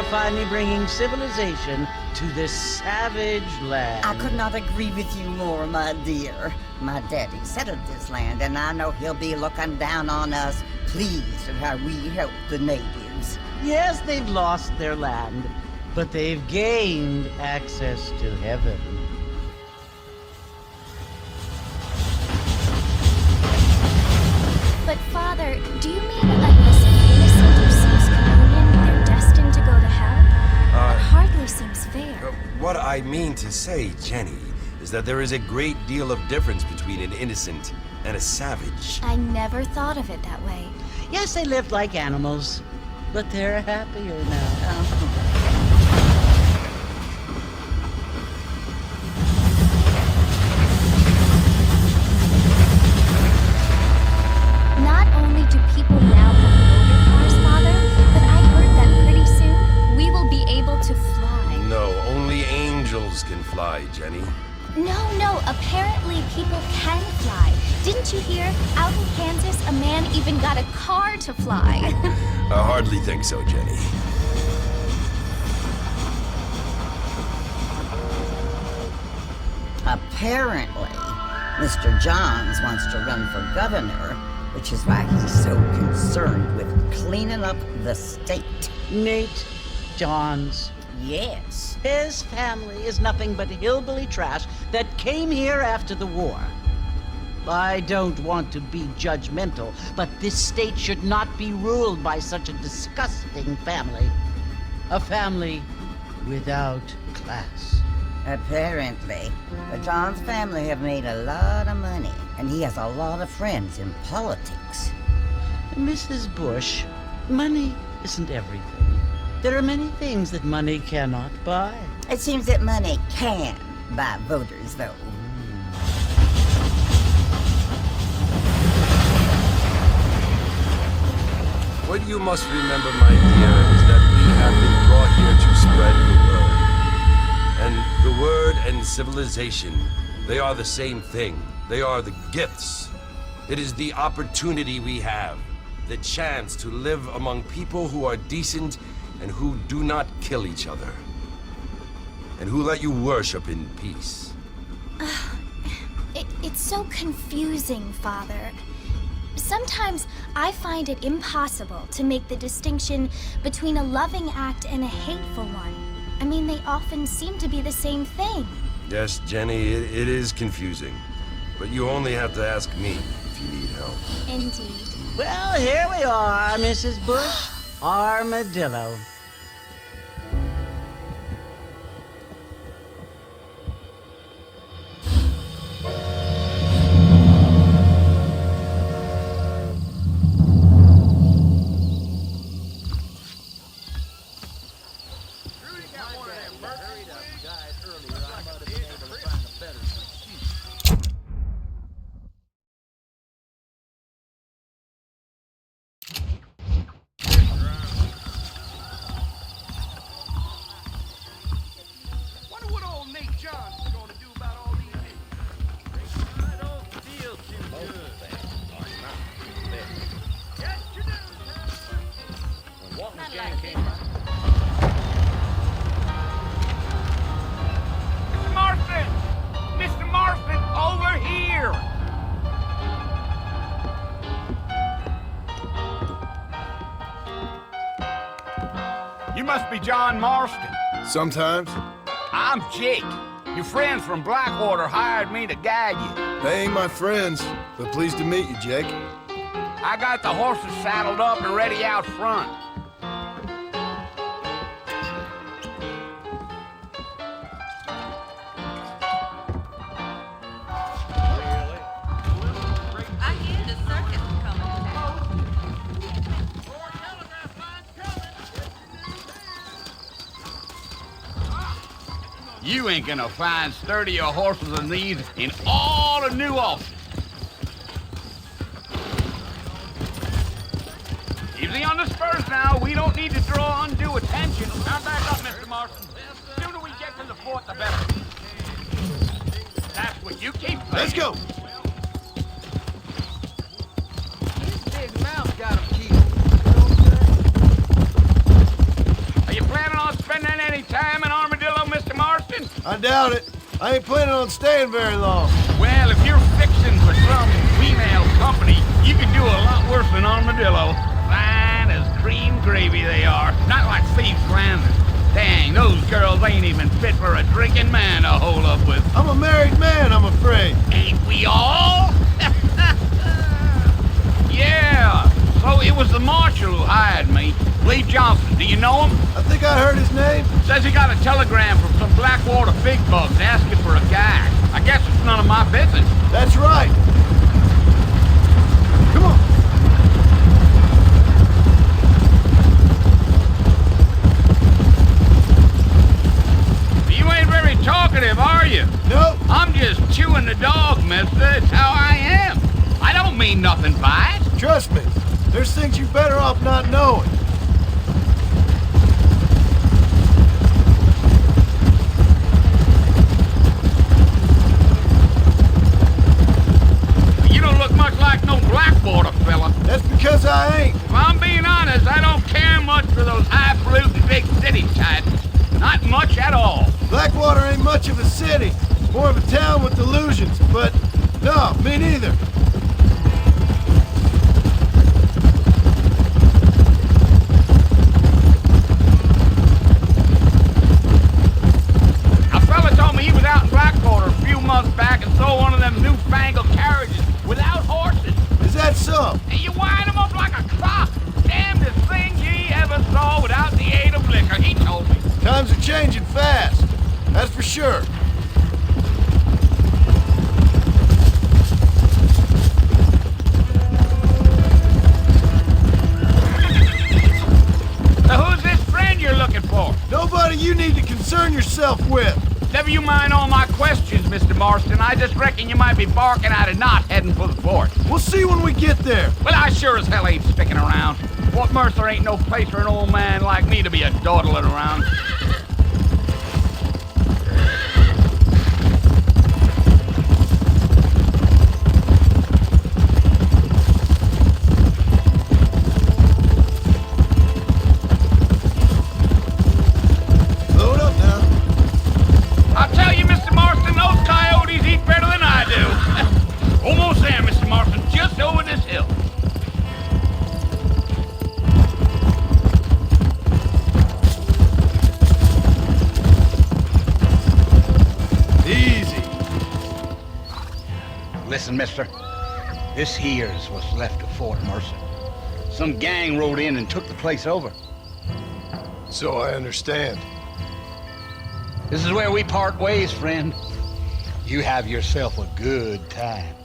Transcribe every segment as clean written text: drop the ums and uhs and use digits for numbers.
are finally bringing civilization to this savage land. I could not agree with you more, my dear. My daddy settled this land, and I know he'll be looking down on us, pleased at how we help the natives. Yes, they've lost their land, but they've gained access to heaven. But Father, do you mean unless an innocent receives communion, they're destined to go to hell? That hardly seems fair. What I mean to say, Jenny, is that there is a great deal of difference between an innocent and a savage. I never thought of it that way. Yes, they lived like animals, but they're happier now. Not only do people now have motor cars, Father, but I heard that pretty soon we will be able to fly. No, only angels can fly, Jenny. No, apparently people can fly. Didn't you hear? Out in Kansas, a man even got a car to fly. I hardly think so, Jenny. Apparently, Mr. Johns wants to run for governor, which is why he's so concerned with cleaning up the state. Nate Johns. Yes. His family is nothing but hillbilly trash that came here after the war. I don't want to be judgmental, but this state should not be ruled by such a disgusting family. A family without class. Apparently, the Johns family have made a lot of money, and he has a lot of friends in politics. Mrs. Bush, money isn't everything. There are many things that money cannot buy. It seems that money can buy voters, though. What you must remember, my dear, is that we have been brought here to spread the word. And the word and civilization, they are the same thing. They are the gifts. It is the opportunity we have, the chance to live among people who are decent and who do not kill each other, and who let you worship in peace. It's so confusing, Father. Sometimes I find it impossible to make the distinction between a loving act and a hateful one. I mean, they often seem to be the same thing. Yes, Jenny, it is confusing. But you only have to ask me if you need help. Indeed. Well, here we are, Mrs. Bush. Armadillo. Mr. Marston, over here! You must be John Marston. Sometimes. I'm Jake. Your friends from Blackwater hired me to guide you. They ain't my friends, but pleased to meet you, Jake. I got the horses saddled up and ready out front. I hear the circus is coming to town. You ain't gonna find sturdier horses than these in all of New Orleans. Easy on the spurs now. We don't need to draw undue attention. Now back up, Mr. Marston. The sooner we get to the fort, the better. That's what you keep saying. Let's go! His big mouth got him keyed. Are you planning I doubt it. I ain't planning on staying very long. Well, if you're fixing for some female company, you can do a lot worse than armadillo. Fine as cream gravy they are. Not like thieves' landers. Dang, those girls ain't even fit for a drinking man to hole up with. I'm a married man, I'm afraid. Ain't we all? Yeah, so it was the marshal who hired me. Lee Johnson, do you know him? I think I heard his name. Says he got a telegram from some Blackwater big bugs asking for a guy. I guess it's none of my business. That's right. Come on. You ain't very talkative, are you? Nope. I'm just chewing the dog, mister. It's how I am. I don't mean nothing by it. Trust me. There's things you're better off not knowing. You don't look much like no Blackwater fella. That's because I ain't. If I'm being honest, I don't care much for those highfalutin big city types. Not much at all. Blackwater ain't much of a city. More of a town with illusions, but no, me neither. A fella told me he was out in Blackwater a few months back and saw one of them newfangled carriages without horses. Is that so? And you wind them up like a clock. Damnedest thing ye ever saw without the aid of liquor, he told me. Times are changing fast. That's for sure. So who's this friend you're looking for? Nobody you need to concern yourself with. Never you mind all my questions, Mr. Marston. I just reckon you might be barking out a knot heading for the fort. We'll see when we get there. Well, I sure as hell ain't sticking around. Fort Mercer ain't no place for an old man like me to be a dawdling around. Load up now. I'll tell you, Mr. Marston, those coyotes eat better than I do. Almost there, Mr. Marston, just over this hill. Easy. Listen, mister. This here's what's left of Fort Mercer. Some gang rode in and took the place over. So I understand. This is where we part ways, friend. You have yourself a good time.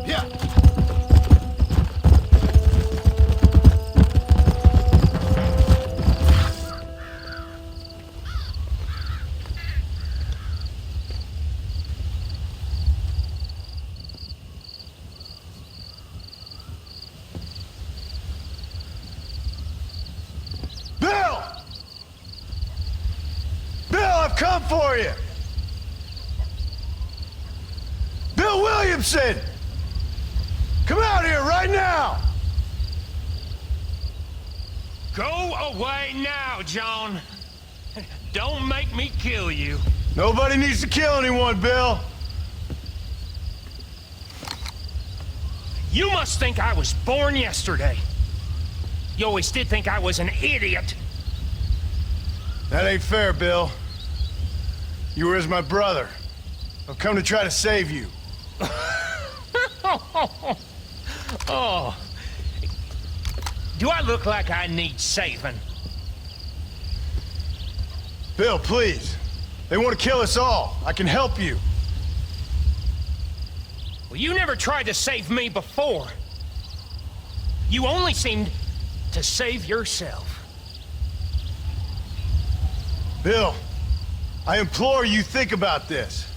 Yeah. Bill! Bill, I've come for you! Bill Williamson! Come out here right now! Go away now, John. Don't make me kill you. Nobody needs to kill anyone, Bill. You must think I was born yesterday. You always did think I was an idiot. That ain't fair, Bill. You were as my brother. I've come to try to save you. Oh. Do I look like I need saving? Bill, please. They want to kill us all. I can help you. Well, you never tried to save me before. You only seemed to save yourself. Bill, I implore you think about this.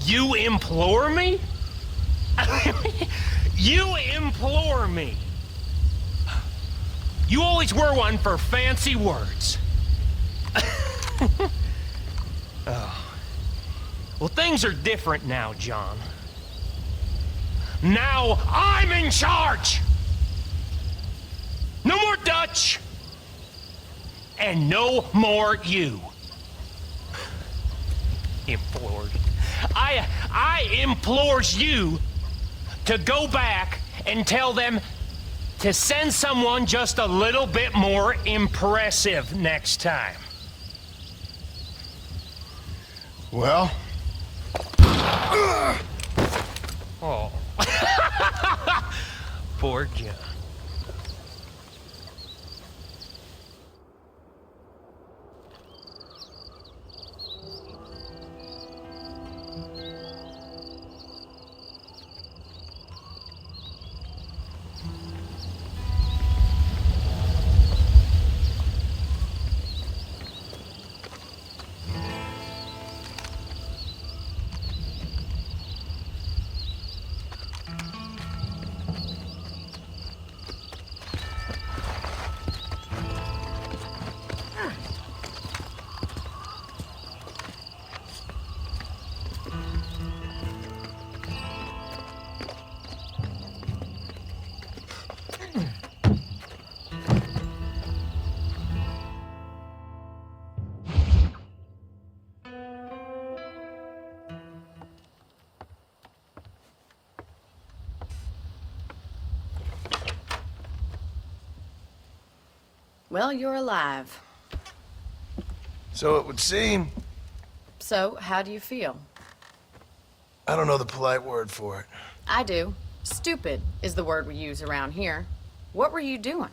You implore me? You implore me. You always were one for fancy words. Oh. Well, things are different now, John. Now I'm in charge! No more Dutch! And no more you. Implored. I implores you to go back and tell them to send someone just a little bit more impressive next time. Well? Oh. Poor John. Well, you're alive. So it would seem. So, how do you feel? I don't know the polite word for it. I do. Stupid is the word we use around here. What were you doing?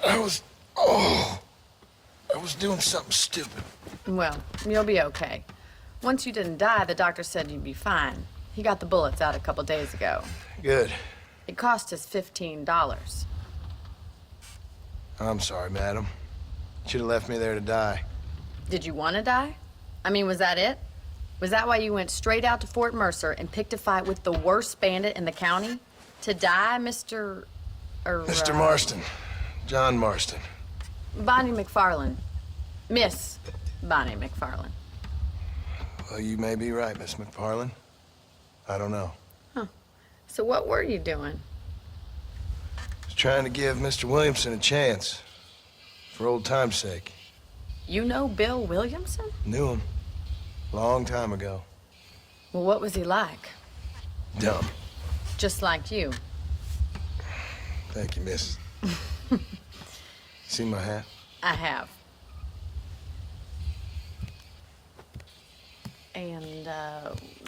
I was doing something stupid. Well, you'll be okay. Once you didn't die, the doctor said you'd be fine. He got the bullets out a couple days ago. Good. It cost us $15. I'm sorry, madam. Should have left me there to die. Did you want to die? I mean, was that it? Was that why you went straight out to Fort Mercer and picked a fight with the worst bandit in the county? To die, Mr. Mr. Marston. John Marston. Bonnie McFarland. Miss Bonnie McFarland. Well, you may be right, Miss McFarland. I don't know. So what were you doing? I was trying to give Mr. Williamson a chance. For old time's sake. You know Bill Williamson? Knew him. Long time ago. Well, what was he like? Dumb. Just like you. Thank you, miss. See my hat? I have. And,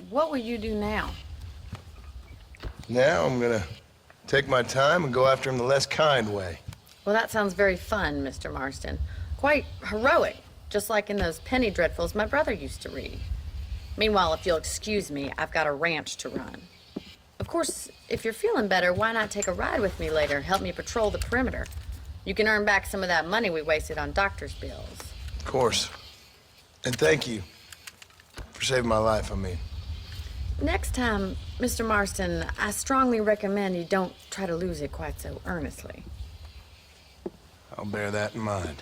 what will you do now? Now I'm gonna take my time and go after him the less kind way. Well, that sounds very fun, Mr. Marston. Quite heroic, just like in those penny dreadfuls my brother used to read. Meanwhile, if you'll excuse me, I've got a ranch to run. Of course, if you're feeling better, why not take a ride with me later? Help me patrol the perimeter. You can earn back some of that money we wasted on doctor's bills. Of course. And thank you for saving my life, I mean. Next time, Mr. Marston, I strongly recommend you don't try to lose it quite so earnestly. I'll bear that in mind.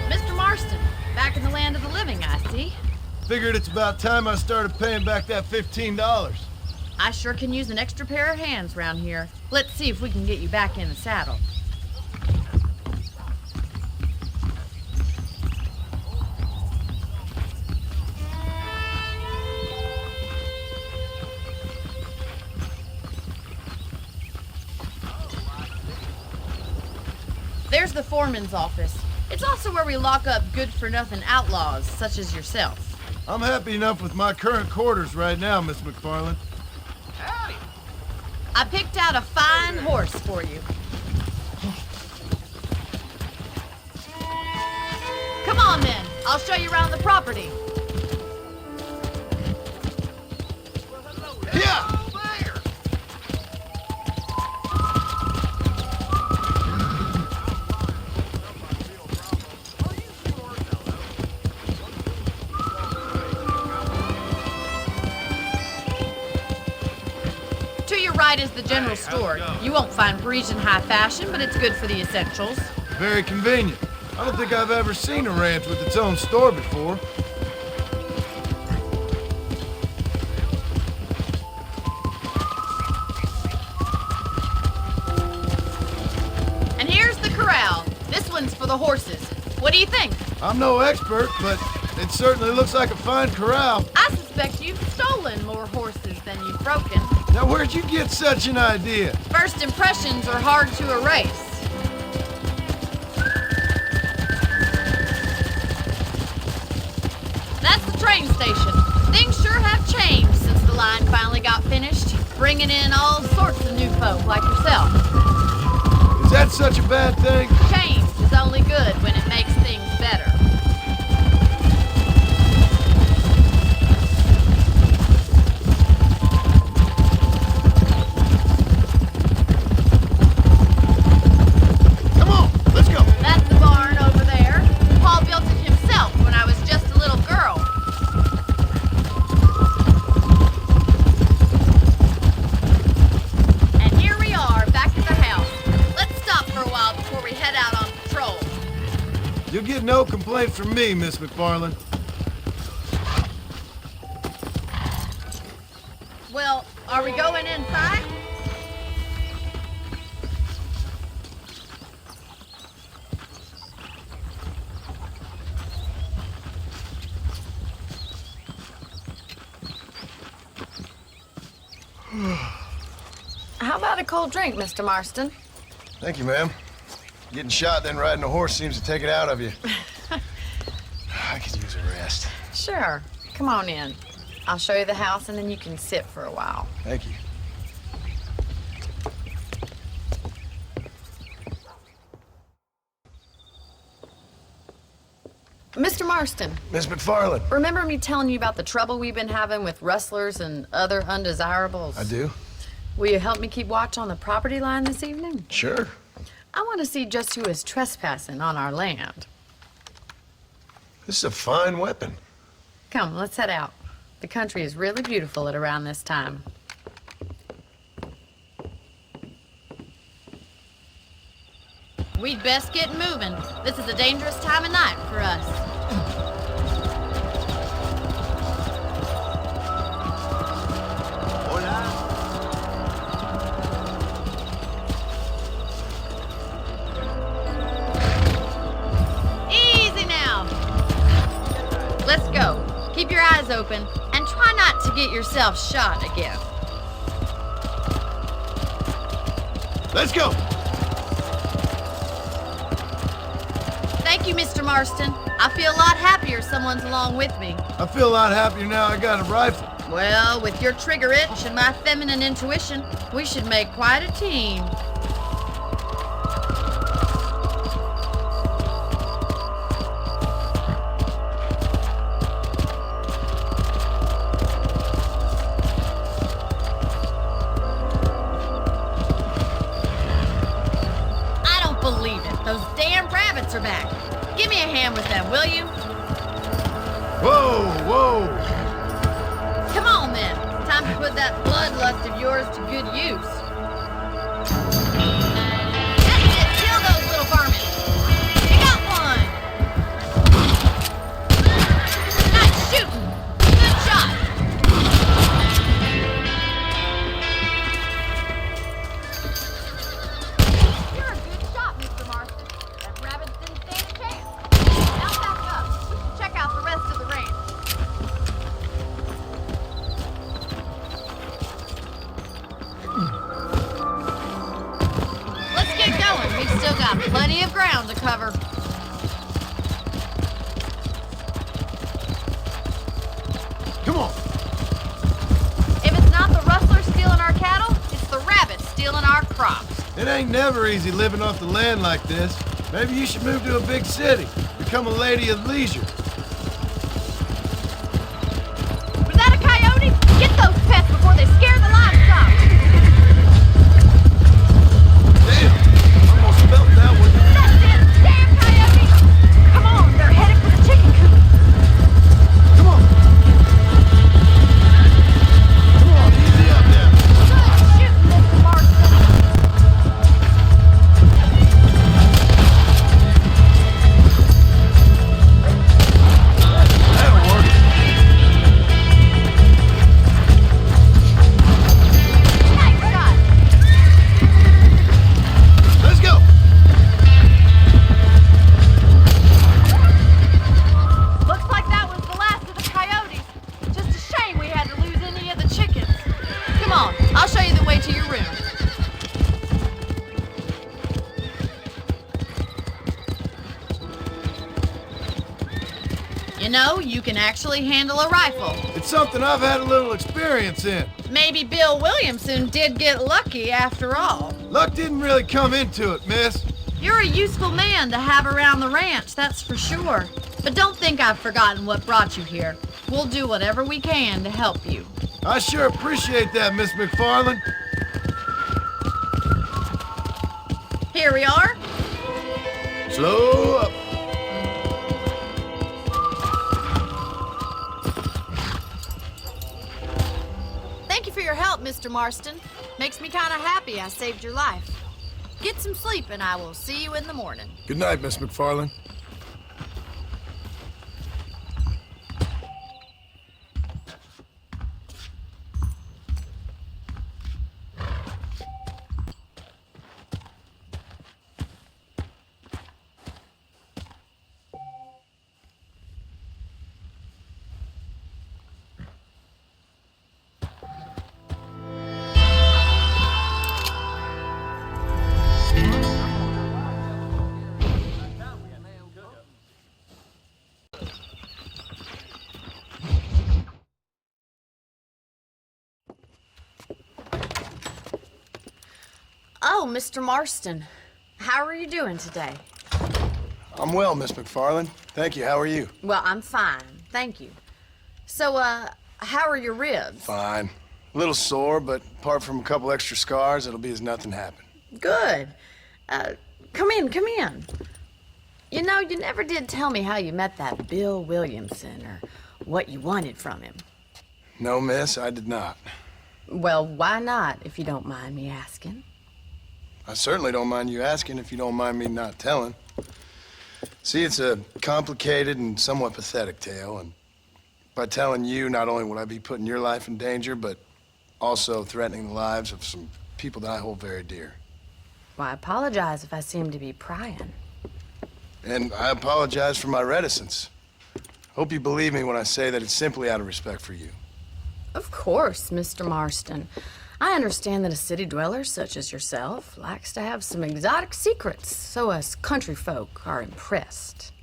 Mr. Marston, back in the land of the living, I see. Figured it's about time I started paying back that $15. I sure can use an extra pair of hands around here. Let's see if we can get you back in the saddle. There's the foreman's office. It's also where we lock up good-for-nothing outlaws, such as yourself. I'm happy enough with my current quarters right now, Miss McFarland. Howdy. I picked out a fine horse for you. Come on, then. I'll show you around the property. Yeah! To your right is the general store. You won't find Parisian high fashion, but it's good for the essentials. Very convenient. I don't think I've ever seen a ranch with its own store before. And here's the corral. This one's for the horses. What do you think? I'm no expert, but it certainly looks like a fine corral. I suspect you've stolen more horses than you've broken. Now, where'd you get such an idea? First impressions are hard to erase. That's the train station. Things sure have changed since the line finally got finished, bringing in all sorts of new folk like yourself. Is that such a bad thing? Change is only good when it makes things better. Come on, let's go. That's the barn over there. Paul built it himself when I was just a little girl. And here we are, back at the house. Let's stop for a while before we head out on patrol. You'll get no complaints from me, Miss McFarland. Well, are we going inside? How about a cold drink, Mr. Marston? Thank you, ma'am. Getting shot, then riding a horse seems to take it out of you. I could use a rest. Sure. Come on in. I'll show you the house and then you can sit for a while. Thank you. Mr. Marston, Miss McFarland. remember me telling you about the trouble we've been having with rustlers and other undesirables? I do? Will you help me keep watch on the property line this evening? Sure. I want to see just who is trespassing on our land. This is a fine weapon. Come, let's head out. The country is really beautiful at around this time. We'd best get moving. This is a dangerous time of night for us. Easy now. Let's go. Keep your eyes open and try not to get yourself shot again. Let's go. Thank you, Mr. Marston. I feel a lot happier someone's along with me. I feel a lot happier now I got a rifle. Well, with your trigger itch and my feminine intuition, we should make quite a team. I don't believe it. Those damn rabbits are back. Give me a hand with them, will you? Whoa, whoa. Come on, then. Time to put that bloodlust of yours to good use. That's it. Kill those little varmints. You got one. Nice shooting. Good shot. You're a good shot, Mr. Marston. That rabbit didn't stand a chance. Now back up. We should check out the rest of the ranch. Let's get going. We've still got plenty of ground to cover. crops. It ain't never easy living off the land like this. Maybe you should move to a big city. Become a lady of leisure. Was that a coyote? Get those pests before they scare the livestock. Damn! Almost felt that one. That's it! Damn coyote! Come on, they're headed for the chicken coop. Come on! Come on, easy up there. Good shooting, Mr. Marston. That'll work. Nice shot. Let's go! Looks like that was the last of the coyotes. Just a shame we had to lose any of the chickens. Come on, I'll show you the way to your room. You know, you can actually handle a rifle. It's something I've had a little experience in. Maybe Bill Williamson did get lucky after all. Luck didn't really come into it, miss. You're a useful man to have around the ranch, that's for sure. But don't think I've forgotten what brought you here. We'll do whatever we can to help you. I sure appreciate that, Miss McFarland. Here we are. Slow up. Thank you for your help, Mr. Marston. Makes me kind of happy I saved your life. Get some sleep and I will see you in the morning. Good night, Miss McFarland. Oh, Mr. Marston. How are you doing today? I'm well, Miss McFarland. Thank you. How are you? Well, I'm fine. Thank you. So, how are your ribs? Fine. A little sore, but apart from a couple extra scars, it'll be as nothing happened. Good. Come in, come in. You know, you never did tell me how you met that Bill Williamson or what you wanted from him. No, miss, I did not. Well, why not, if you don't mind me asking? I certainly don't mind you asking if you don't mind me not telling. See, it's a complicated and somewhat pathetic tale, and by telling you, not only would I be putting your life in danger, but also threatening the lives of some people that I hold very dear. Well, I apologize if I seem to be prying. And I apologize for my reticence. Hope you believe me when I say that it's simply out of respect for you. Of course, Mr. Marston. I understand that a city dweller such as yourself likes to have some exotic secrets, so us country folk are impressed.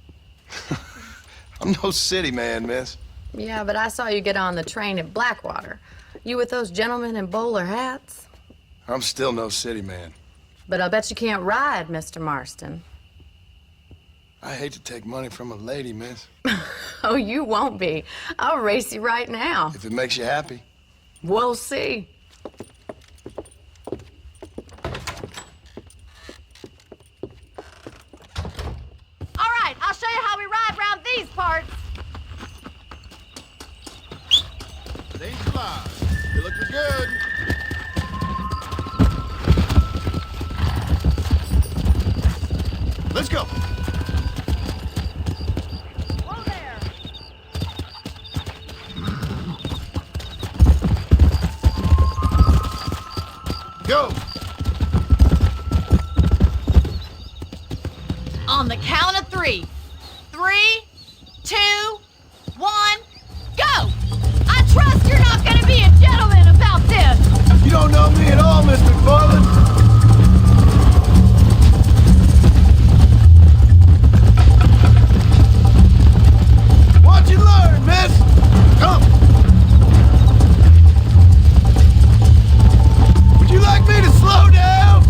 I'm no city man, miss. Yeah, but I saw you get on the train at Blackwater. You with those gentlemen in bowler hats? I'm still no city man. But I'll bet you can't ride, Mr. Marston. I hate to take money from a lady, miss. Oh, you won't be. I'll race you right now. If it makes you happy. We'll see. All right, I'll show you how we ride around these parts. Ain't fly. You're looking good. Let's go. Whoa there. Go. On the count of 3. 3, 2, 1, go! I trust you're not gonna be a gentleman about this! You don't know me at all, Miss McFarland. Watch and learn, miss. Come. Would you like me to slow down?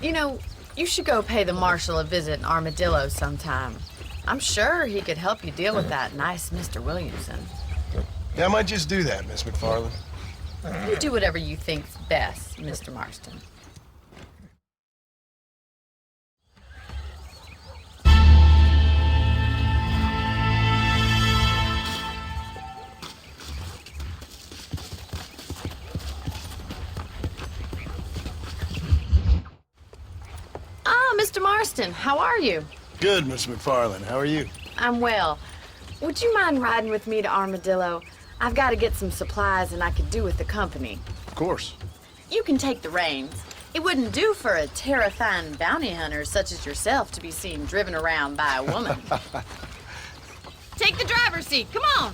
You know, you should go pay the marshal a visit in Armadillo sometime. I'm sure he could help you deal with that nice Mr. Williamson. Yeah, I might just do that, Miss McFarland. You do whatever you think's best, Mr. Marston. Mr. Marston, how are you? Good, Miss McFarland. How are you? I'm well. Would you mind riding with me to Armadillo? I've got to get some supplies and I could do with the company. Of course. You can take the reins. It wouldn't do for a terrifying bounty hunter such as yourself to be seen driven around by a woman. Take the driver's seat. Come on.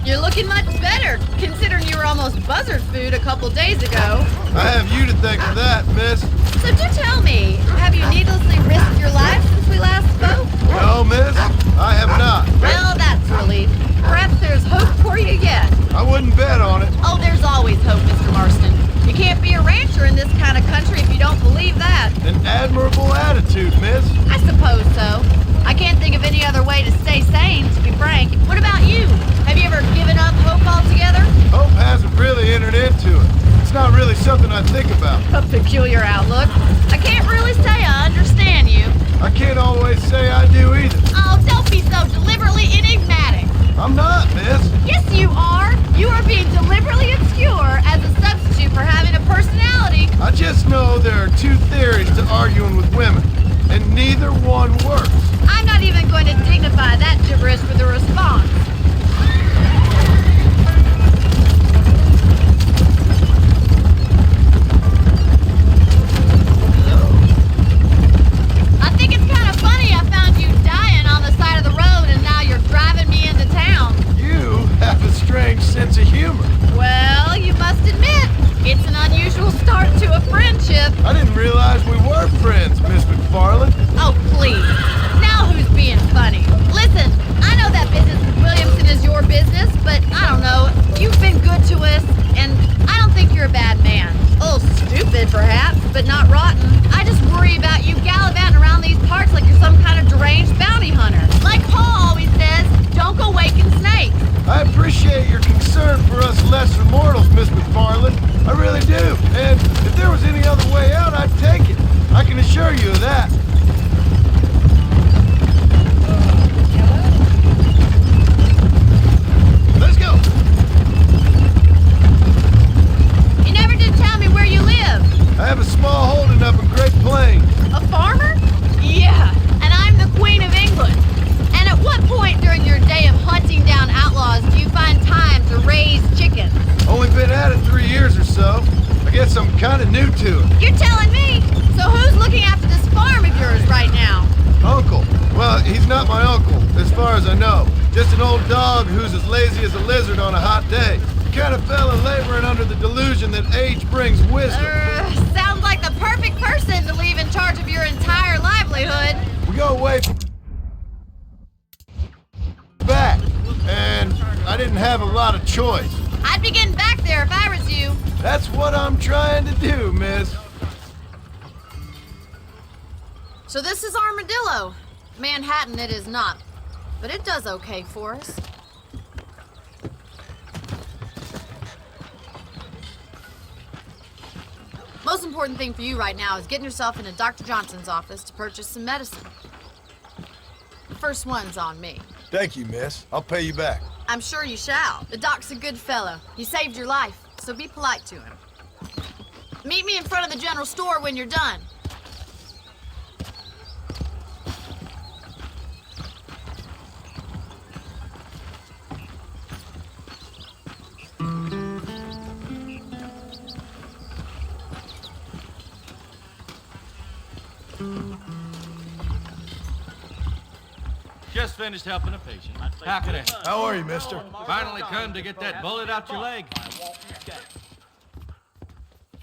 You're looking much better, considering you were almost buzzard food a couple days ago. I have you to thank for that, miss. So do tell me, have you needlessly risked your life since we last spoke? No, miss, I have not. Well, that's a relief. Perhaps there's hope for you yet. I wouldn't bet on it. Oh, there's always hope, Mr. Marston. You can't be a rancher in this kind of country if you don't believe that. An admirable attitude, miss. I suppose so. I can't think of any other way to stay sane, to be frank. What about you? Have you ever given up hope altogether? Hope hasn't really entered into it. It's not really something I think about. A peculiar outlook. I can't really say I understand you. I can't always say I do either. Oh, don't be so deliberately enigmatic. I'm not, miss. Yes, you are. You are being deliberately obscure as a substitute for having a personality. I just know there are two theories to arguing with women, and neither one works. I'm not even going to dignify that gibberish with a response. I think it's kind of funny I found you dying on the side of the road and now you're driving me into town. You have a strange sense of humor. Well, you must admit, it's an unusual start to a friendship. I didn't realize we were friends, Miss McFarland. Oh, please. Now who's being funny? Listen, I know that business with Williamson is your business, but I don't know. You've been good to us, and I don't think you're a bad man. A little stupid, perhaps, but not rotten. I just worry about you gallivanting around these parts like you're some kind of deranged bounty hunter. Like Paul always says, don't go waking snakes. I appreciate your concern for us lesser mortals, Miss McFarland. I really do. And if there was any other way out, I'd take it. I can assure you of that. Let's go. You never did tell me where you live. I have a small holding up in Great Plains. A farmer? Yeah, and I'm the Queen of England. And at what point during your day of hunting down outlaws do you find time to raise chickens? Only been at it 3 years or so. I guess I'm kind of new to it. You're telling me? So who's looking after this farm of yours right now? Uncle. Well, he's not my uncle, as far as I know. Just an old dog who's as lazy as a lizard on a hot day. Kind of fella laboring under the delusion that age brings wisdom. Sounds like the perfect person to leave in charge of your entire livelihood. We go way back, and I didn't have a lot of choice. I'd be getting back there if I was you. That's what I'm trying to do, miss. So this is Armadillo. Manhattan it is not, but it does okay for us. Most important thing for you right now is getting yourself into Dr. Johnson's office to purchase some medicine. The first one's on me. Thank you, miss. I'll pay you back. I'm sure you shall. The doc's a good fellow. He saved your life, so be polite to him. Meet me in front of the general store when you're done. Just finished helping a patient. How can I? How are you, mister? Finally come to get that bullet out your leg.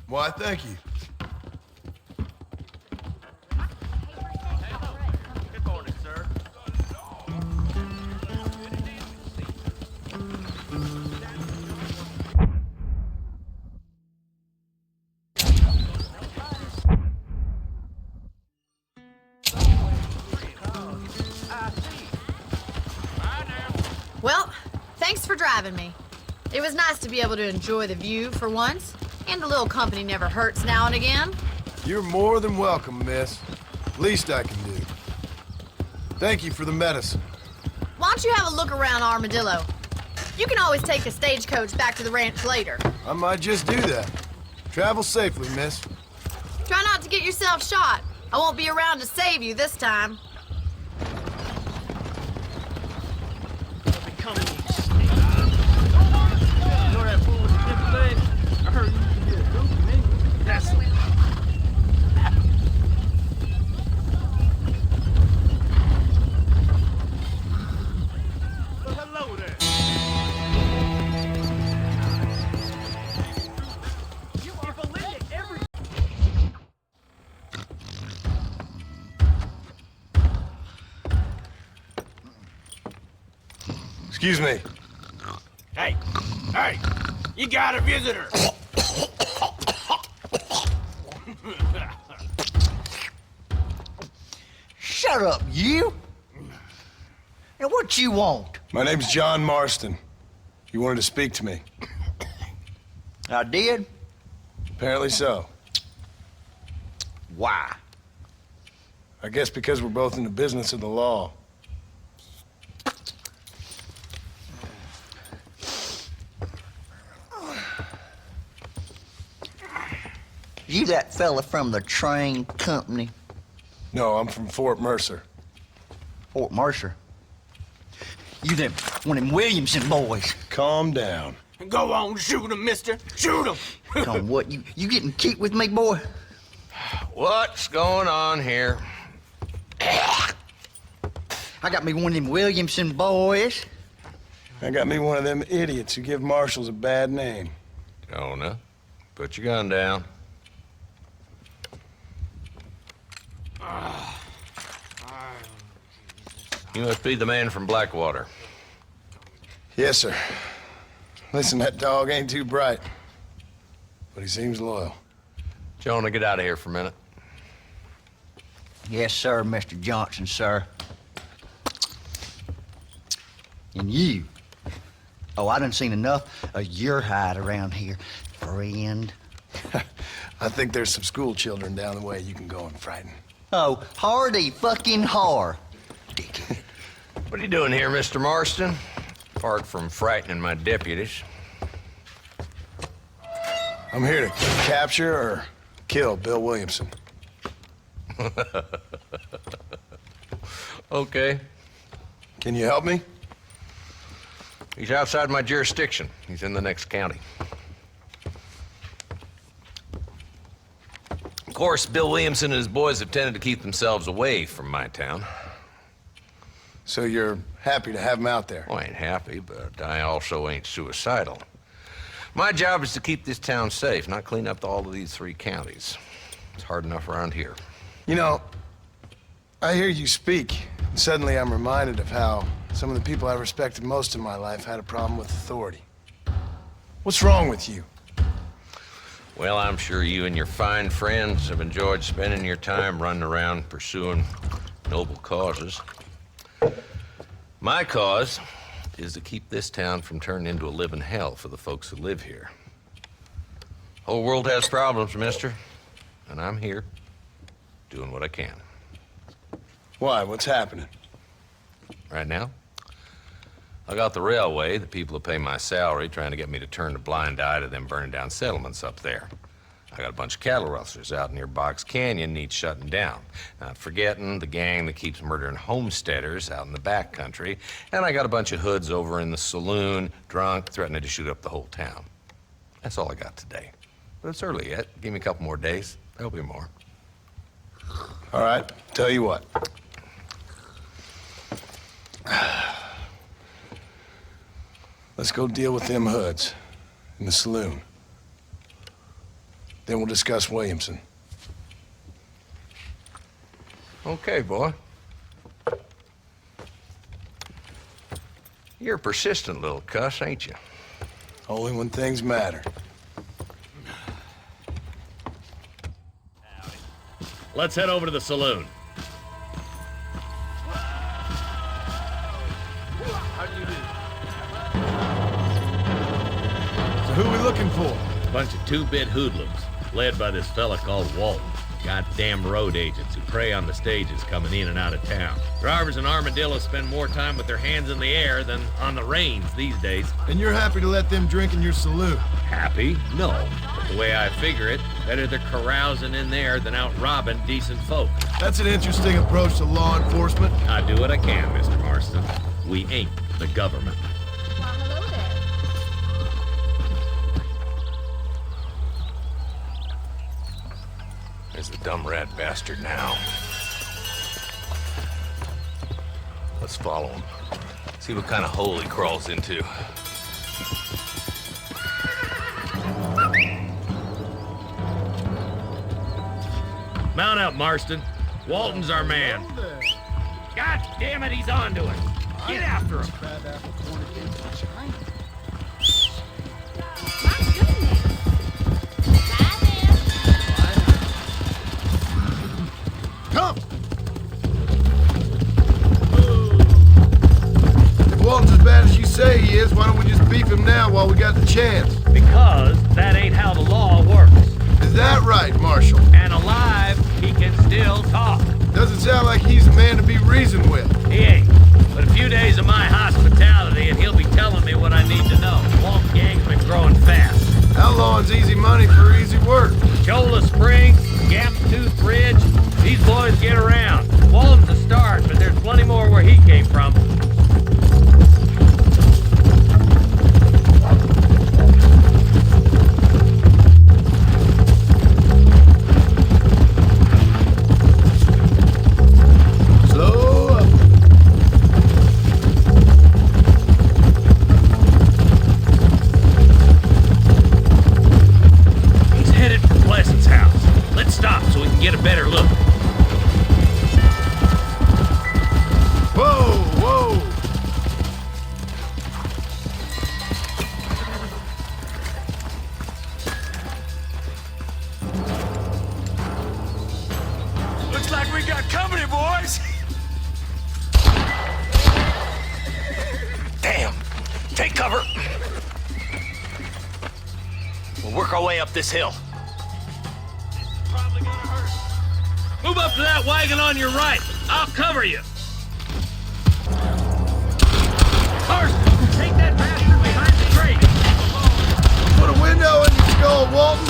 Why, thank you. Good morning, sir. Well, thanks for driving me. It was nice to be able to enjoy the view for once, and a little company never hurts now and again. You're more than welcome, miss. Least I can do. Thank you for the medicine. Why don't you have a look around Armadillo? You can always take the stagecoach back to the ranch later. I might just do that. Travel safely, miss. Try not to get yourself shot. I won't be around to save you this time. Excuse me. Hey, you got a visitor. Shut up, you! And what you want? My name's John Marston. You wanted to speak to me. I did? Apparently so. Why? I guess because we're both in the business of the law. You that fella from the train company? No, I'm from Fort Mercer. Fort Mercer? You them, one of them Williamson boys. Calm down. Go on, shoot him, mister. Shoot him. Come what, you getting kicked with me, boy? What's going on here? I got me one of them Williamson boys. I got me one of them idiots who give marshals a bad name. Jonah, put your gun down. You must be the man from Blackwater. Yes, sir. Listen, that dog ain't too bright, but he seems loyal. Jonah, get out of here for a minute. Yes, sir, Mr. Johnson, sir. And you. Oh, I done seen enough of your hide around here, friend. I think there's some school children down the way you can go and frighten. Oh, hardy fucking har. Dickhead. What are you doing here, Mr. Marston? Apart from frightening my deputies. I'm here to capture or kill Bill Williamson. Okay. Can you help me? He's outside my jurisdiction. He's in the next county. Of course, Bill Williamson and his boys have tended to keep themselves away from my town. So you're happy to have him out there? Well, I ain't happy, but I also ain't suicidal. My job is to keep this town safe, not clean up all of these 3 counties. It's hard enough around here. You know, I hear you speak, and suddenly I'm reminded of how some of the people I respected most in my life had a problem with authority. What's wrong with you? Well, I'm sure you and your fine friends have enjoyed spending your time running around pursuing noble causes. My cause is to keep this town from turning into a living hell for the folks who live here. Whole world has problems, mister, and I'm here doing what I can. Why? What's happening? Right now, I got the railway, the people who pay my salary, trying to get me to turn a blind eye to them burning down settlements up there. I got a bunch of cattle rustlers out near Box Canyon needs shutting down. Not forgetting the gang that keeps murdering homesteaders out in the back country. And I got a bunch of hoods over in the saloon, drunk, threatening to shoot up the whole town. That's all I got today. But it's early yet. Give me a couple more days. There'll be more. All right, tell you what. Let's go deal with them hoods in the saloon. Then we'll discuss Williamson. Okay, boy. You're a persistent little cuss, ain't you? Only when things matter. Let's head over to the saloon. looking for? Bunch of two-bit hoodlums, led by this fella called Walton. Goddamn road agents who prey on the stages coming in and out of town. Drivers in Armadillo spend more time with their hands in the air than on the reins these days. And you're happy to let them drink in your saloon? Happy? No. But the way I figure it, better they're carousing in there than out robbing decent folk. That's an interesting approach to law enforcement. I do what I can, Mr. Marston. We ain't the government. Well, hello there. There's the dumb rat bastard now. Let's follow him. See what kind of hole he crawls into. Mount up, Marston. Walton's our man. God damn it, he's on to it. Get after him. My goodness. Hi there. Come! If Walton's as bad as you say he is, why don't we just beef him now while we got the chance? Because that ain't how the law works. Is that right, Marshal? And alive, he can still talk. Doesn't sound like he's a man to be reasoned with. He ain't. But a few days of my hospitality and he'll be telling me what I need to know. Walt gang's been growing fast. Outlawing's easy money for easy work. Cholla Springs, Gap Tooth Ridge, these boys get around. Walton's a start, but there's plenty more where he came from. Slow up. He's headed for Pleasant's house. Let's stop so we can get a better look. Whoa, whoa. Looks like we got company, boys. Damn! Take cover! We'll work our way up this hill. Probably gonna hurt. Move up to that wagon on your right. I'll cover you. Marston, take that bastard behind the tree. Put a window in your skull, Walton.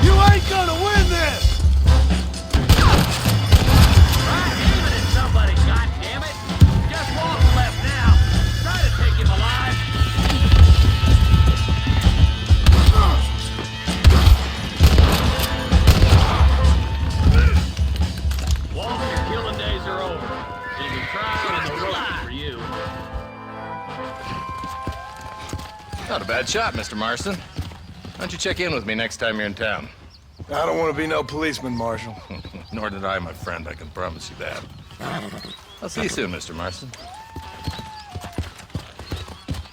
You ain't gonna win this! Right, aiming at somebody, goddammit. Just Walton left now. Try to take him alive. Walton, your killing days are over. You'll be tried and the road for you. Not a bad shot, Mr. Marston. Why don't you check in with me next time you're in town? I don't want to be no policeman, Marshal. Nor did I, my friend. I can promise you that. I'll see you soon, Mr. Marston.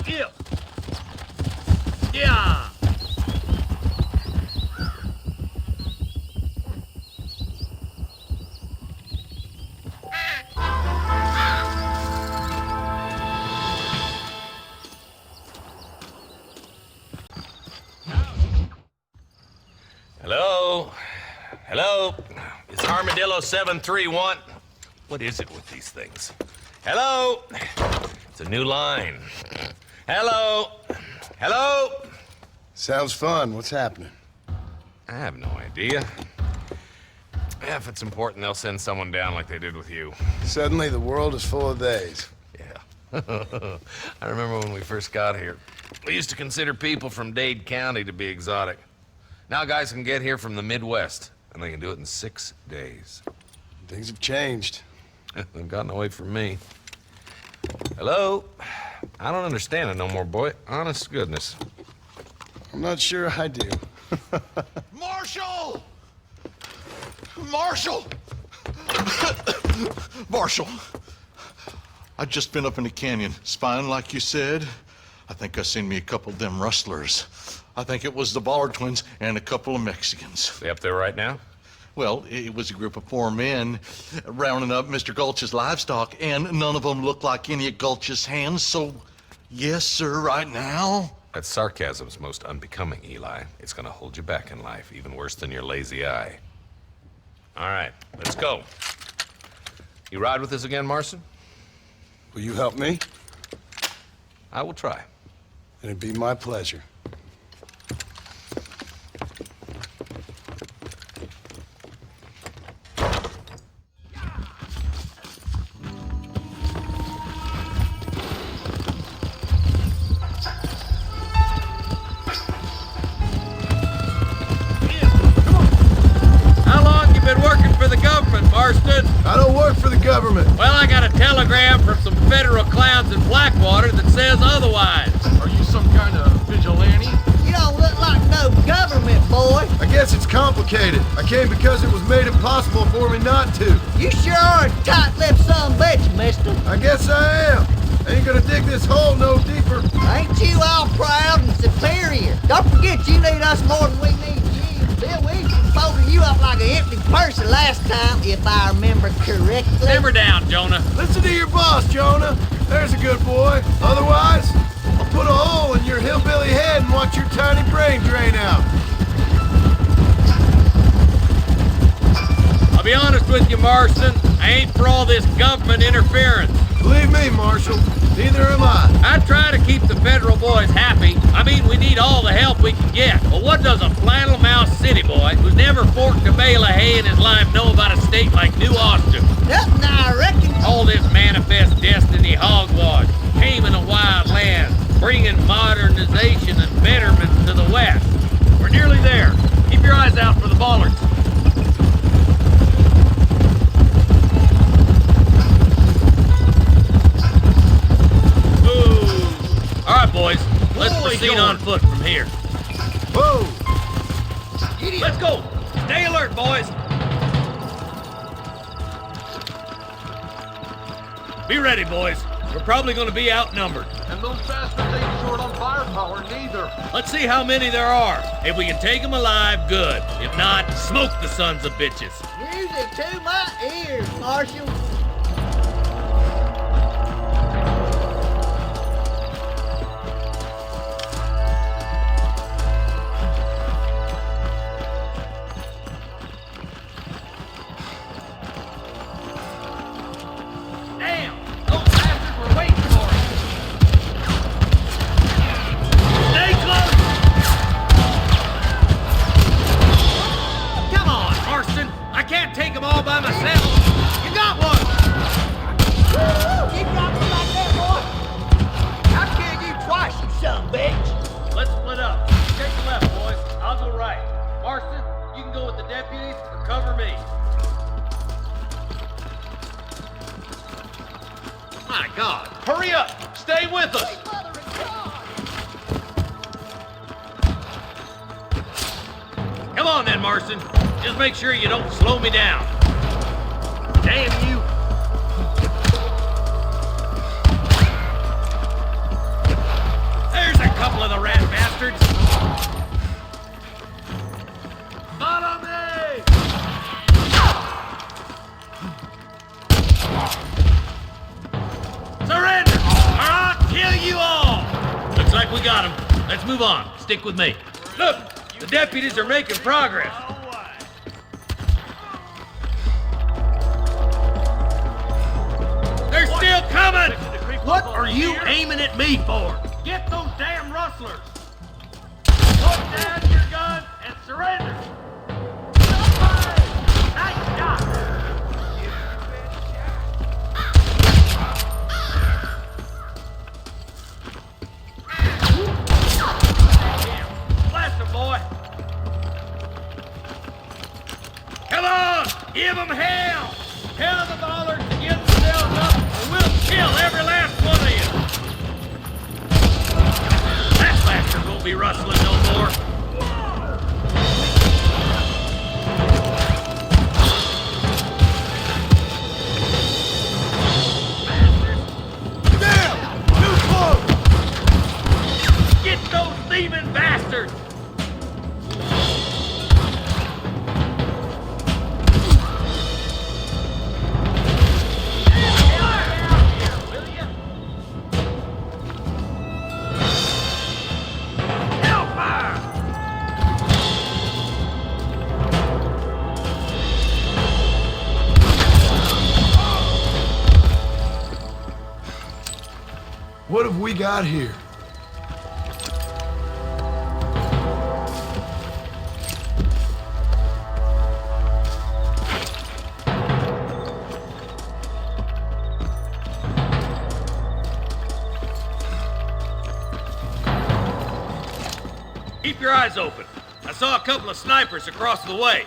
Yeah. Yeah. Hello? Hello? It's Armadillo 731. What is it with these things? Hello? It's a new line. Hello? Hello? Sounds fun. What's happening? I have no idea. Yeah, if it's important, they'll send someone down like they did with you. Suddenly, the world is full of days. Yeah. I remember when we first got here. We used to consider people from Dade County to be exotic. Now guys can get here from the Midwest, and they can do it in 6 days. Things have changed. They've gotten away from me. Hello? I don't understand it no more, boy. Honest to goodness. I'm not sure I do. Marshall! Marshall! Marshall! I'd just been up in the canyon, spying like you said. I think I seen me a couple of them rustlers. I think it was the Ballard twins and a couple of Mexicans. They up there right now? Well, it was a group of 4 men rounding up Mr. Gulch's livestock, and none of them looked like any of Gulch's hands, so yes, sir, right now. That sarcasm's most unbecoming, Eli. It's gonna hold you back in life, even worse than your lazy eye. All right, let's go. You ride with us again, Marston? Will you help me? I will try. It'd be my pleasure. How long you been working for the government, Marston? I don't work for the government. Well, I got a telegram from some federal clowns in Blackwater that says otherwise. Are you some kind of vigilante? You don't look like no government, boy. I guess it's complicated. I came because it was made impossible for me not to. You sure are a tight-lipped son of a bitch, mister. I guess I am. I ain't gonna dig this hole no deeper. Ain't you all proud and superior? Don't forget you need us more than we need you. Bill, we folded you up like an empty purse last time, if I remember correctly. Simmer down, Jonah. Listen to your boss, Jonah. There's a good boy. Otherwise, I'll put a hole in your hillbilly head and watch your tiny brain drain out. I'll be honest with you, Marston. I ain't for all this government interference. Believe me, Marshal, neither am I. I try to keep the federal boys happy. I mean, we need all the help we can get. But what does a flannel mouse city boy who's never forked a bale of hay in his life know about a state like New Austin? Nothing, I reckon. All this manifest destiny hogwash, taming a wild land, bringing modernization and betterment to the West. We're nearly there. Keep your eyes out for the Ballards. All right, boys. Let's proceed on foot from here. Whoa! Let's go. Stay alert, boys. Be ready, boys. We're probably going to be outnumbered. And those bastards ain't short on firepower, neither. Let's see how many there are. If we can take them alive, good. If not, smoke the sons of bitches. Music to my ears, Marshal. Damn! Those bastards were waiting for us. Stay close! Come on, Marston. I can't take them all by myself. You got one! Keep dropping like that, boy. I killed you twice, you son of a bitch. Let's split up. Take the left, boys. I'll go right. Marston, you can go with the deputies or cover me. My God, hurry up! Stay with us! Come on then, Marston. Just make sure you don't slow me down. Damn you! There's a couple of the rat bastards. Not on me! Surrender, or I'll kill you all! Looks like we got him. Let's move on. Stick with me. Look, the deputies are making progress. They're still coming! What are you aiming at me for? Get those damn rustlers! Put down your gun and surrender! Nice shot! Blast him, boy! Come on! Give them hell! Tell the Ballards to get themselves up, or we'll kill every last one of you! That bastard won't be rustling no more! What have we got here? Keep your eyes open. I saw a couple of snipers across the way.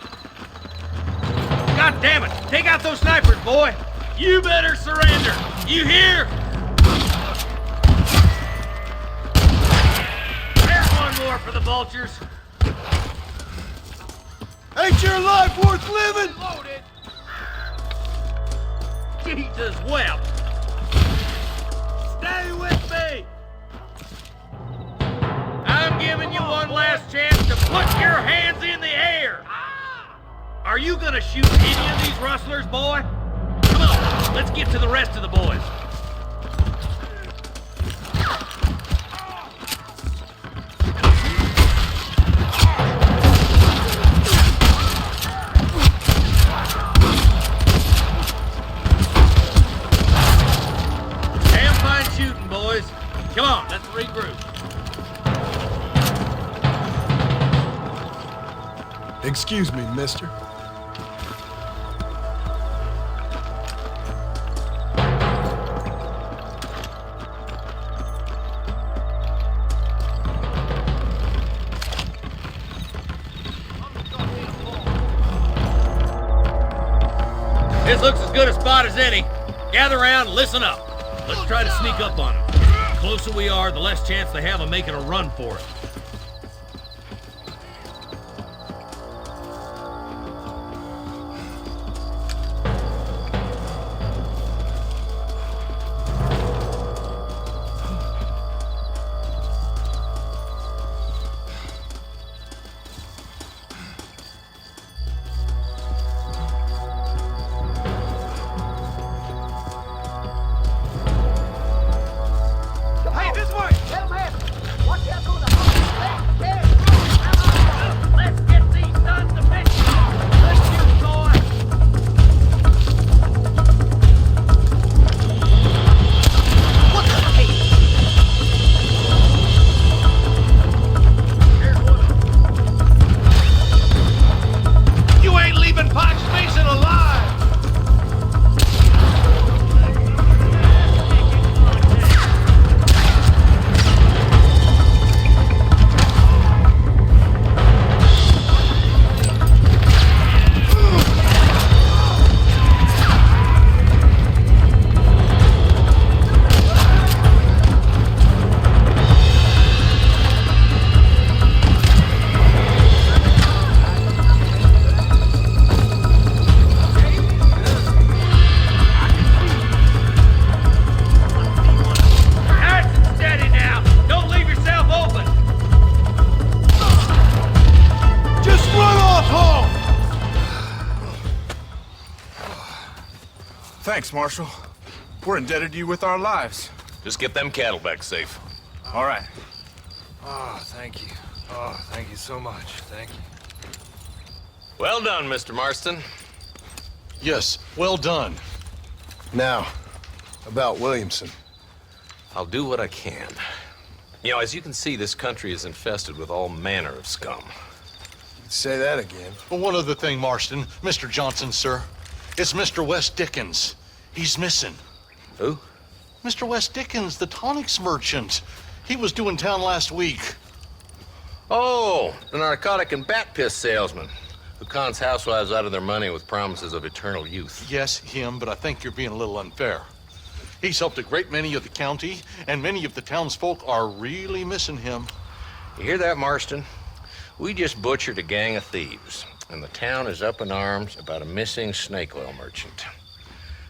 God damn it! Take out those snipers, boy! You better surrender! You hear? There's one more for the vultures. Ain't your life worth living? Loaded. Jesus wept. Stay with me! I'm giving you one last chance to put your hands in the air! Are you gonna shoot any of these rustlers, boy? Come on, let's get to the rest of the boys. Damn fine shooting, boys. Come on, let's regroup. Excuse me, mister. This looks as good a spot as any. Gather around and listen up. Let's try to sneak up on them. The closer we are, the less chance they have of making a run for it. Thanks, Marshal. We're indebted to you with our lives. Just get them cattle back safe. All right. Oh, thank you. Oh, thank you so much. Thank you. Well done, Mr. Marston. Yes, well done. Now, about Williamson. I'll do what I can. You know, as you can see, this country is infested with all manner of scum. Say that again. Well, one other thing, Marston. Mr. Johnson, sir. It's Mr. West Dickens. He's missing. Who? Mr. West Dickens, the tonics merchant. He was due in town last week. Oh, the narcotic and bat piss salesman who cons housewives out of their money with promises of eternal youth. Yes, him, but I think you're being a little unfair. He's helped a great many of the county, and many of the townsfolk are really missing him. You hear that, Marston? We just butchered a gang of thieves, and the town is up in arms about a missing snake oil merchant.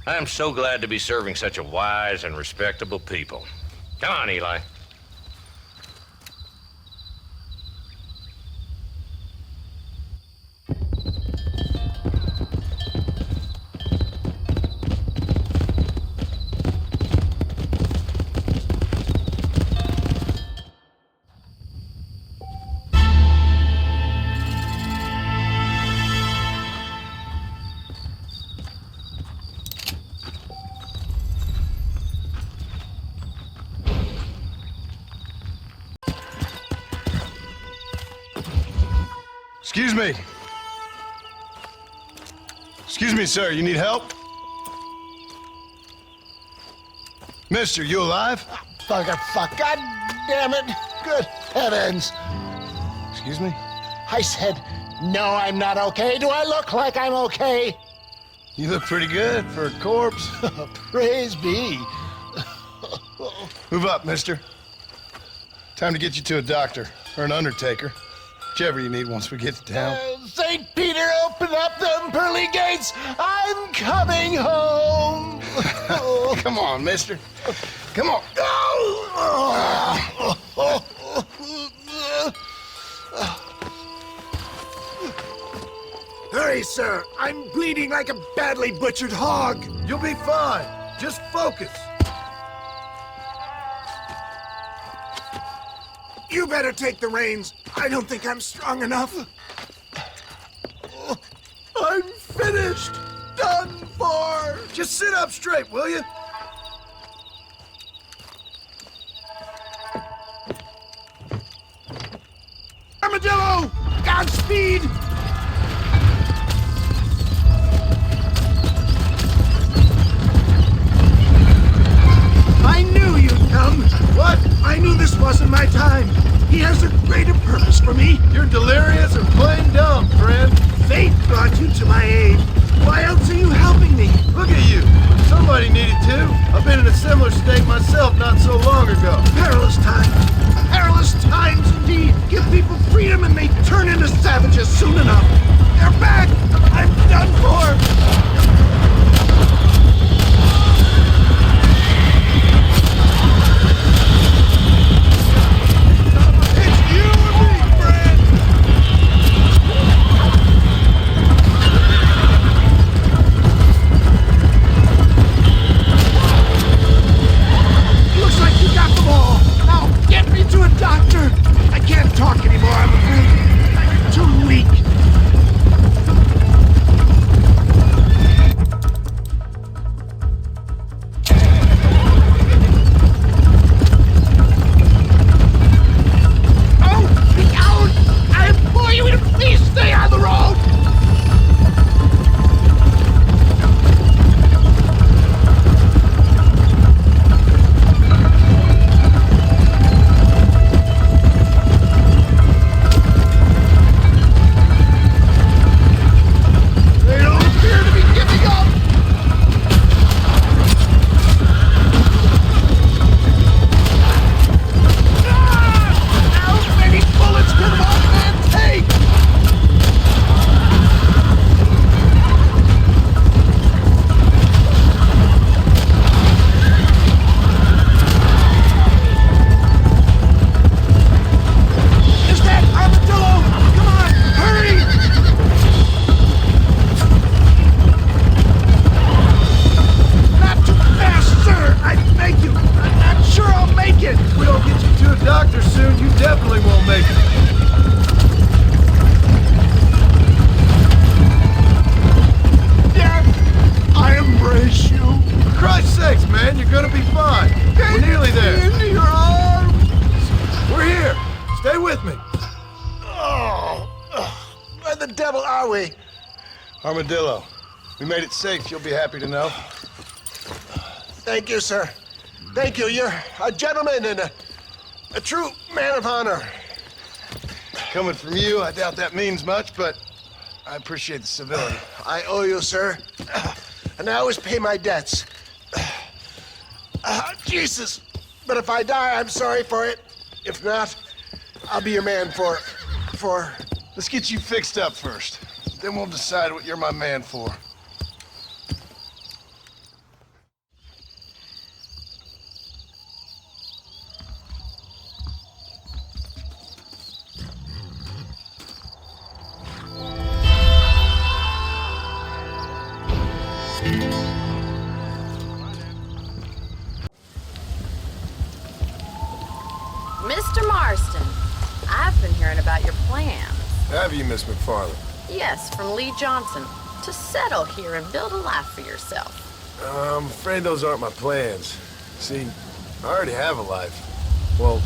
I am so glad to be serving such a wise and respectable people. Come on, Eli. Excuse me. Excuse me, sir. You need help? Mister, you alive? Fuck. God damn it. Good heavens. Excuse me? I said, no, I'm not okay. Do I look like I'm okay? You look pretty good for a corpse. Praise be. Move up, mister. Time to get you to a doctor or an undertaker. Whichever you need once we get to town. St. Peter, open up them pearly gates. I'm coming home. Come on, mister. Come on. Hurry, sir. I'm bleeding like a badly butchered hog. You'll be fine. Just focus. You better take the reins. I don't think I'm strong enough. I'm finished. Done for. Just sit up straight, will you? Armadillo! Godspeed! I knew you'd come. What? I knew this wasn't my time. He has a greater purpose for me. You're delirious and plain dumb, friend. Fate brought you to my aid. Why else are you helping me? Look at you. Somebody needed to. I've been in a similar state myself not so long ago. Perilous times. Perilous times indeed. Give people freedom and they turn into savages soon enough. They're back. I'm done for. Talk anymore, I'm afraid. I'm too weak. Oh, be out! I implore you to please stay on the road! Armadillo, we made it safe. You'll be happy to know. Thank you, sir. Thank you. You're a gentleman and a true man of honor. Coming from you, I doubt that means much, but I appreciate the civility. I owe you, sir. And I always pay my debts. Jesus. But if I die, I'm sorry for it. If not, I'll be your man for... Let's get you fixed up first. Then we'll decide what you're my man for. Mr. Marston, I've been hearing about your plans. Have you, Miss McFarland? Yes, from Lee Johnson. To settle here and build a life for yourself. I'm afraid those aren't my plans. See, I already have a life. Well,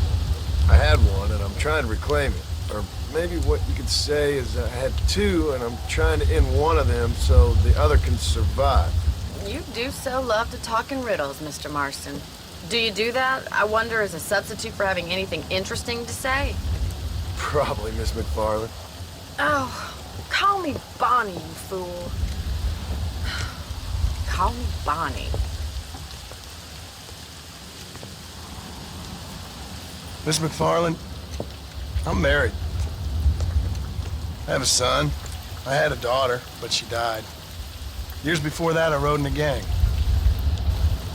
I had one, and I'm trying to reclaim it. Or maybe what you could say is I had two, and I'm trying to end one of them so the other can survive. You do so love to talk in riddles, Mr. Marston. Do you do that, I wonder, as a substitute for having anything interesting to say? Probably, Miss McFarland. Oh, call me Bonnie, you fool. Call me Bonnie. Miss McFarland, I'm married. I have a son. I had a daughter, but she died. Years before that, I rode in a gang.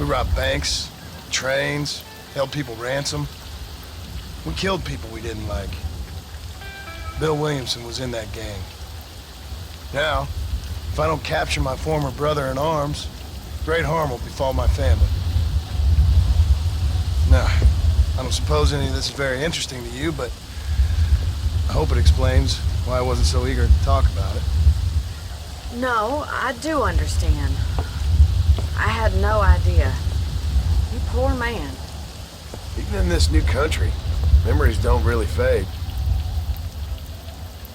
We robbed banks, trains, held people ransom. We killed people we didn't like. Bill Williamson was in that gang. Now, if I don't capture my former brother in arms, great harm will befall my family. Now, I don't suppose any of this is very interesting to you, but I hope it explains why I wasn't so eager to talk about it. No, I do understand. I had no idea. You poor man. Even in this new country, memories don't really fade.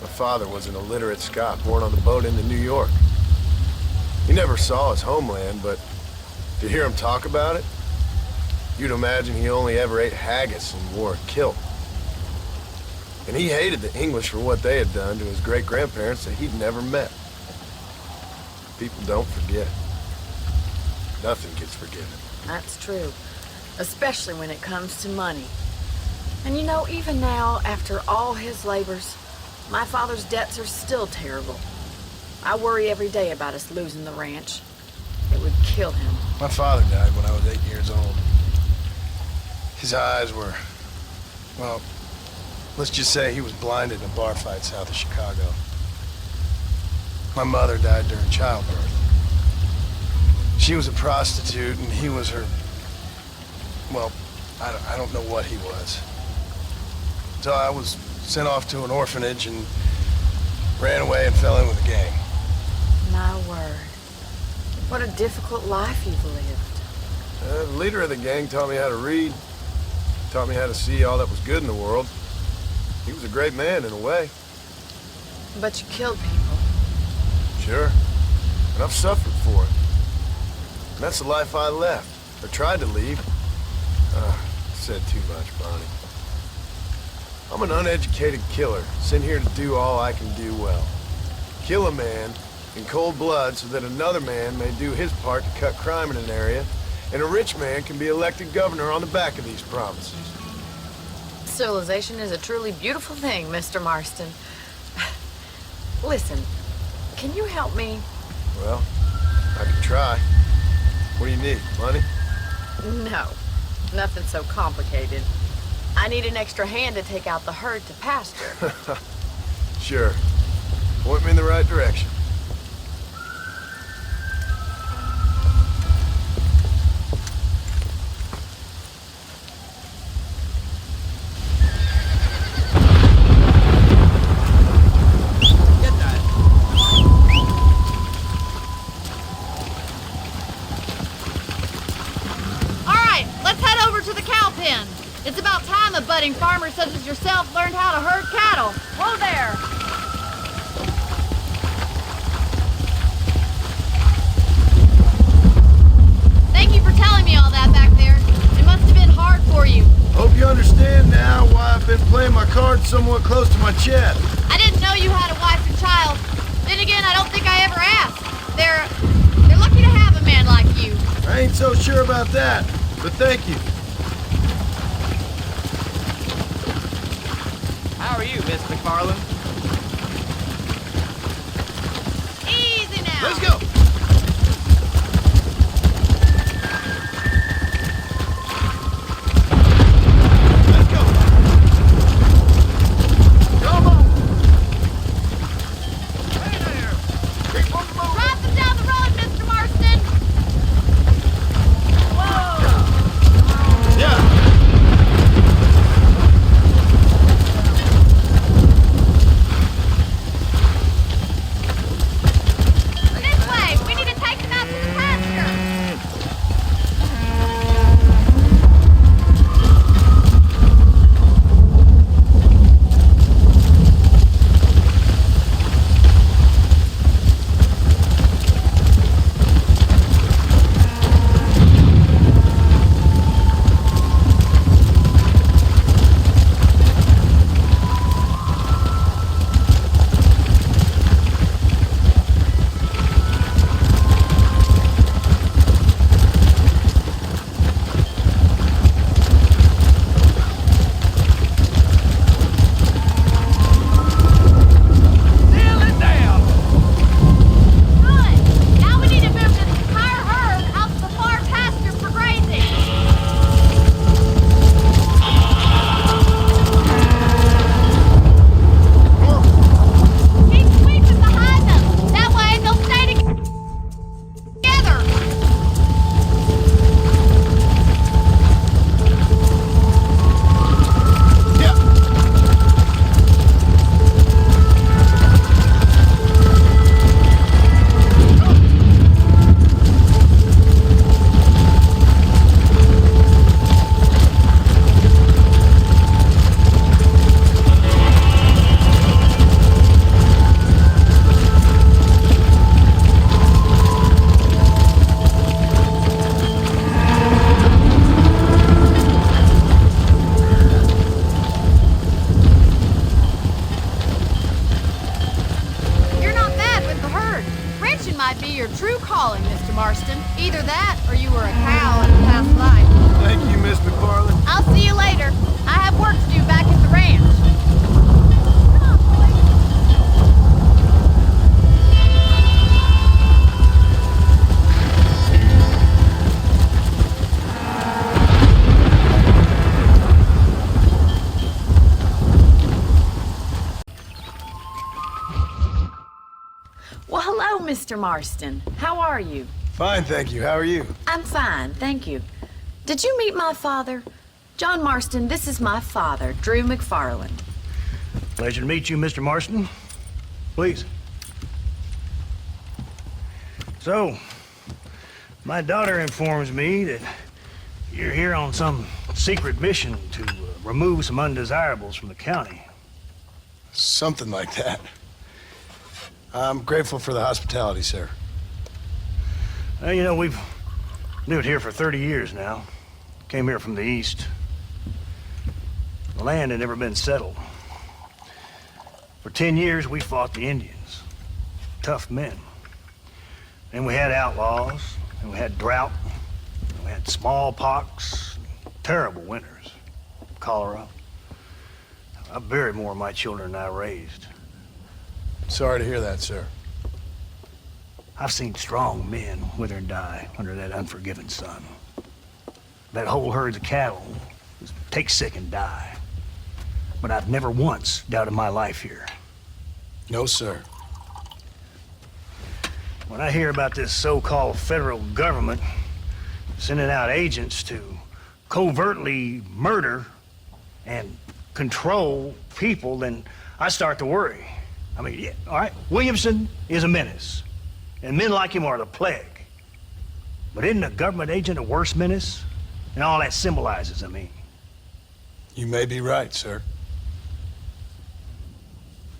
My father was an illiterate Scot born on the boat into New York. He never saw his homeland, but to hear him talk about it, you'd imagine he only ever ate haggis and wore a kilt. And he hated the English for what they had done to his great-grandparents that he'd never met. People don't forget. Nothing gets forgiven. That's true. Especially when it comes to money. And you know, even now, after all his labors, my father's debts are still terrible. I worry every day about us losing the ranch. It would kill him. My father died when I was 8 years old. His eyes were, well, let's just say he was blinded in a bar fight south of Chicago. My mother died during childbirth. She was a prostitute and he was her, well, I don't know what he was. So I was sent off to an orphanage and ran away and fell in with a gang. My word. What a difficult life you've lived. The leader of the gang taught me how to read. Taught me how to see all that was good in the world. He was a great man in a way. But you killed people. Sure. And I've suffered for it. And that's the life I left. Or tried to leave. Said too much, Bonnie. I'm an uneducated killer, sent here to do all I can do well. Kill a man in cold blood so that another man may do his part to cut crime in an area, and a rich man can be elected governor on the back of these promises. Civilization is a truly beautiful thing, Mr. Marston. Listen, can you help me? Well, I can try. What do you need, money? No, nothing so complicated. I need an extra hand to take out the herd to pasture. Sure. Point me in the right direction. It's about time a budding farmer such as yourself learned how to herd cattle. Whoa there! Thank you for telling me all that back there. It must have been hard for you. Hope you understand now why I've been playing my cards somewhat close to my chest. I didn't know you had a wife and child. Then again, I don't think I ever asked. They're lucky to have a man like you. I ain't so sure about that, but thank you. How are you, Miss McFarland? Easy now. Let's go. Let's go. Come on. Hey there. Keep on moving. Drive them down the road, Mr. Marston. Whoa. Yeah. This way. Mr. Marston. How are you? Fine, thank you. How are you? I'm fine, thank you. Did you meet my father? John Marston, this is my father, Drew McFarland. Pleasure to meet you, Mr. Marston. Please. So, my daughter informs me that you're here on some secret mission to remove some undesirables from the county. Something like that. I'm grateful for the hospitality, sir. Well, you know, we've lived here for 30 years now. Came here from the east. The land had never been settled. For 10 years, we fought the Indians. Tough men. And we had outlaws, and we had drought, and we had smallpox, terrible winters, cholera. I buried more of my children than I raised. Sorry to hear that, sir. I've seen strong men wither and die under that unforgiving sun. That whole herds of cattle just take sick and die. But I've never once doubted my life here. No, sir. When I hear about this so-called federal government sending out agents to covertly murder and control people, then I start to worry. I mean, yeah, all right, Williamson is a menace, and men like him are the plague. But isn't a government agent a worse menace? And all that symbolizes, I mean. You may be right, sir.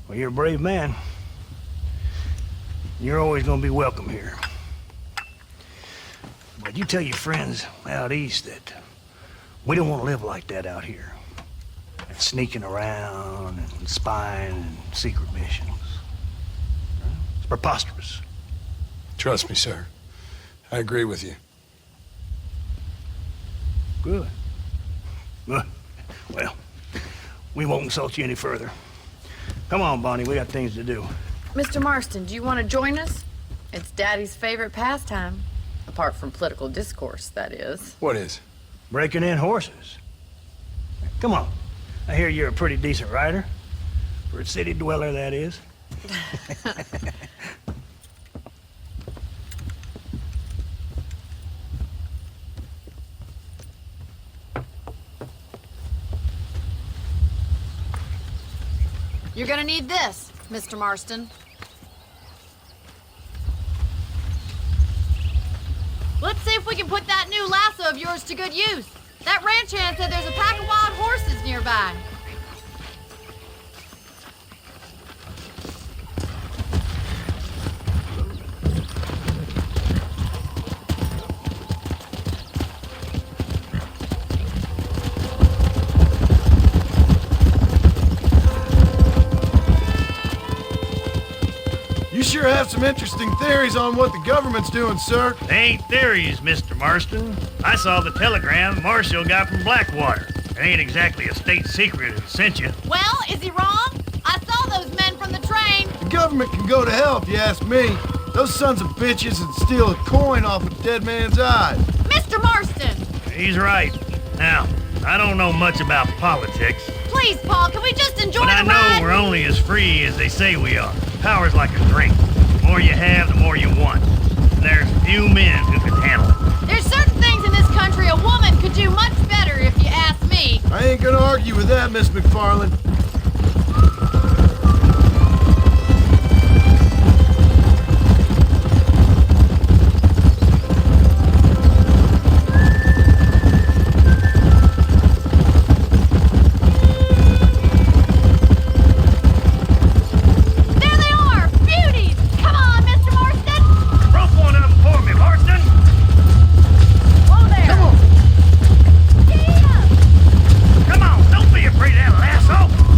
Well, you're a brave man. You're always gonna be welcome here. But you tell your friends out east that we don't want to live like that out here. And sneaking around and spying and secret missions. It's preposterous. Trust me, sir. I agree with you. Good. Good. Well, we won't insult you any further. Come on, Bonnie, we got things to do. Mr. Marston, do you want to join us? It's Daddy's favorite pastime. Apart from political discourse, that is. What is? Breaking in horses. Come on. I hear you're a pretty decent rider. For a city dweller, that is. You're gonna need this, Mr. Marston. Let's see if we can put that new lasso of yours to good use. That ranch hand said there's a pack of wild horses nearby. You sure have some interesting theories on what the government's doing, sir. They ain't theories, Mr. Marston. I saw the telegram Marshall got from Blackwater. It ain't exactly a state secret who sent you. Well, is he wrong? I saw those men from the train. The government can go to hell if you ask me. Those sons of bitches would steal a coin off a dead man's eye. Mr. Marston! He's right. Now, I don't know much about politics. Please, Paul, can we just enjoy But I the know ride? we're only as free as they say we are. Power's like a drink. The more you have, the more you want. And there's few men who can handle it. There's certain things in this country a woman could do much better if you ask me. I ain't gonna argue with that, Miss McFarland. There they are! Beauties! Come on, Mr. Marston! Rope one of them for me, Marston! Whoa there! Come on! Gee up! Come on, don't be afraid of that lasso!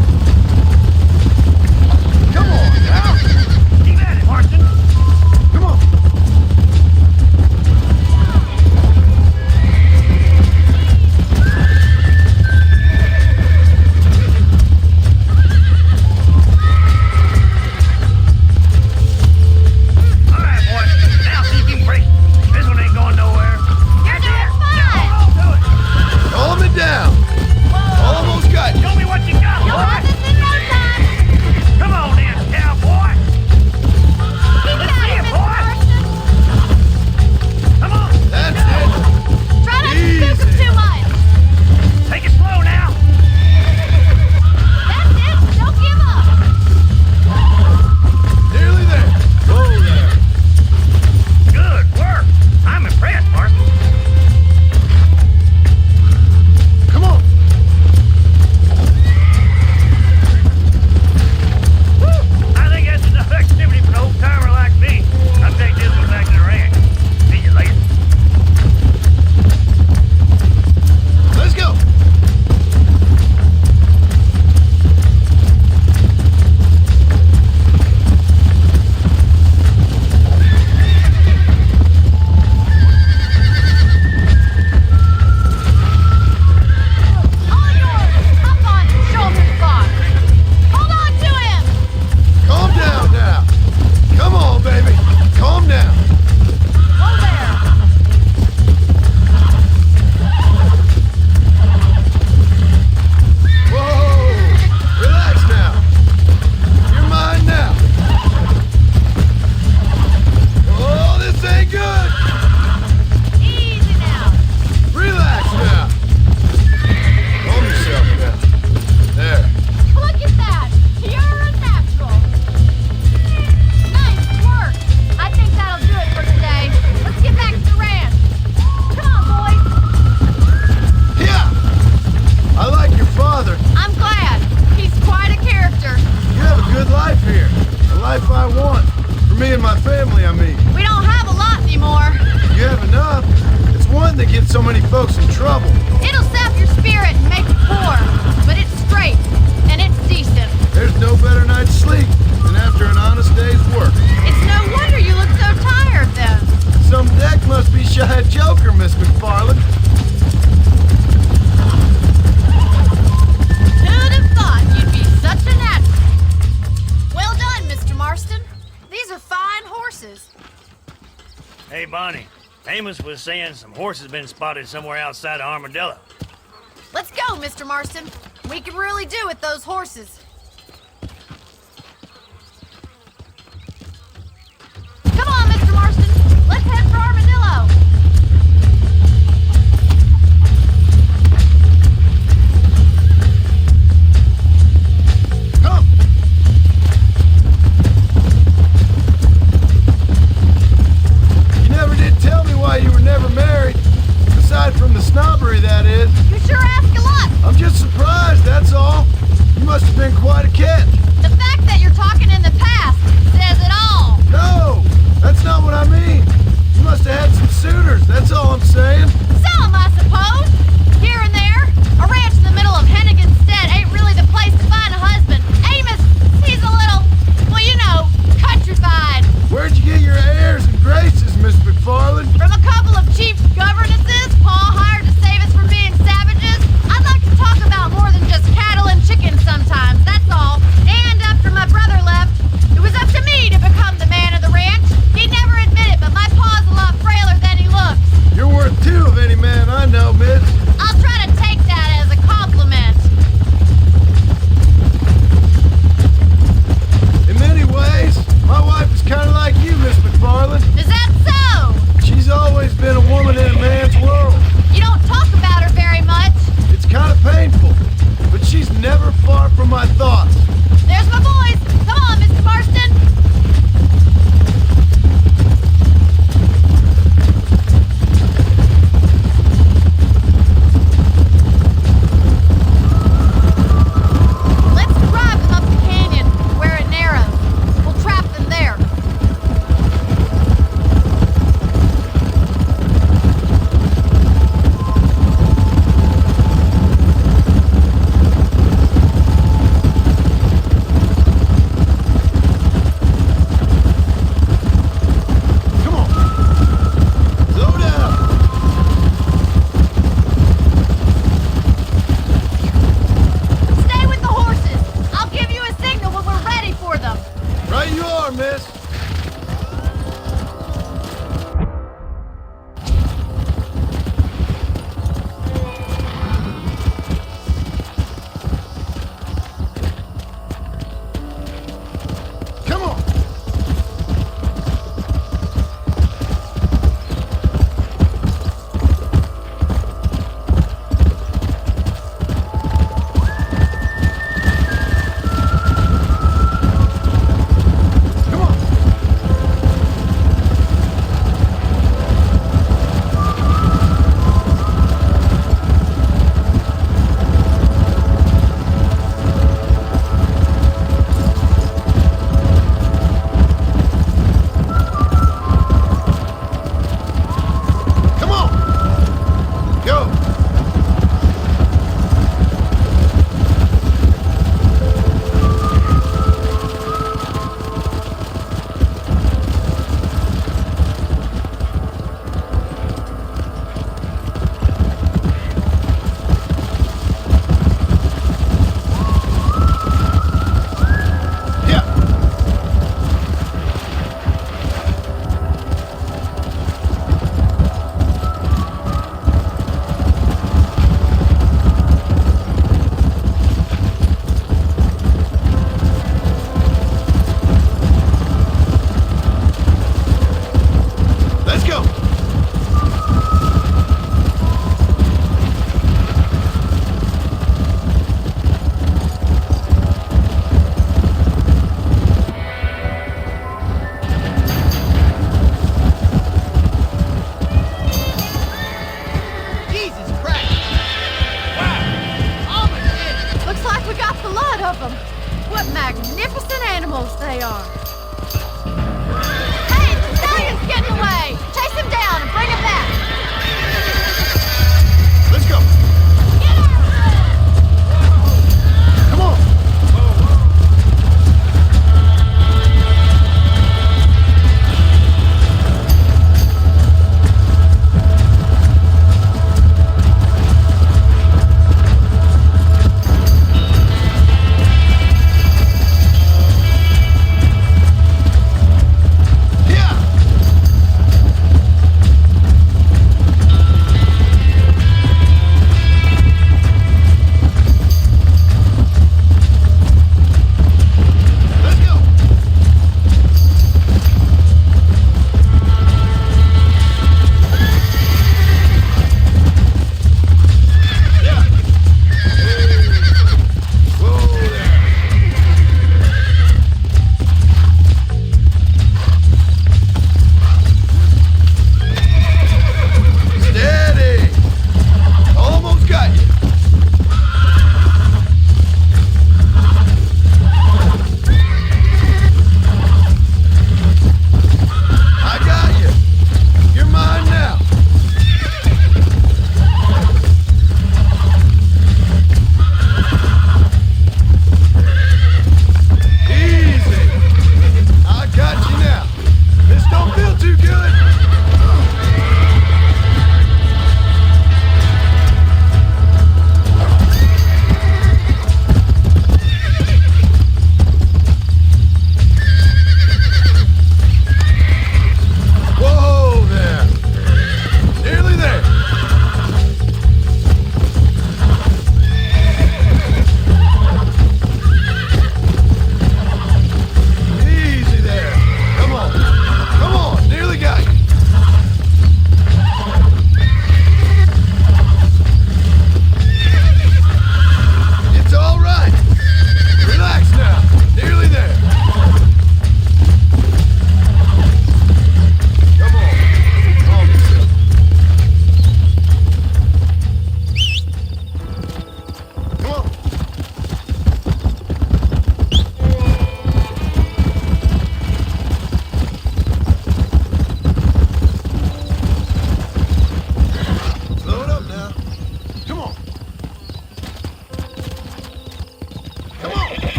Life I want. For me and my family, I mean. We don't have a lot anymore. You have enough. It's one that gets so many folks in trouble. It'll sap your spirit and make you poor, but it's straight and it's decent. There's no better night's sleep than after an honest day's work. It's no wonder you look so tired then. Some deck must be shy of Joker, Miss McFarland. Who'd have thought you'd be such a natural? Well done, Mr. Marston. These are fine horses. Hey, Bonnie. Amos was saying some horses been spotted somewhere outside of Armadillo. Let's go, Mr. Marston. We can really do with those horses. Come on, Mr. Marston. Let's head for Armadillo. Come! You never did tell me why you were never married. Aside from the snobbery, that is. You sure ask a lot. I'm just surprised, that's all. You must have been quite a catch. The fact that you're talking in the past says it all. No, that's not what I mean. You must have had some suitors, that's all I'm saying. Some, I suppose. Here and there. A ranch in the middle of Hennigan's Stead ain't really the place to find a husband. Amos, he's a little, well, you know, countrified. Where'd you get your airs and graces, Miss McFarland? From a couple of cheap governesses Paul hired to save us from being savages. I'd like to talk about more than just cattle and chickens sometimes, that's all. And after my brother left, it was up to me to become the man of the ranch. He'd never admit it, but my pa's a lot frailer than he looks. You're worth two of any man I know, miss. I'll try to take that as a compliment. In many ways, my wife is kind of like you, Miss McFarland. Is that so? She's always been a woman in a man's world. You don't talk about her very much. It's kind of painful, but she's never far from my thoughts. There's my boys. Come on, Mr. Marston. Let's drive them up the canyon where it narrows. We'll trap them there. Come on. Slow down. Stay with the horses. I'll give you a signal when we're ready for them. Right you are, miss. Come on. Come on. Come on. Go. Yeah. Let's go. Jesus Christ! Oh my goodness. Looks like we got the lot of them. What magnificent animals they are. getting away! Chase him down and bring him back! Let's go. Come on.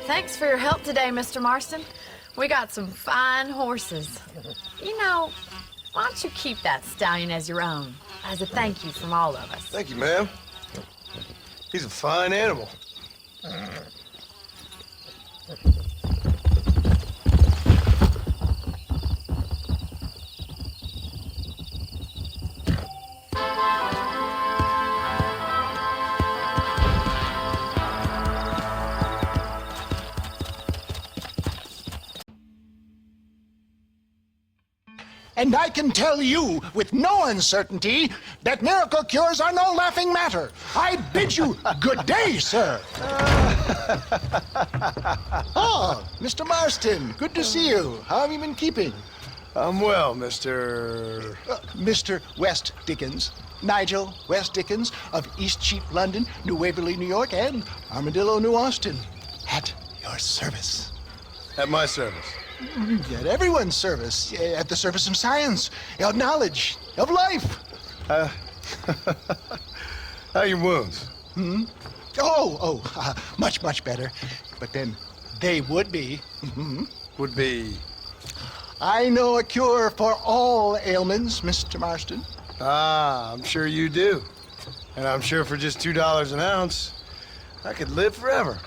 Thanks for your help today, Mr. Marston. We got some fine horses. You know, why don't you keep that stallion as your own, as a thank you from all of us? Thank you, ma'am. He's a fine animal. And I can tell you with no uncertainty that miracle cures are no laughing matter. I bid you good day, sir. Oh, Mr. Marston, good to see you. How have you been keeping? I'm well, Mr. Mr. West Dickens. Nigel West Dickens of East Cheap, London, New Waverly, New York, and Armadillo, New Austin. At your service. At my service. At everyone's service. At the service of science, of knowledge, of life. How are your wounds? Much, much better. But then they would be. Would be? I know a cure for all ailments, Mr. Marston. Ah, I'm sure you do. And I'm sure for just $2 an ounce, I could live forever.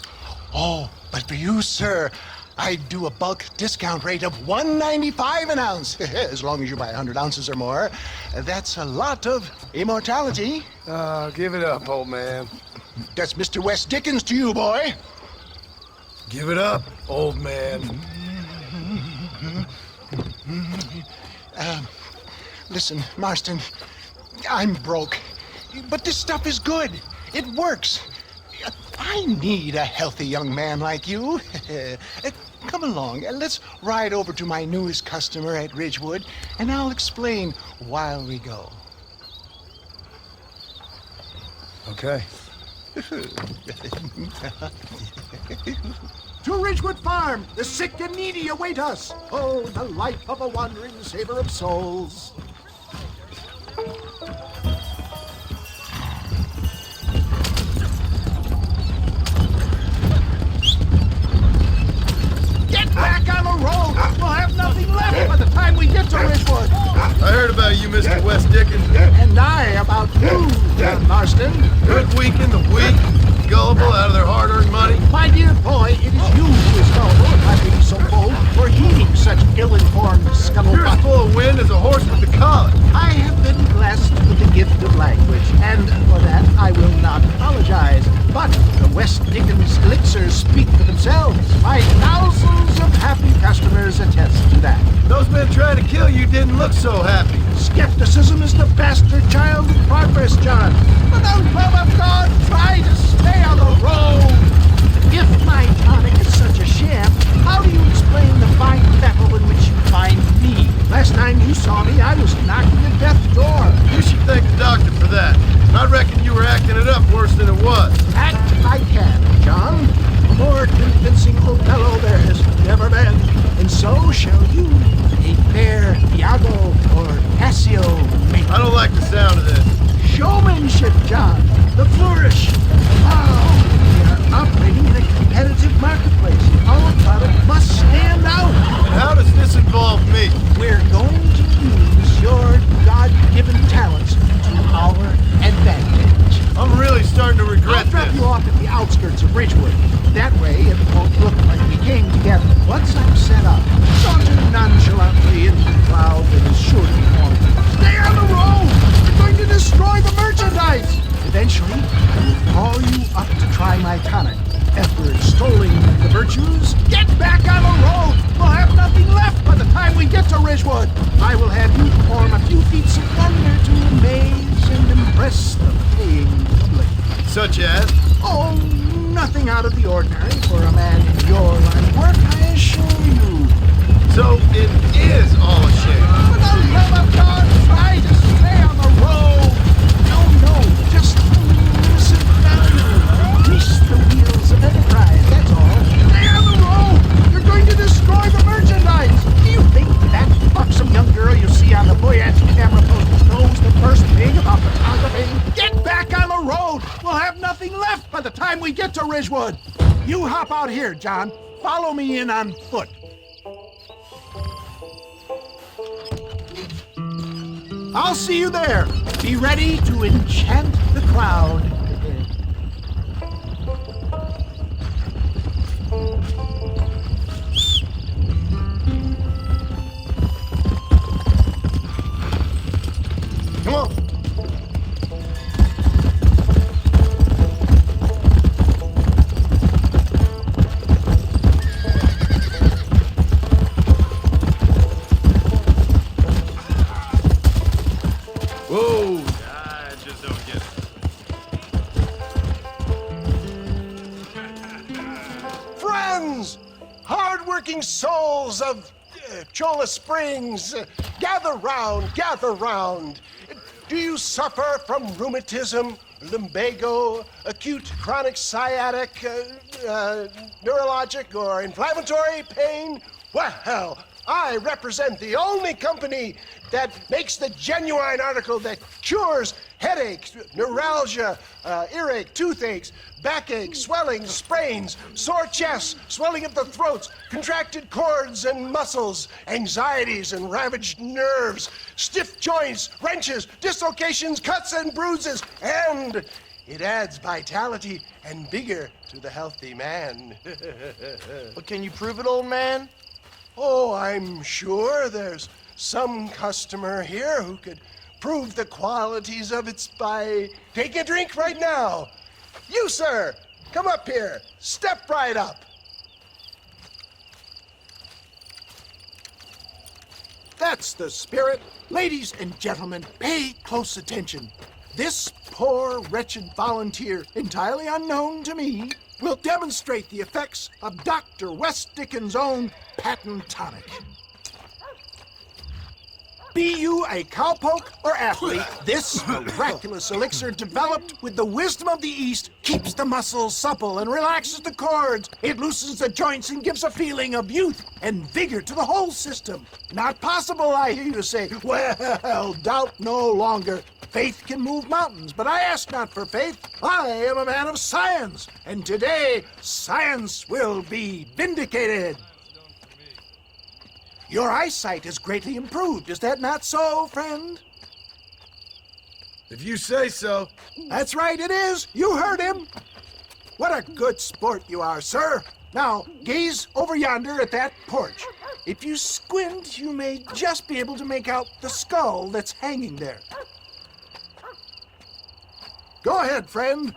Oh, but for you, sir, I'd do a bulk discount rate of $1.95 an ounce, as long as you buy 100 ounces or more. That's a lot of immortality. Give it up, old man. That's Mr. West Dickens to you, boy. Give it up, old man. Listen, Marston, I'm broke, but this stuff is good. It works. I need a healthy young man like you. Come along, let's ride over to my newest customer at Ridgewood, and I'll explain while we go. Okay. To Ridgewood Farm, the sick and needy await us. Oh, the life of a wandering saver of souls. Get back on the road! We'll have nothing left by the time we get to Ridgewood. I heard about you, Mr. West Dickens. And I about you, John Marston. Hoodwinking the weak, gullible out of their hard-earned money. My dear boy, it is you who is gullible, if I may be so bold, for heeding such ill-informed You're scuttlebutt. as full of wind as a horse with the collar. I have been blessed with the gift of language, and for that I will not apologize. But the West Dickens elixirs speak for themselves. My thousands of happy customers attest to that. Those men trying to kill you didn't look so happy. Skepticism is the bastard child of progress, John. For the love of God, try to stay on the road. If my tonic is such a sham, how do you explain the fine battle in which you find me? Last time you saw me, I was knocking at death's door. You should thank the doctor for that. I reckon you were acting it up worse than it was. Act I can, John. A more convincing Othello there has never been. And so shall you, a fair Iago or Cassio make. I don't like the sound of this. Showmanship, John. The flourish. Oh, we are operating in a competitive marketplace. Our product must stand out. And how does this involve me? We're going to use your God-given talents to our advantage. I'm really starting to regret I'll drop this. you off at the outskirts of Ridgewood. That way it won't look like we came together. Once I'm set up, saunter nonchalantly into the crowd that is sure to be formed. Stay on the road! We're going to destroy the merchandise! Eventually, I will call you up to try my tonic. After extolling the virtues, get back on the road! We'll have nothing left by the time we get to Ridgewood. I will have you perform a few feats of wonder to amaze and impress the paying public. Such as? Oh, nothing out of the ordinary for a man in your line of work, I assure you. So it is all a shame. For the love of God, try to stay on the road. No, just innocent value. Grease the wheels of enterprise, that's all. Stay on the road. You're going to destroy the merchandise. Do you think that buxom young girl you see on the voyage camera post knows the first thing about photography? Get back on the road. We'll have nothing left by the time we get to Ridgewood. You hop out here, John. Follow me in on foot. I'll see you there. Be ready to enchant the crowd. Come on. Whoa! I just don't get it. Friends, hard-working souls of Cholla Springs, gather round, gather round. Do you suffer from rheumatism, lumbago, acute chronic sciatic, neurologic, or inflammatory pain? Well, I represent the only company that makes the genuine article that cures headaches, neuralgia, earache, toothaches, backache, swelling, sprains, sore chests, swelling of the throats, contracted cords and muscles, anxieties and ravaged nerves, stiff joints, wrenches, dislocations, cuts and bruises, and it adds vitality and vigor to the healthy man. But can you prove it, old man? Oh, I'm sure there's some customer here who could prove the qualities of it by taking a drink right now. You, sir, come up here. Step right up. That's the spirit. Ladies and gentlemen, pay close attention. This poor, wretched volunteer, entirely unknown to me, will demonstrate the effects of Dr. West Dickens' own patent tonic. Be you a cowpoke or athlete, this miraculous elixir developed with the wisdom of the East keeps the muscles supple and relaxes the cords. It loosens the joints and gives a feeling of youth and vigor to the whole system. Not possible, I hear you say. Well, doubt no longer. Faith can move mountains, but I ask not for faith. I am a man of science, and today science will be vindicated. Your eyesight is greatly improved. Is that not so, friend? If you say so. That's right, it is. You heard him. What a good sport you are, sir. Now, gaze over yonder at that porch. If you squint, you may just be able to make out the skull that's hanging there. Go ahead, friend.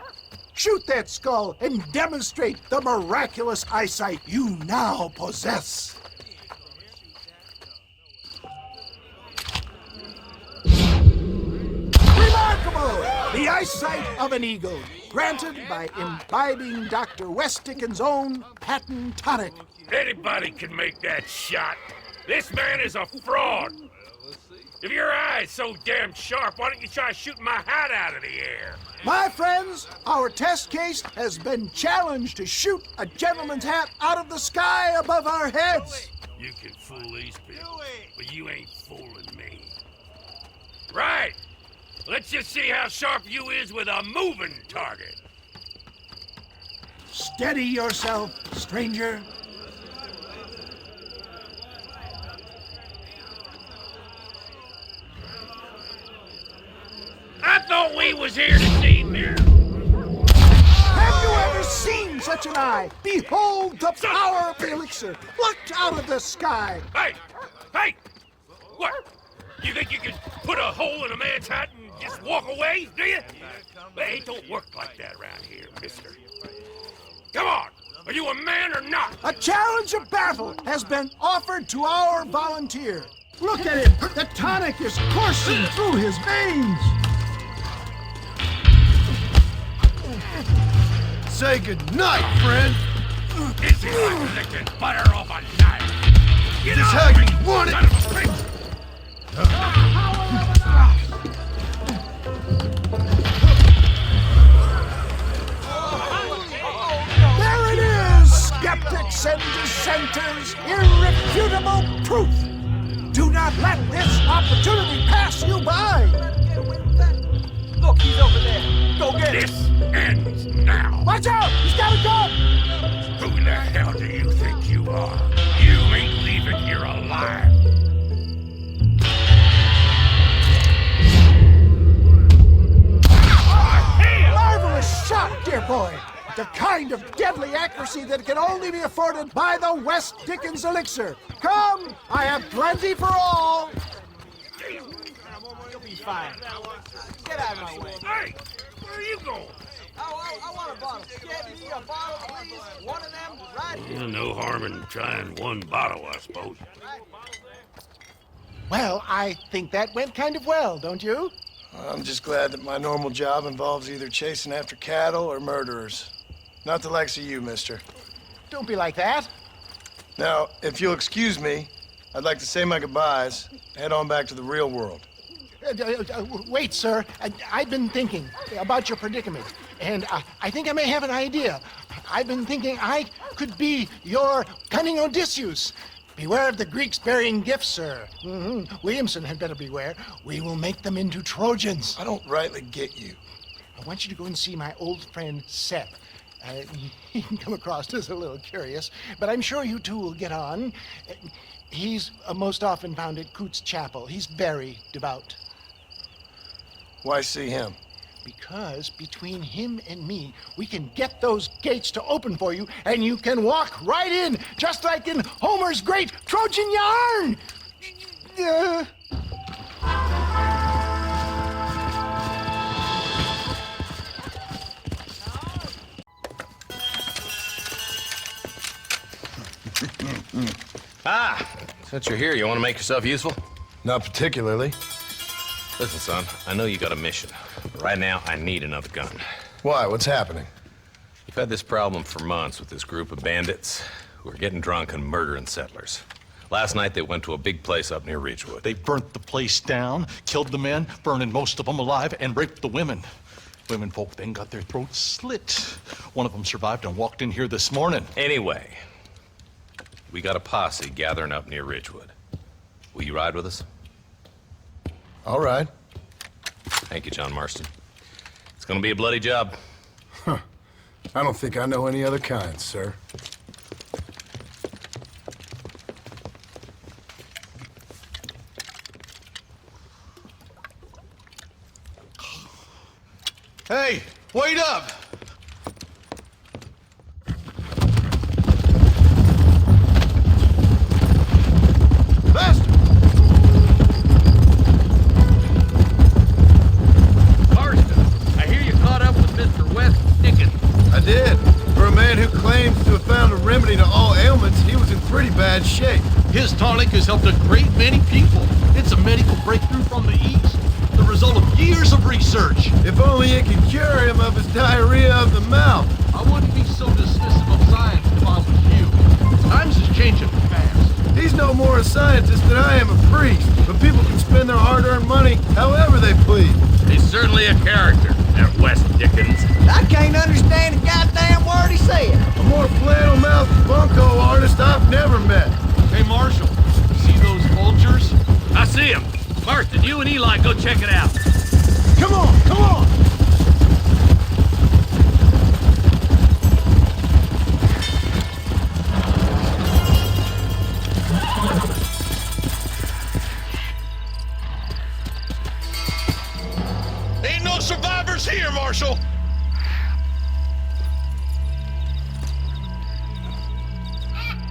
Shoot that skull and demonstrate the miraculous eyesight you now possess. Remarkable! The eyesight of an eagle, granted by imbibing Dr. Westdickens' own patent tonic. Anybody can make that shot. This man is a fraud. If your eye's so damn sharp, why don't you try shooting my hat out of the air? My friends, our test case has been challenged to shoot a gentleman's hat out of the sky above our heads. You can fool these people, but you ain't fooling me. Right. Let's just see how sharp you is with a moving target. Steady yourself, stranger. I thought we was here to see mirrors. Have you ever seen such an eye? Behold the power of the elixir, plucked out of the sky. Hey! Hey! What? You think you can put a hole in a man's hat and just walk away, do you? Hey, it don't work like that around here, mister. Come on! Are you a man or not? A challenge of battle has been offered to our volunteer. Look at him! The tonic is coursing through his veins! Say goodnight, friend. This is like licking butter off a knife. Get This off how me, you want it? son of a bitch! There it is! Skeptics and dissenters, irrefutable proof! Do not let this opportunity pass you by! Look, he's over there. Go get him. This ends now. Watch out! He's got a gun! Who the hell do you think you are? You ain't leaving here alive. Marvelous shot, dear boy! The kind of deadly accuracy that can only be afforded by the Westdickens elixir. Come, I have plenty for all. You'll be fine. Get out of my way. Hey, where are you going? I want a bottle. Get me a bottle, please. One of them right here. Well, no harm in trying one bottle, I suppose. Well, I think that went kind of well, don't you? I'm just glad that my normal job involves either chasing after cattle or murderers. Not the likes of you, mister. Don't be like that. Now, if you'll excuse me, I'd like to say my goodbyes, head on back to the real world. Wait, sir. I've been thinking about your predicament, and I think I may have an idea. I've been thinking I could be your cunning Odysseus. Beware of the Greeks bearing gifts, sir. Williamson had better beware. We will make them into Trojans. I don't rightly get you. I want you to go and see my old friend Seth. He can come across as a little curious, but I'm sure you two will get on. He's most often found at Coots Chapel. He's very devout. Why see him? Because between him and me, we can get those gates to open for you, and you can walk right in, just like in Homer's great Trojan yarn! Since you're here, you want to make yourself useful? Not particularly. Listen, son, I know you got a mission. But right now, I need another gun. Why? What's happening? You've had this problem for months with this group of bandits who are getting drunk and murdering settlers. Last night they went to a big place up near Ridgewood. They burnt the place down, killed the men, burning most of them alive, and raped the women. Women folk then got their throats slit. One of them survived and walked in here this morning. Anyway, we got a posse gathering up near Ridgewood. Will you ride with us? All right. Thank you, John Marston. It's gonna be a bloody job. Huh. I don't think I know any other kind, sir. Hey, wait up! Faster! Marston, I hear you caught up with Mr. West Dickens. I did. For a man who claims to have found a remedy to all ailments, he was in pretty bad shape. His tonic has helped a great many people. It's a medical breakthrough from the East. The result of years of research. If only it could cure him of his diarrhea of the mouth. I wouldn't be so dismissive of science if I was you. Times is changing fast. He's no more a scientist than I am a priest. But people can spend their hard-earned money however they please. He's certainly a character, that West Dickens. I can't understand a goddamn word he said. A more flannel-mouthed bunco artist I've never met. Hey, Marshal, see those vultures? I see him. Marston, you and Eli go check it out. Come on, come on! Ain't no survivors here, Marshal!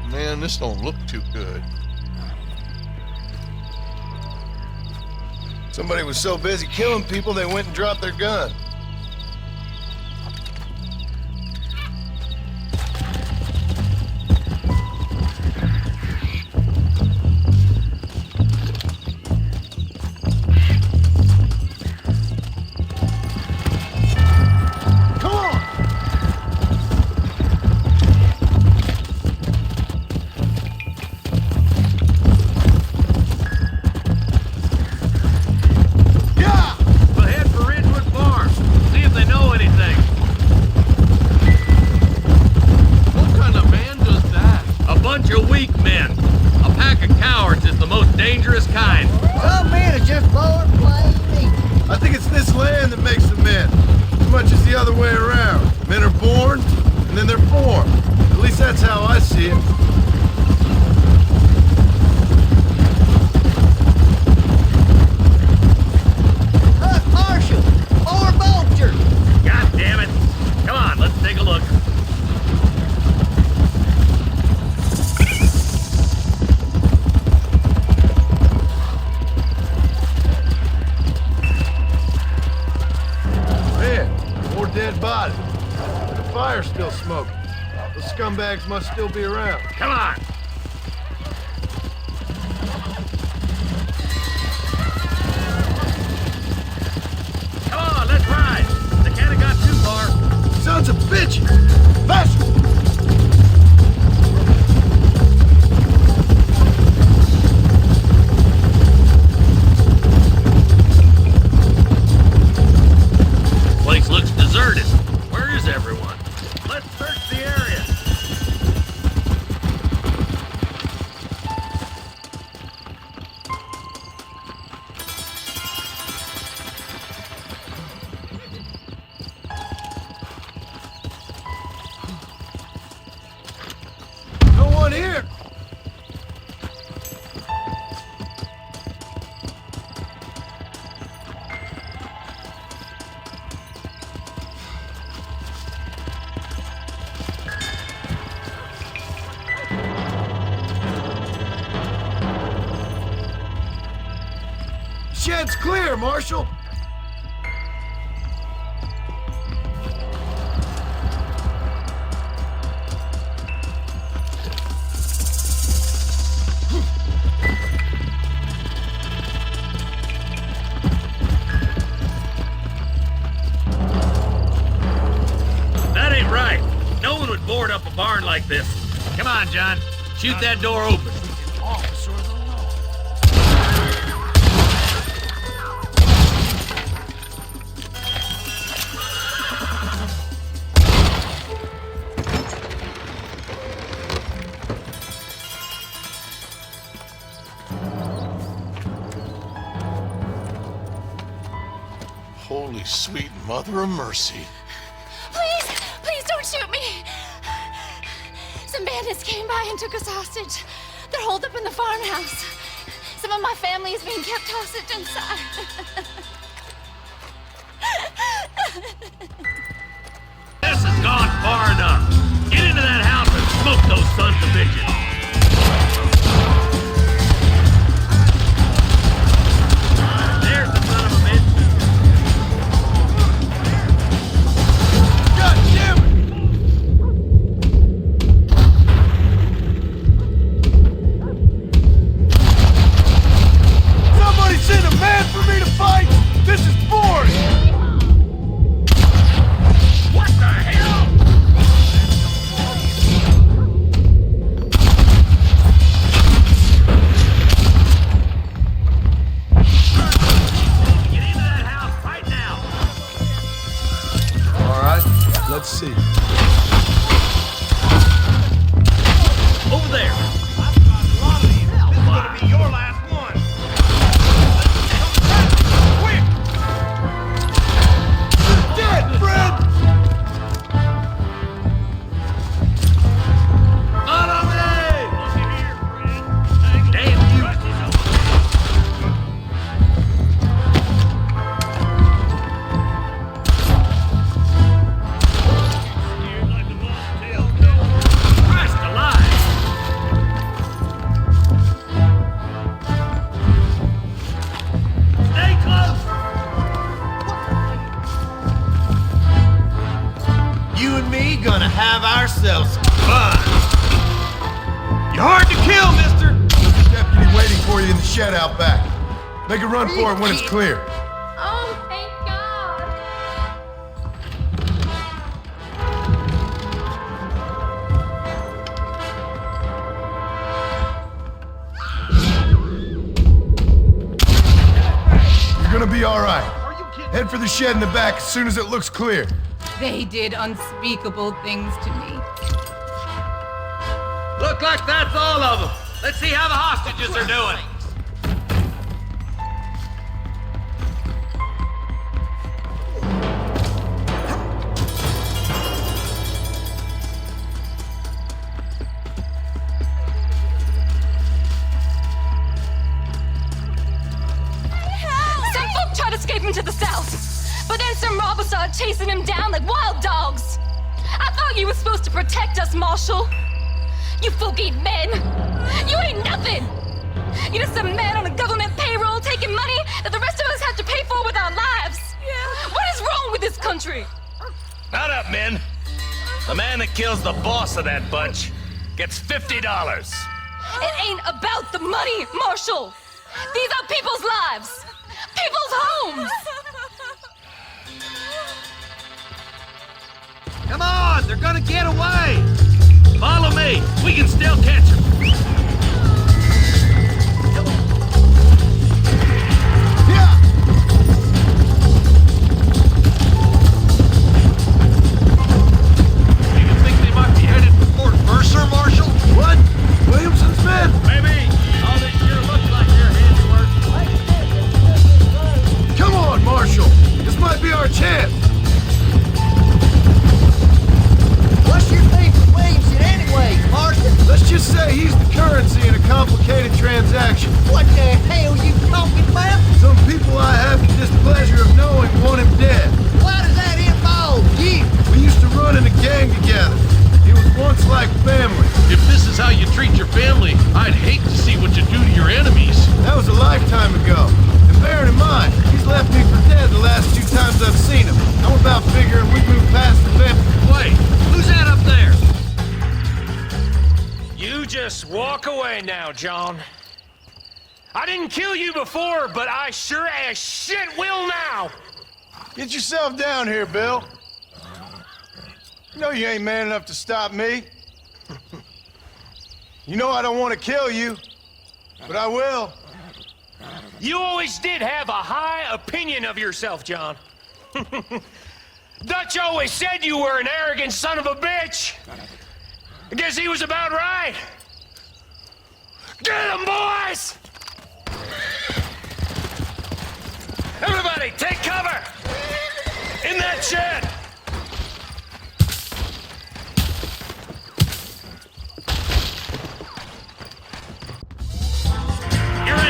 Man, this don't look too good. Somebody was so busy killing people, they went and dropped their gun. dangerous kind. Some men are just born plain evil. I think it's this land that makes them men, as much as the other way around. Men are born, and then they're formed. At least that's how I see it. Marshal, more vultures. God damn it. Come on, let's take a look. Man, more dead bodies. And the fire's still smoking. Those scumbags must still be around. Come on. Come on, let's ride. They can't have got too far. Sons of bitches! Faster! Place looks deserted. Where is everyone? Let's search the area. No one here! Shed's clear, Marshal! That ain't right. No one would board up a barn like this. Come on, John. Shoot that door open. Holy sweet mother of mercy. Please, please don't shoot me. Some bandits came by and took us hostage. They're holed up in the farmhouse. Some of my family is being kept hostage inside. This has gone far enough. Get into that house and smoke those sons of bitches. There's the son of a bitch. God damn it! Somebody send a man for me to fight! This is boring! What the hell? Get into that house right now. All right, let's see. Over there. I've got a lot of these. This is gonna be your last one. Quick! You're dead, Fred! Not on me! Look at here, Fred. Damn you! Scared like a moth-tailed cow. Christ alive! Stay close! You and me gonna have ourselves fun. You're hard to kill, mister! There's a deputy waiting for you in the shed out back. Make a run for it when it's clear. Oh, thank God. You're gonna be all right. Head for the shed in the back as soon as it looks clear. They did unspeakable things to me. Look like that's all of them. Let's see how the hostages are doing. Some folk tried to escape him to the south, but then some robbers started chasing him down like wild dogs. I thought you were supposed to protect us, Marshal. You folk ain't men. You ain't nothing. You're just some man on a government payroll taking money that the rest of us have to pay for with our lives. Yeah. What is wrong with this country? Not up, men. The man that kills the boss of that bunch gets $50. It ain't about the money, Marshal. These are people's lives, people's homes. Come on, they're gonna get away. Follow me. We can still catch him. You think they might be headed for Fort Mercer, Marshal? What? Williamson's men? Maybe. All this sure looks like their handiwork. Come on, Marshal! This might be our chance! What's your beef with Williamson anyway, Marston? Let's just say he's the currency in a complicated transaction. What the hell you talking about? Some people I have the displeasure of knowing want him dead. Why does that involve you? We used to run in a gang together. He was once like family. If this is how you treat your family, I'd hate to see what you do to your enemies. That was a lifetime ago. And bearing in mind, he's left me for dead the last 2 times I've seen him. I'm about figuring we've moved past the family. Wait, who's that up there? You just walk away now, John. I didn't kill you before, but I sure as shit will now. Get yourself down here, Bill. You know you ain't man enough to stop me. You know I don't want to kill you, but I will. You always did have a high opinion of yourself, John. Dutch always said you were an arrogant son of a bitch. I guess he was about right. Get him, boys! Everybody, take cover!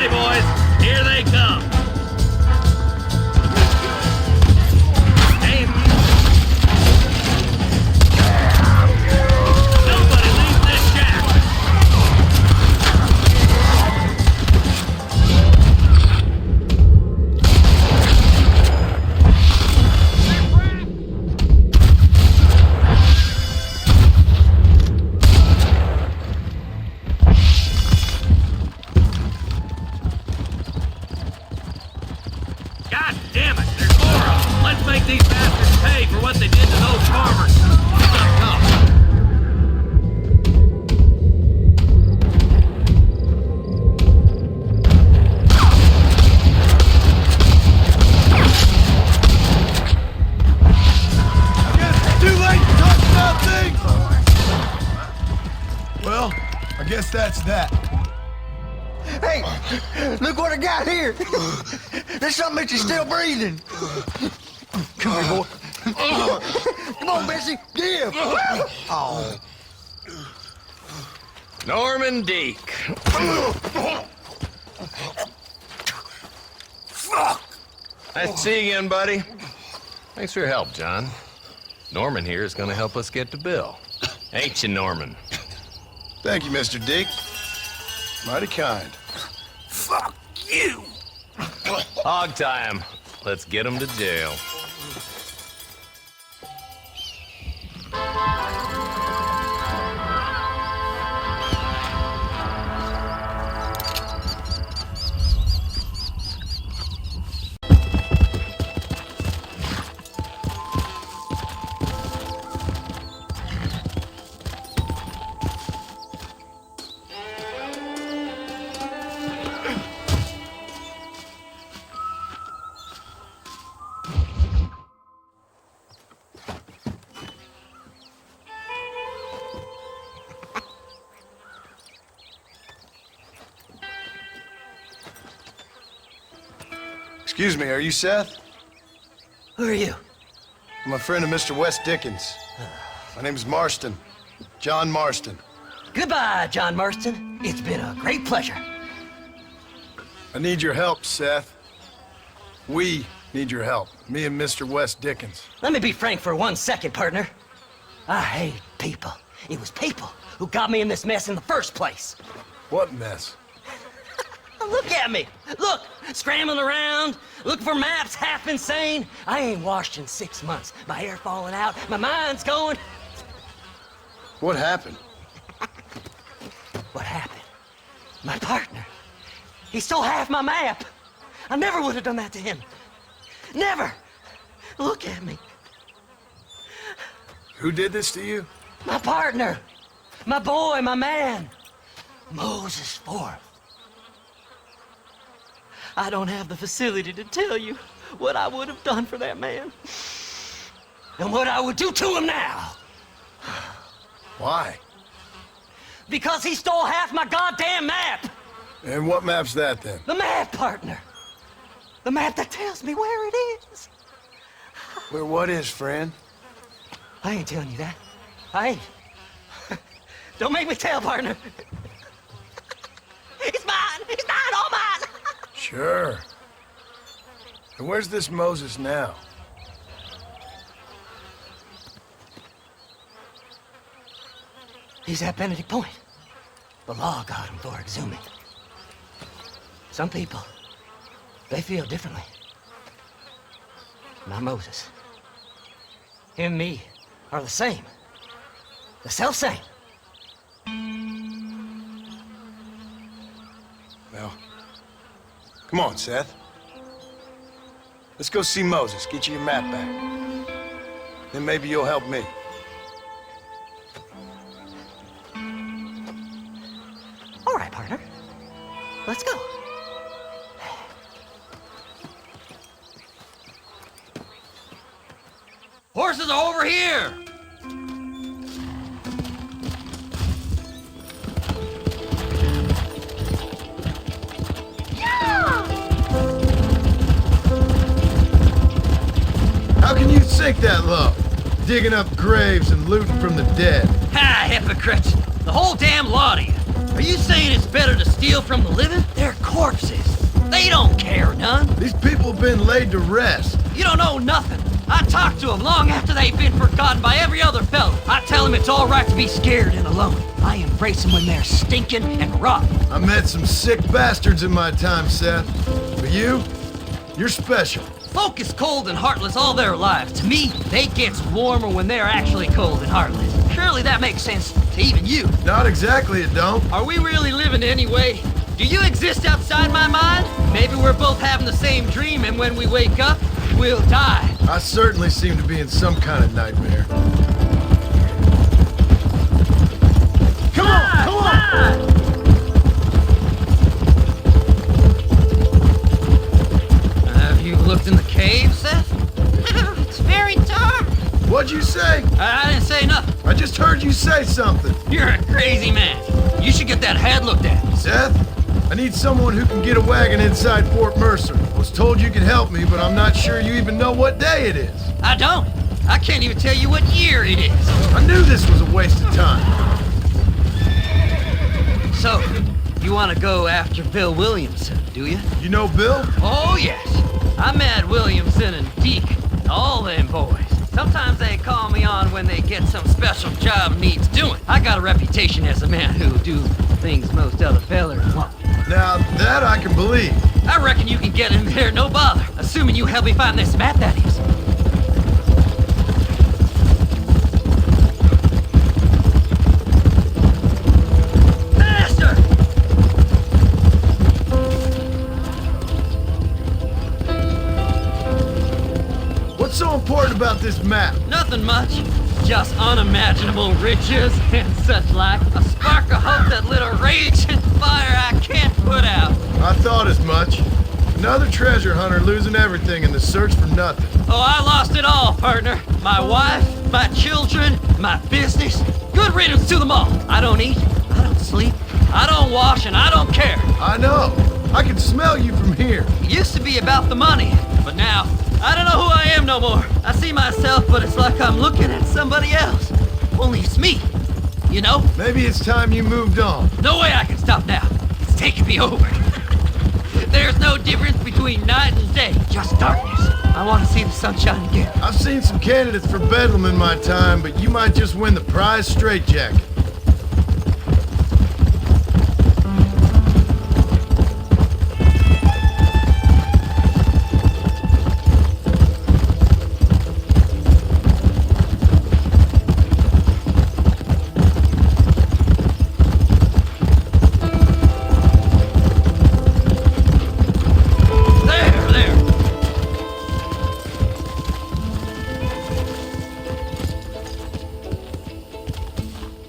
ready, boys. Here they come. Aim. Nobody leave this shack. God damn it, there's more of them. Let's make these bastards pay for what they did to those farmers. Come. Too late to talk about things! Well, I guess that's that. Hey, look what I got here. There's something that you're still breathing. Come here, boy. Come on, Bessie, give. Oh. Norman Deek. Fuck! Nice to see you again, buddy. Thanks for your help, John. Norman here is gonna help us get to Bill. Ain't you, Norman? Thank you, Mr. Deek. Mighty kind. Fuck you! Hog time. Let's get him to jail. Excuse me, are you Seth? Who are you? I'm a friend of Mr. Wes Dickens. My name's Marston. John Marston. Goodbye, John Marston. It's been a great pleasure. I need your help, Seth. We need your help. Me and Mr. Wes Dickens. Let me be frank for 1 second, partner. I hate people. It was people who got me in this mess in the first place. What mess? Look at me. Look, scrambling around, looking for maps, half insane. I ain't washed in 6 months. My hair falling out, my mind's going. What happened? What happened? My partner. He stole half my map. I never would have done that to him. Never. Look at me. Who did this to you? My partner. My boy, my man. Moses Forth. I don't have the facility to tell you what I would have done for that man. And what I would do to him now. Why? Because he stole half my goddamn map. And what map's that, then? The map, partner. The map that tells me where it is. Where what is, friend? I ain't telling you that. I ain't. Don't make me tell, partner. It's mine. It's mine, all mine. Sure. And where's this Moses now? He's at Benedict Point. The law got him for exhuming. Some people, they feel differently. Not Moses. Him and me are the same. The self-same. Well, come on, Seth. Let's go see Moses, get you your map back. Then maybe you'll help me. All right, partner. Let's go. Horses are over here! How can you sink that low? Digging up graves and looting from the dead. Ha, hypocrites! The whole damn lot of you. Are you saying it's better to steal from the living? They're corpses. They don't care none. These people have been laid to rest. You don't know nothing. I talk to them long after they've been forgotten by every other fellow. I tell them it's all right to be scared and alone. I embrace them when they're stinking and rotten. I met some sick bastards in my time, Seth. But you're special. Folk is cold and heartless all their lives. To me, they get warmer when they're actually cold and heartless. Surely that makes sense to even you. Not exactly, it don't. Are we really living anyway? Do you exist outside my mind? Maybe we're both having the same dream, and when we wake up, we'll die. I certainly seem to be in some kind of nightmare. Come on, come on! Have you looked in the cave, Seth? It's very dark. What'd you say? I didn't say nothing. I just heard you say something. You're a crazy man. You should get that head looked at. Seth, I need someone who can get a wagon inside Fort Mercer. I was told you could help me, but I'm not sure you even know what day it is. I don't. I can't even tell you what year it is. I knew this was a waste of time. So, you want to go after Bill Williamson, do you? You know Bill? Oh, yes. I met Williamson and Deke, all them boys. Sometimes they call me on when they get some special job needs doing. I got a reputation as a man who'll do things most other fellers won't. Now, that I can believe. I reckon you can get in there, no bother. Assuming you help me find this map, that is. Faster! What's so important about this map? Nothing much. Just unimaginable riches and such like. A spark of hope that lit a raging fire I can't put out. I thought as much. Another treasure hunter losing everything in the search for nothing. Oh, I lost it all, partner. My wife, my children, my business. Good riddance to them all. I don't eat, I don't sleep, I don't wash, and I don't care. I know. I can smell you from here. It used to be about the money, but now, I don't know who I am no more. I see myself, but it's like I'm looking at somebody else. Only it's me, you know? Maybe it's time you moved on. No way I can stop now. It's taking me over. There's no difference between night and day, just darkness. I want to see the sunshine again. I've seen some candidates for Bedlam in my time, but you might just win the prize straitjacket.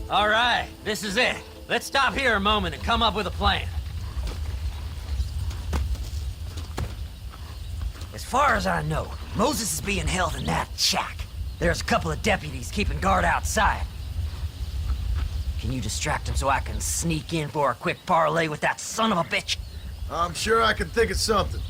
All right, this is it. Let's stop here a moment and come up with a plan. As far as I know, Moses is being held in that shack. There's a couple of deputies keeping guard outside. Can you distract him so I can sneak in for a quick parlay with that son of a bitch? I'm sure I can think of something.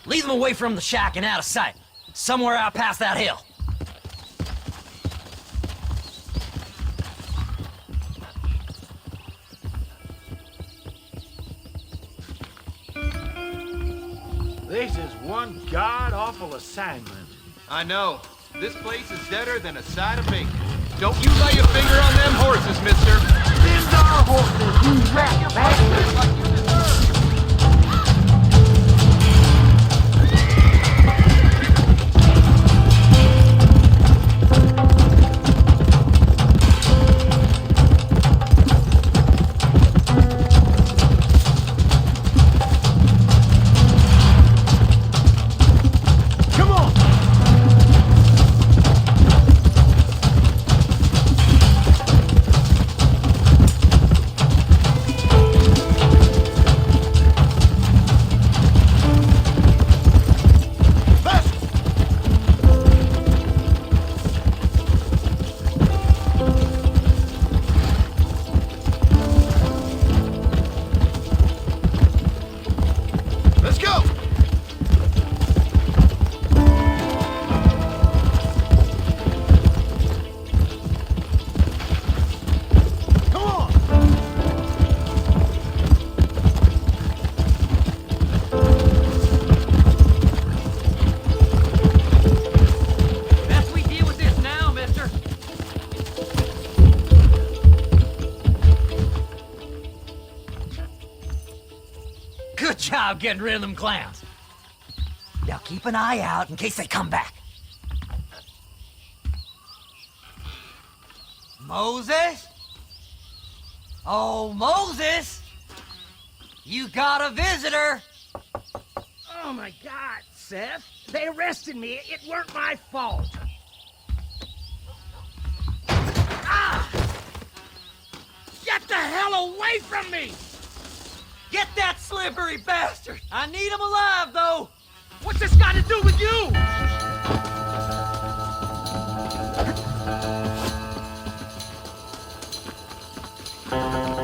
Lead them away from the shack and out of sight. Somewhere out past that hill. This is one god-awful assignment. I know. This place is deader than a side of bacon. Don't you lay a finger on them horses, mister. Them's our horses, you rat bastard! job getting rid of them clowns. Now keep an eye out in case they come back. Moses? Oh, Moses! You got a visitor! Oh my God, Seth. They arrested me. It weren't my fault. Ah! Get the hell away from me! Get that slippery bastard! I need him alive, though! What's this got to do with you?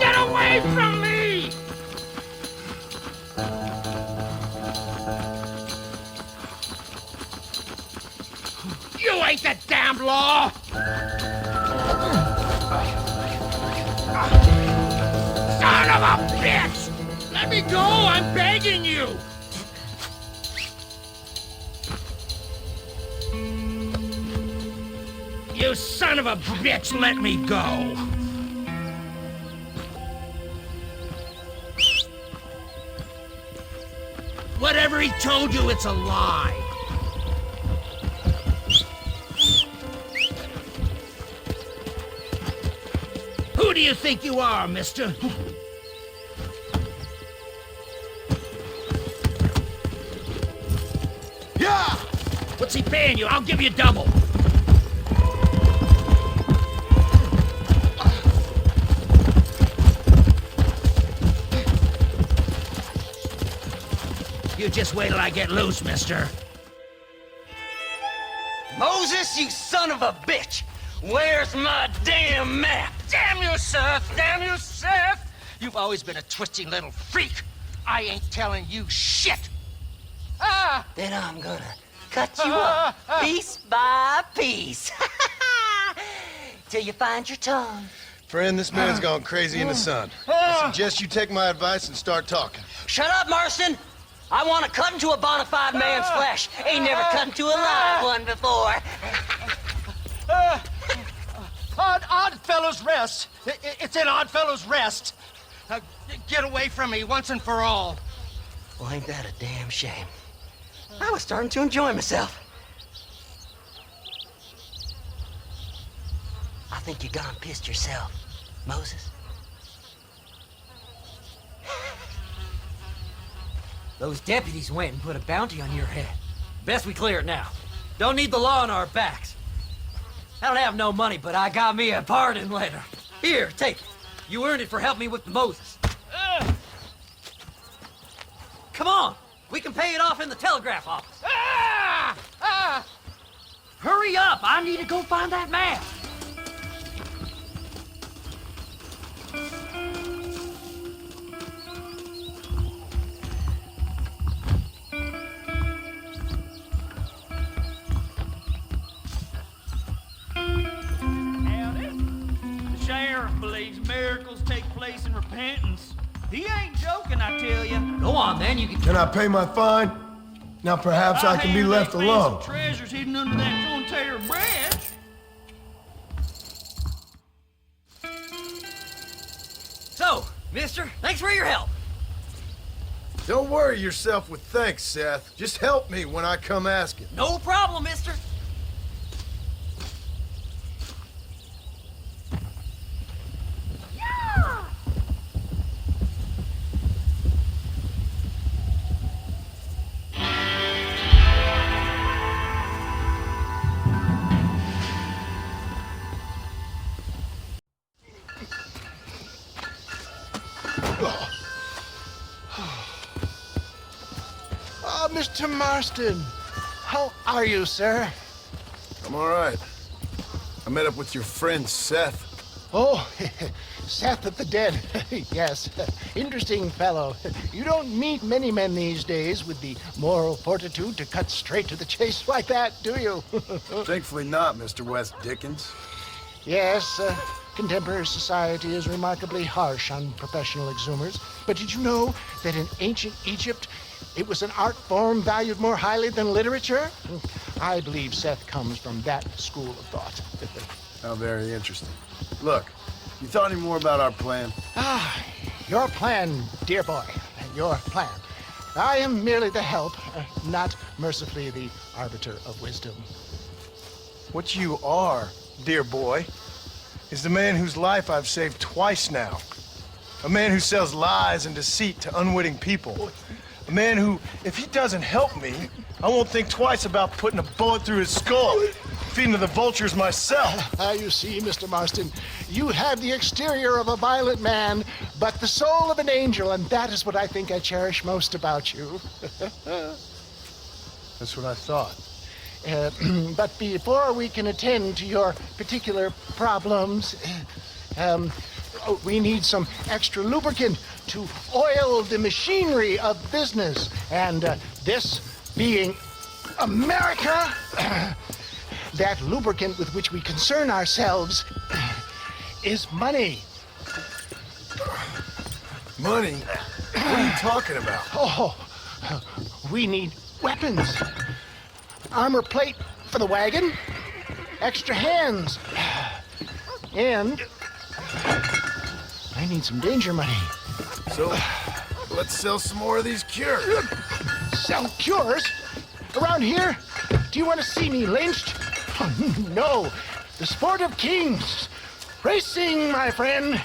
Get away from me! You ain't the damn law! Son of a bitch! Let me go! I'm begging you! You son of a bitch, let me go! Whatever he told you, it's a lie. Who do you think you are, mister? Yeah! What's he paying you? I'll give you double. You just wait till I get loose, mister. Moses, you son of a bitch! Where's my damn map? Damn you, Seth! Damn you, Seth! You've always been a twisty little freak. I ain't telling you shit. Ah! Then I'm gonna cut you up piece by piece. Till you find your tongue. Friend, this man's gone crazy in the sun. I suggest you take my advice and start talking. Shut up, Marston! I want to cut into a bona fide man's flesh. Ain't never cut into a live one before. Oddfellow's Rest. It's in Oddfellow's Rest. Get away from me once and for all. Well, ain't that a damn shame? I was starting to enjoy myself. I think you gone pissed yourself, Moses. Those deputies went and put a bounty on your head. Best we clear it now. Don't need the law on our backs. I don't have no money, but I got me a pardon letter. Here, take it. You earned it for helping me with the Moses. Come on. We can pay it off in the telegraph office. Hurry up. I need to go find that map. Believes miracles take place in repentance. He ain't joking, I tell you. Go on, then. You Can I pay my fine? Now perhaps I can be left alone. Some treasures hidden under that Frontier Bridge. So, mister, thanks for your help. Don't worry yourself with thanks, Seth. Just help me when I come asking. No problem, mister. Mr. Marston, how are you, sir? I'm all right. I met up with your friend, Seth. Oh, Seth of the Dead. Yes, interesting fellow. You don't meet many men these days with the moral fortitude to cut straight to the chase like that, do you? Thankfully not, Mr. West Dickens. Yes, contemporary society is remarkably harsh on professional exhumers. But did you know that in ancient Egypt, it was an art form valued more highly than literature? I believe Seth comes from that school of thought. How very interesting. Look, you thought any more about our plan? Your plan, dear boy, your plan. I am merely the help, not mercifully the arbiter of wisdom. What you are, dear boy, is the man whose life I've saved twice now. A man who sells lies and deceit to unwitting people. A man who, if he doesn't help me, I won't think twice about putting a bullet through his skull, feeding to the vultures myself. You see, Mr. Marston, you have the exterior of a violent man, but the soul of an angel, and that is what I think I cherish most about you. That's what I thought. But before we can attend to your particular problems, we need some extra lubricant to oil the machinery of business. And this being America, that lubricant with which we concern ourselves is money. Money? What are you talking about? Oh, we need weapons. Armor plate for the wagon, extra hands, and I need some danger money. So, let's sell some more of these cures. Sell cures? Around here? Do you want to see me lynched? Oh, no. The sport of kings. Racing, my friend.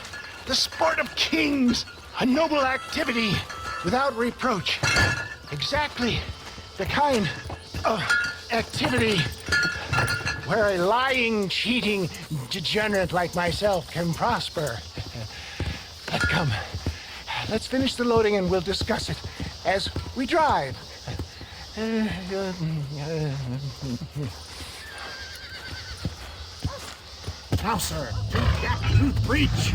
The sport of kings. A noble activity without reproach. Exactly the kind of activity where a lying, cheating degenerate like myself can prosper. But come, let's finish the loading and we'll discuss it as we drive. Now, sir, take that tooth breach.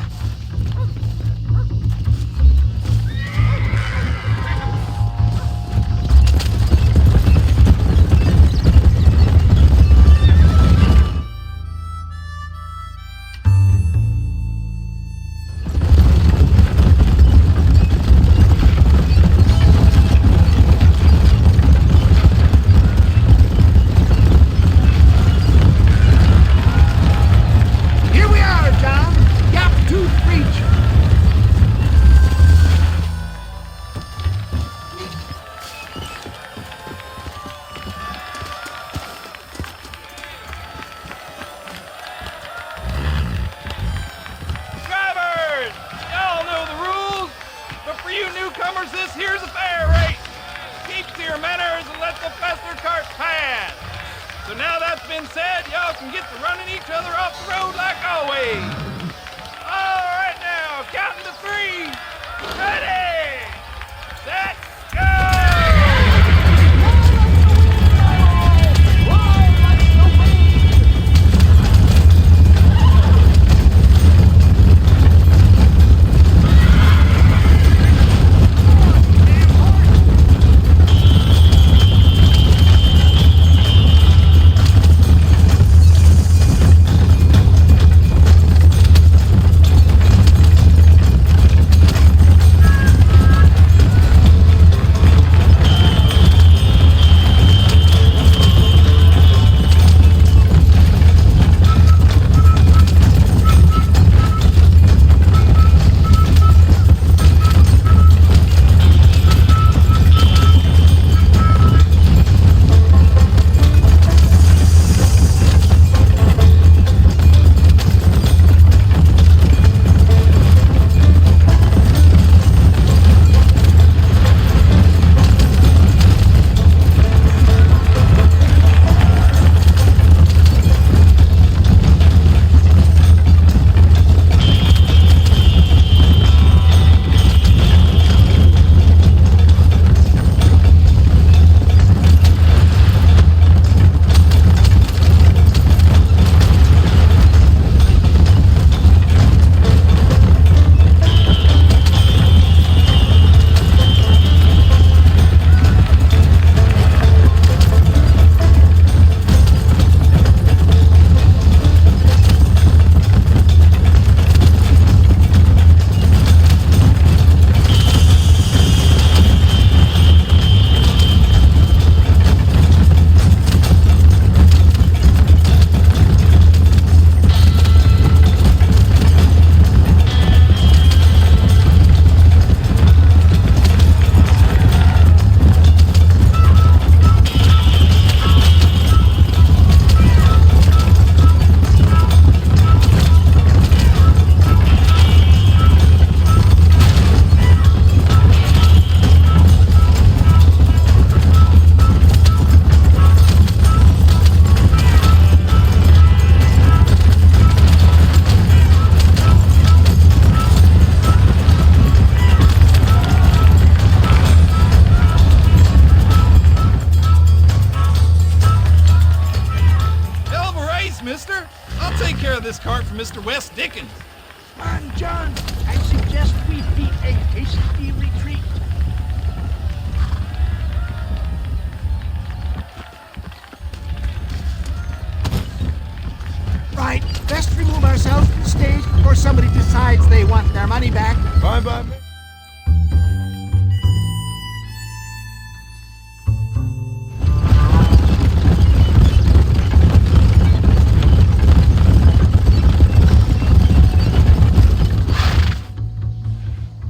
of this cart for Mr. West Dickens. Man, John, I suggest we beat a hasty retreat. Right, best remove ourselves from the stage before somebody decides they want their money back. Fine by me.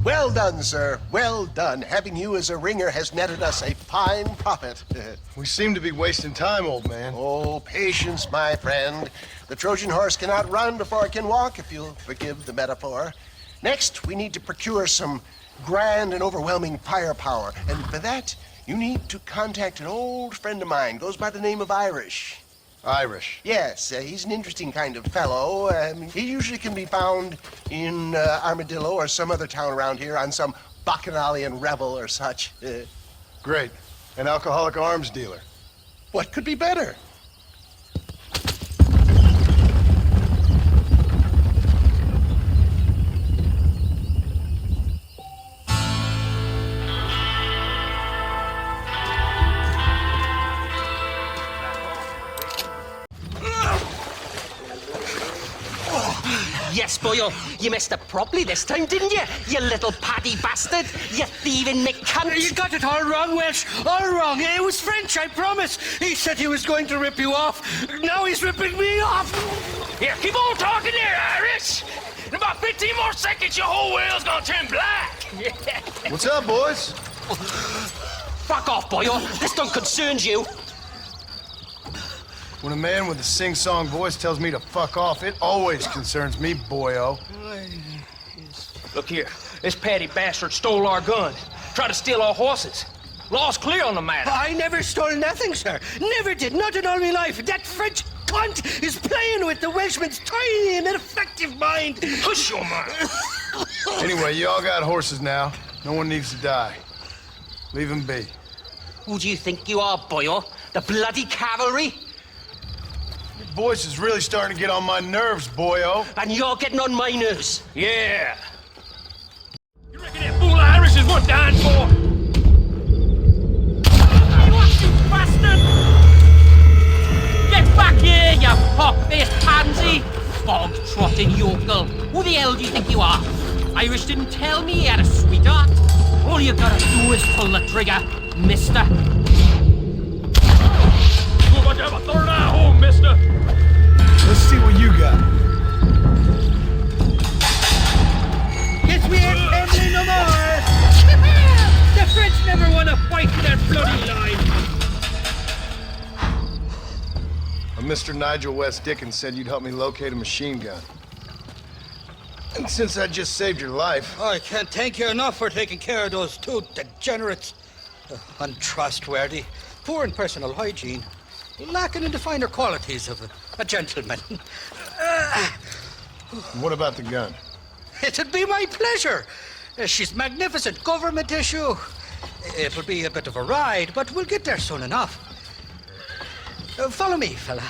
Well done, sir. Well done. Having you as a ringer has netted us a fine profit. We seem to be wasting time, old man. Oh, patience, my friend. The Trojan horse cannot run before it can walk, if you'll forgive the metaphor. Next, we need to procure some grand and overwhelming firepower. And for that, you need to contact an old friend of mine. Goes by the name of Irish. Irish? Yes, he's an interesting kind of fellow. He usually can be found in Armadillo or some other town around here on some bacchanalian revel or such. Great. An alcoholic arms dealer. What could be better? Yes, boyo, you messed up properly this time, didn't you? You little paddy bastard! You thieving McCunt! You got it all wrong, Welsh. All wrong. It was French, I promise. He said he was going to rip you off. Now he's ripping me off. Here, keep on talking there, Irish! In about 15 more seconds, your whole whale's gonna turn black! What's up, boys? Fuck off, boyo! This don't concern you! When a man with a sing-song voice tells me to fuck off, it always concerns me, boyo. Look here, this Paddy bastard stole our gun. Tried to steal our horses. Law's clear on the matter. I never stole nothing, sir. Never did. Not in all my life. That French cunt is playing with the Welshman's tiny and ineffective mind. Hush your mouth. Anyway, you all got horses now. No one needs to die. Leave them be. Who do you think you are, boyo? The bloody cavalry? Your voice is really starting to get on my nerves, boyo. And you're getting on my nerves. Yeah. You reckon that fool Irish is worth dying for? You bastard! Get back here, you hawk-faced pansy! Bog-trotting yokel. Who the hell do you think you are? Irish didn't tell me he had a sweetheart. All you gotta do is pull the trigger, mister. You're about to have a third eye home, mister. Let's see what you got. Guess we ain't pending no more. The French never won a fight in their bloody lives. Mr. Nigel West Dickens said you'd help me locate a machine gun. And since I just saved your life... I can't thank you enough for taking care of those two degenerates. Untrustworthy, poor in personal hygiene, lacking in the finer qualities of a gentleman. What about the gun? It'd be my pleasure. She's magnificent, government issue. It'll be a bit of a ride, but we'll get there soon enough. Follow me, fella.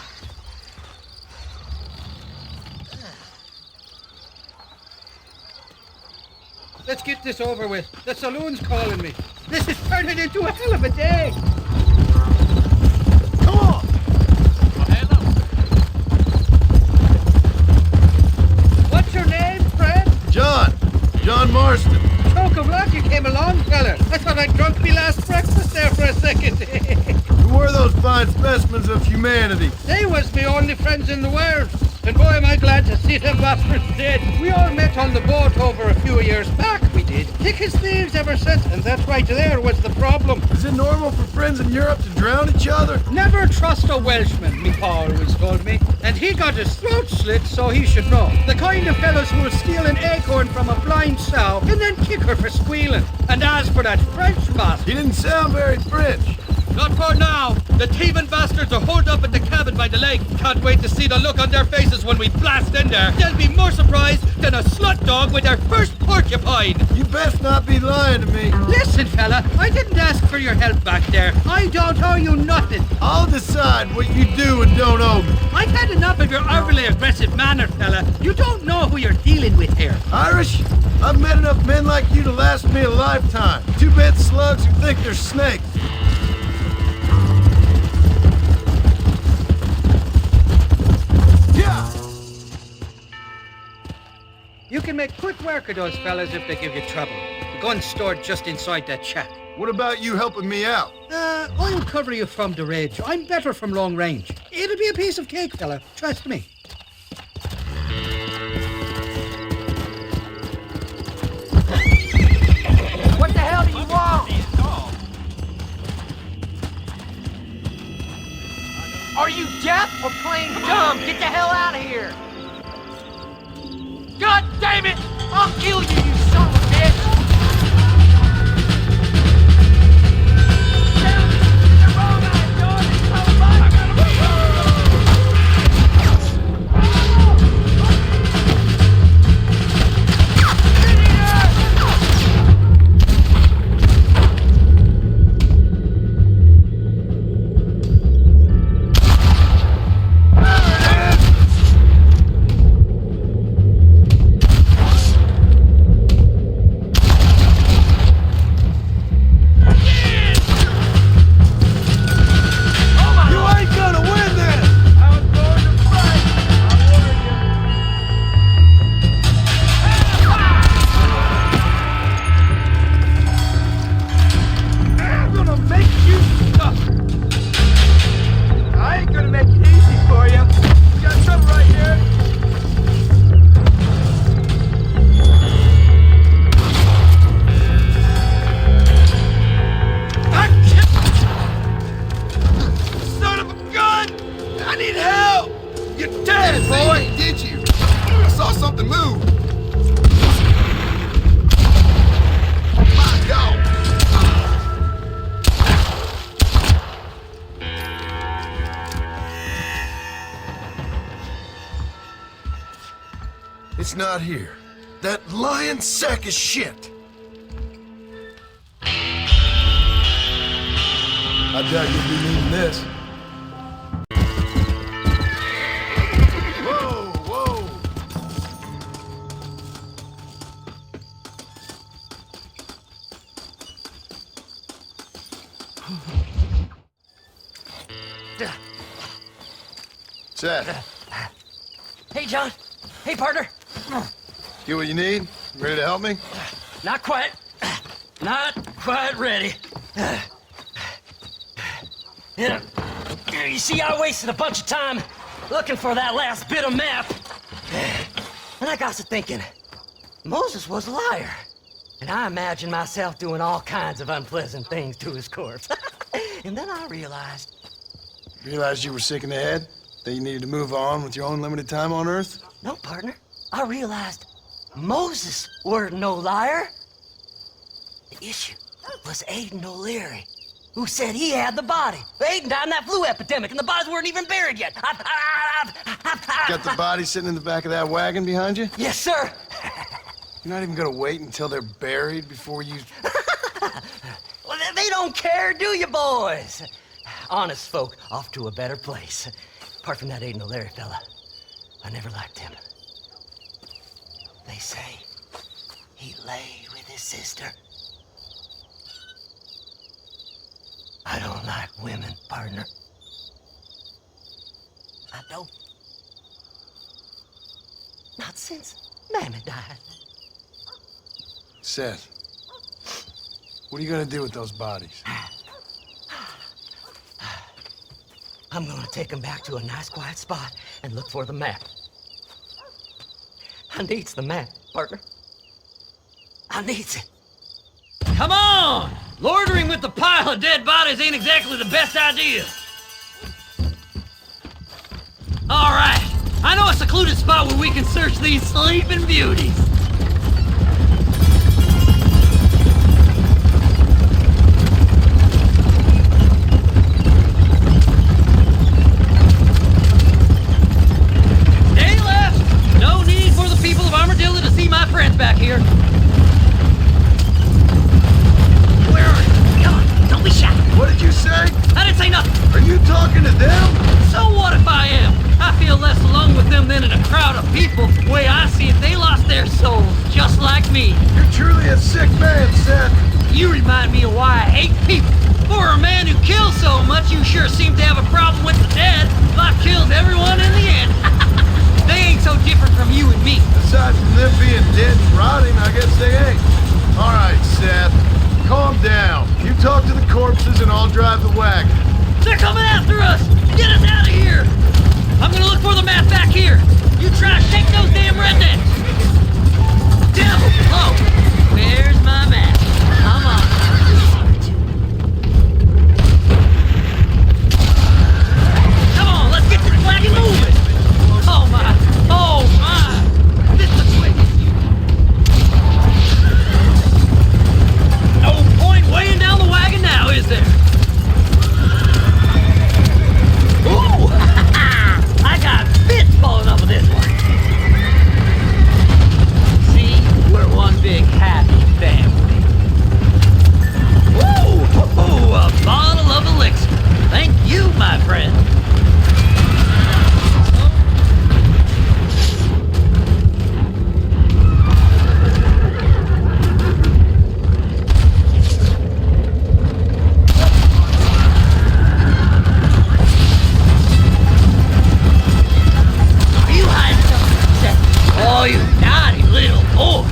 Let's get this over with. The saloon's calling me. This is turning into a hell of a day. Come on! What's your name, friend? John Marston. Choke of luck you came along, fella. I thought I'd drunk me last breakfast there for a second. Who were those fine specimens of humanity? They was me only friends in the world. And boy, am I glad to see them bastards dead. We all met on the boat over a few years back, we did. Thick as thieves ever since, and that right there was the problem. Is it normal for friends in Europe to drown each other? Never trust a Welshman, me pa always told me. And he got his throat slit, so he should know. The kind of fellows who will steal an acorn from a blind sow and then kick her for squealing. And as for that French master... He didn't sound very French. Not for now. The thieving bastards are holed up at the cabin by the lake. Can't wait to see the look on their faces when we blast in there. They'll be more surprised than a slut dog with their first porcupine. You best not be lying to me. Listen, fella, I didn't ask for your help back there. I don't owe you nothing. I'll decide what you do and don't owe me. I've had enough of your overly aggressive manner, fella. You don't know who you're dealing with here. Irish, I've met enough men like you to last me a lifetime. Two-bit slugs who think they're snakes. You can make quick work of those fellas if they give you trouble. The gun's stored just inside that shack. What about you helping me out? I'll cover you from the ridge. I'm better from long range. It'll be a piece of cake, fella. Trust me. What the hell do you want? Are you deaf or playing dumb? Get the hell out of here! God damn it! I'll kill you, you son of a bitch! It's not here. That lying sack of shit. I doubt you'll be needing this. Whoa, whoa! Seth. Hey, John. Hey, partner. Get what you need? Ready to help me? Not quite. Not quite ready. You see, I wasted a bunch of time looking for that last bit of map. And I got to thinking, Moses was a liar. And I imagined myself doing all kinds of unpleasant things to his corpse. And then I realized... Realized you were sick in the head? That you needed to move on with your own limited time on Earth? No, partner. I realized Moses were no liar. The issue was Aiden O'Leary, who said he had the body. Aiden died in that flu epidemic, and the bodies weren't even buried yet. Got the body sitting in the back of that wagon behind you? Yes, sir. You're not even gonna wait until they're buried before you... Well, they don't care, do you, boys? Honest folk off to a better place. Apart from that Aiden O'Leary fella, I never liked him. They say he lay with his sister. I don't like women, partner. I don't. Not since Mammy died. Seth, what are you gonna do with those bodies? I'm gonna take them back to a nice quiet spot and look for the map. I needs the map, partner. I needs it. Come on! Loitering with the pile of dead bodies ain't exactly the best idea. All right, I know a secluded spot where we can search these sleeping beauties. me. You're truly a sick man, Seth. You remind me of why I hate people. For a man who kills so much, you sure seem to have a problem with the dead. I've killed everyone in the end. They ain't so different from you and me. Aside from them being dead and rotting, I guess they ain't. All right, Seth. Calm down. You talk to the corpses and I'll drive the wagon. They're coming after us! Get us out of here! I'm gonna look for the map back here. You try to shake those damn rednecks. Devil! Oh, where's my map? Come on. Come on, let's get this wagon moving! Oh my! Oh my! This looks wicked. No point weighing down the wagon now, is there? Ooh! I got fits falling off of this one. See, we're one big happy family. Woo! Ooh, a bottle of elixir. Thank you, my friend. Oh, you naughty little boy.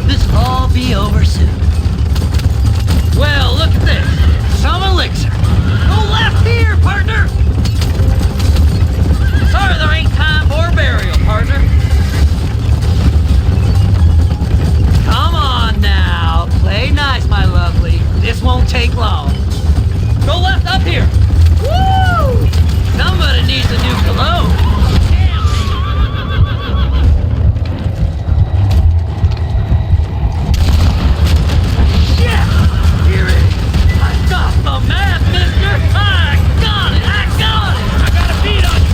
This'll all be over soon. Well, look at this. Some elixir. Go left here, partner. Sorry there ain't time for a burial, partner. Come on now. Play nice, my lovely. This won't take long. Go left up here. Woo! Somebody needs a new cologne. Yeah! Here it is. I got the map, mister! I got it! I got it! I got a beat on you!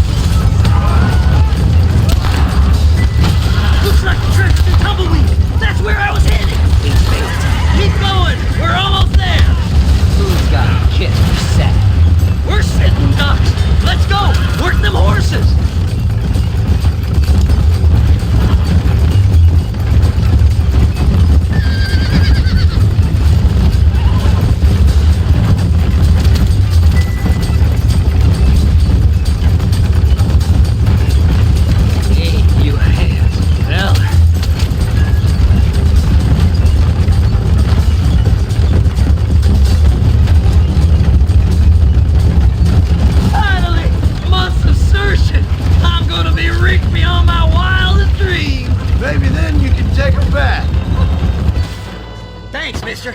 Looks like the church is tumbleweed. That's where I was headed. Keep going. We're almost there. Who's got a kiss for Seth? We're sitting ducks. Let's go! Work them horses! Ain't you handsome fella? I'm gonna be rich beyond my wildest dreams. Maybe then you can take her back. Thanks, mister.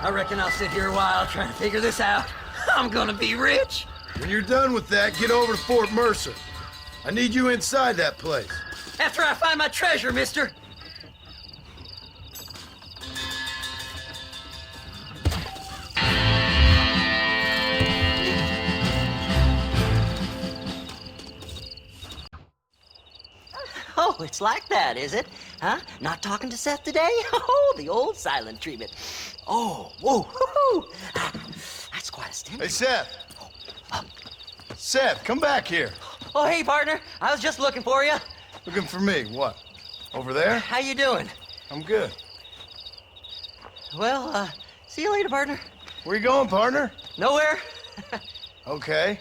I reckon I'll sit here a while trying to figure this out. I'm gonna be rich. When you're done with that, get over to Fort Mercer. I need you inside that place. After I find my treasure, mister. Oh, it's like that, is it? Huh? Not talking to Seth today? Oh, the old silent treatment. Oh, whoa, whoo-hoo. That's quite a stimulus. Hey, Seth. Seth, come back here. Oh, hey, partner. I was just looking for you. Looking for me? What? Over there? How you doing? I'm good. Well, see you later, partner. Where you going, partner? Nowhere. Okay.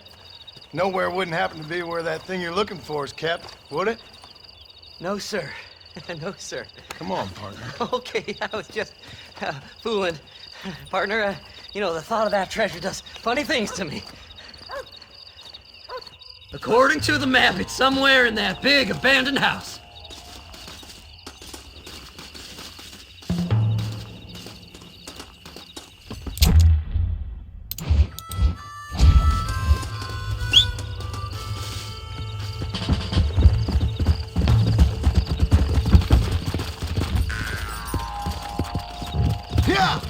Nowhere wouldn't happen to be where that thing you're looking for is kept, would it? No, sir. No, sir. Come on, partner. Okay, I was just fooling. Partner, you know, the thought of that treasure does funny things to me. According to the map, it's somewhere in that big abandoned house. Yeah!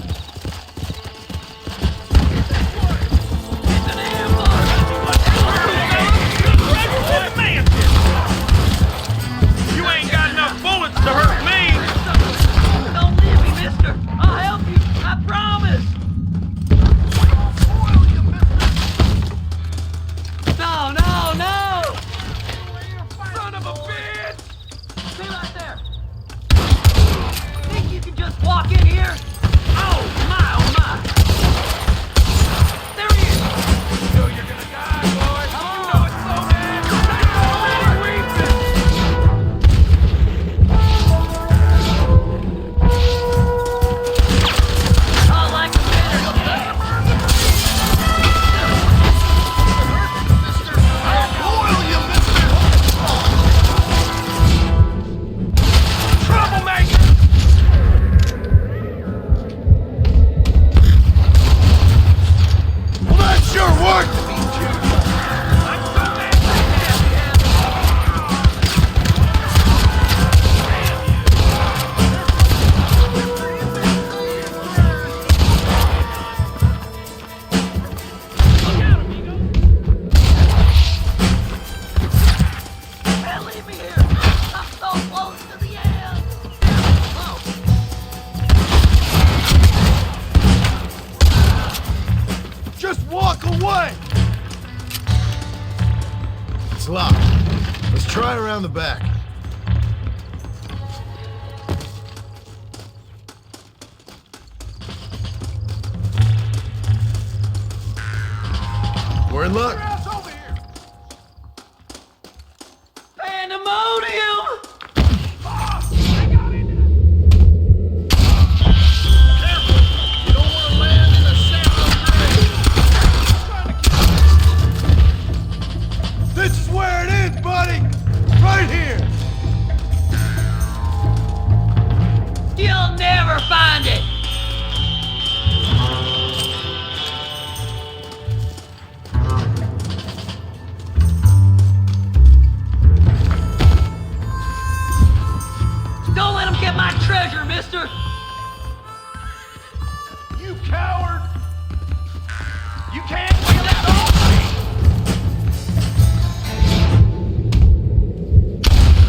walk in here? Oh my, oh my! There he is! You know you're gonna die, boy. You know it's so bad. You're already weeping. Oh, like a bitter. Troublemaker! Well, that sure worked! Man, leave me here. I'm so close to the end. Just walk away! It's locked. Let's try around the back. We're in luck. Pandemonium! You don't want to land in a sound grave. This is where it is, buddy! Right here! You'll never find it! Don't let him get my treasure, mister! You coward! You can't get that off me!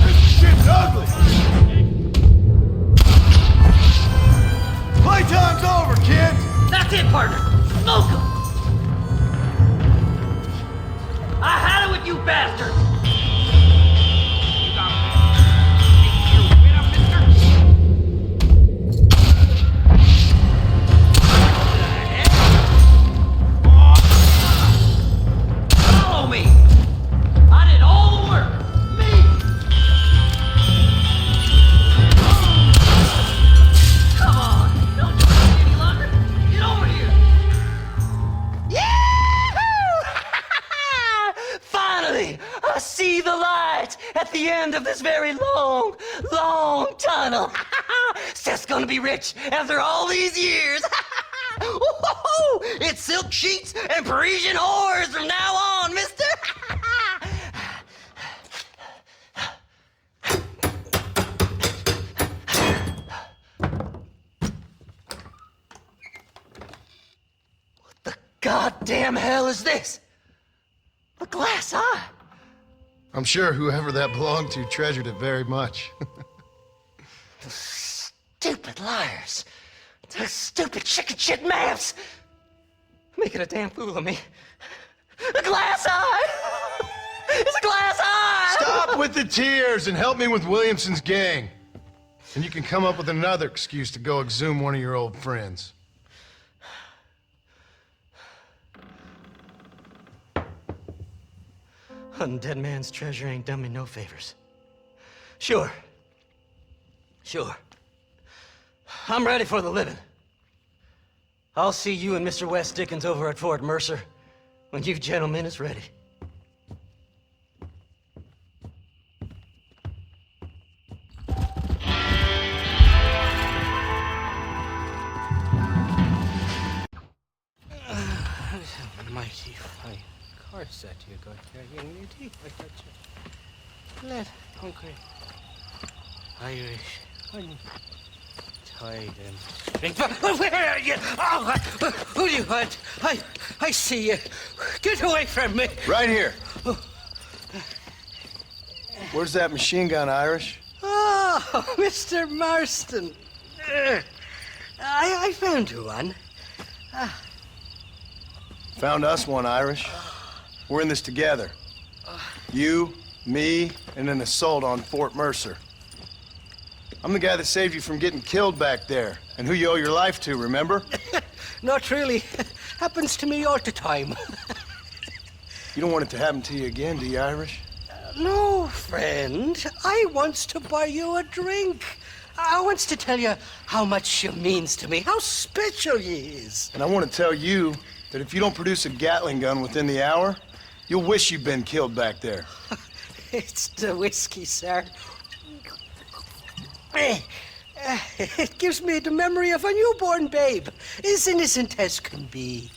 This shit's ugly! Playtime's over, kid! That's it, partner! Smoke him! I had it with you bastards! Follow me! I did all the work! Me! Come on! Don't try me any longer! Get over here! Yahoo! Finally! I see the light at the end of this very long, long tunnel! Seth's gonna be rich after all these years! Woo-hoo-hoo! It's silk sheets and Parisian whores from now on, mister! What the goddamn hell is this? A glass eye? I'm sure whoever that belonged to treasured it very much. Stupid liars! Those stupid chicken shit maps! Making a damn fool of me. A glass eye! It's a glass eye! Stop with the tears and help me with Williamson's gang. And you can come up with another excuse to go exhume one of your old friends. Hunting dead man's treasure ain't done me no favors. Sure. I'm ready for the living. I'll see you and Mr. West Dickens over at Fort Mercer when you gentlemen is ready. Mighty fine car set you got there, young lady. I got you. Let hungry Irish honey. Tied and string. Where are you? Oh, who do you want? I see you. Get away from me. Right here. Where's that machine gun, Irish? Oh, Mr. Marston. I found you one. Found us one, Irish. We're in this together. You, me, and an assault on Fort Mercer. I'm the guy that saved you from getting killed back there, and who you owe your life to, remember? Not really. Happens to me all the time. You don't want it to happen to you again, do you, Irish? No, friend. I wants to buy you a drink. I wants to tell you how much she means to me, how special you is. And I want to tell you that if you don't produce a Gatling gun within the hour, you'll wish you'd been killed back there. It's the whiskey, sir. It gives me the memory of a newborn babe, as innocent as can be.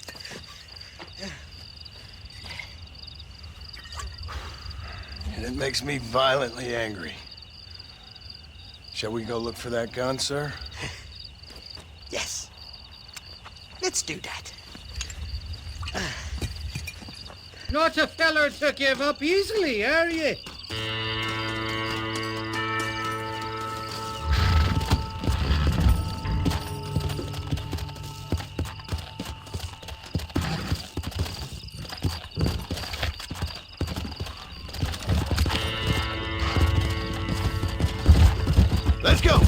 And it makes me violently angry. Shall we go look for that gun, sir? Yes. Let's do that. Not a feller to give up easily, are you? Let's go!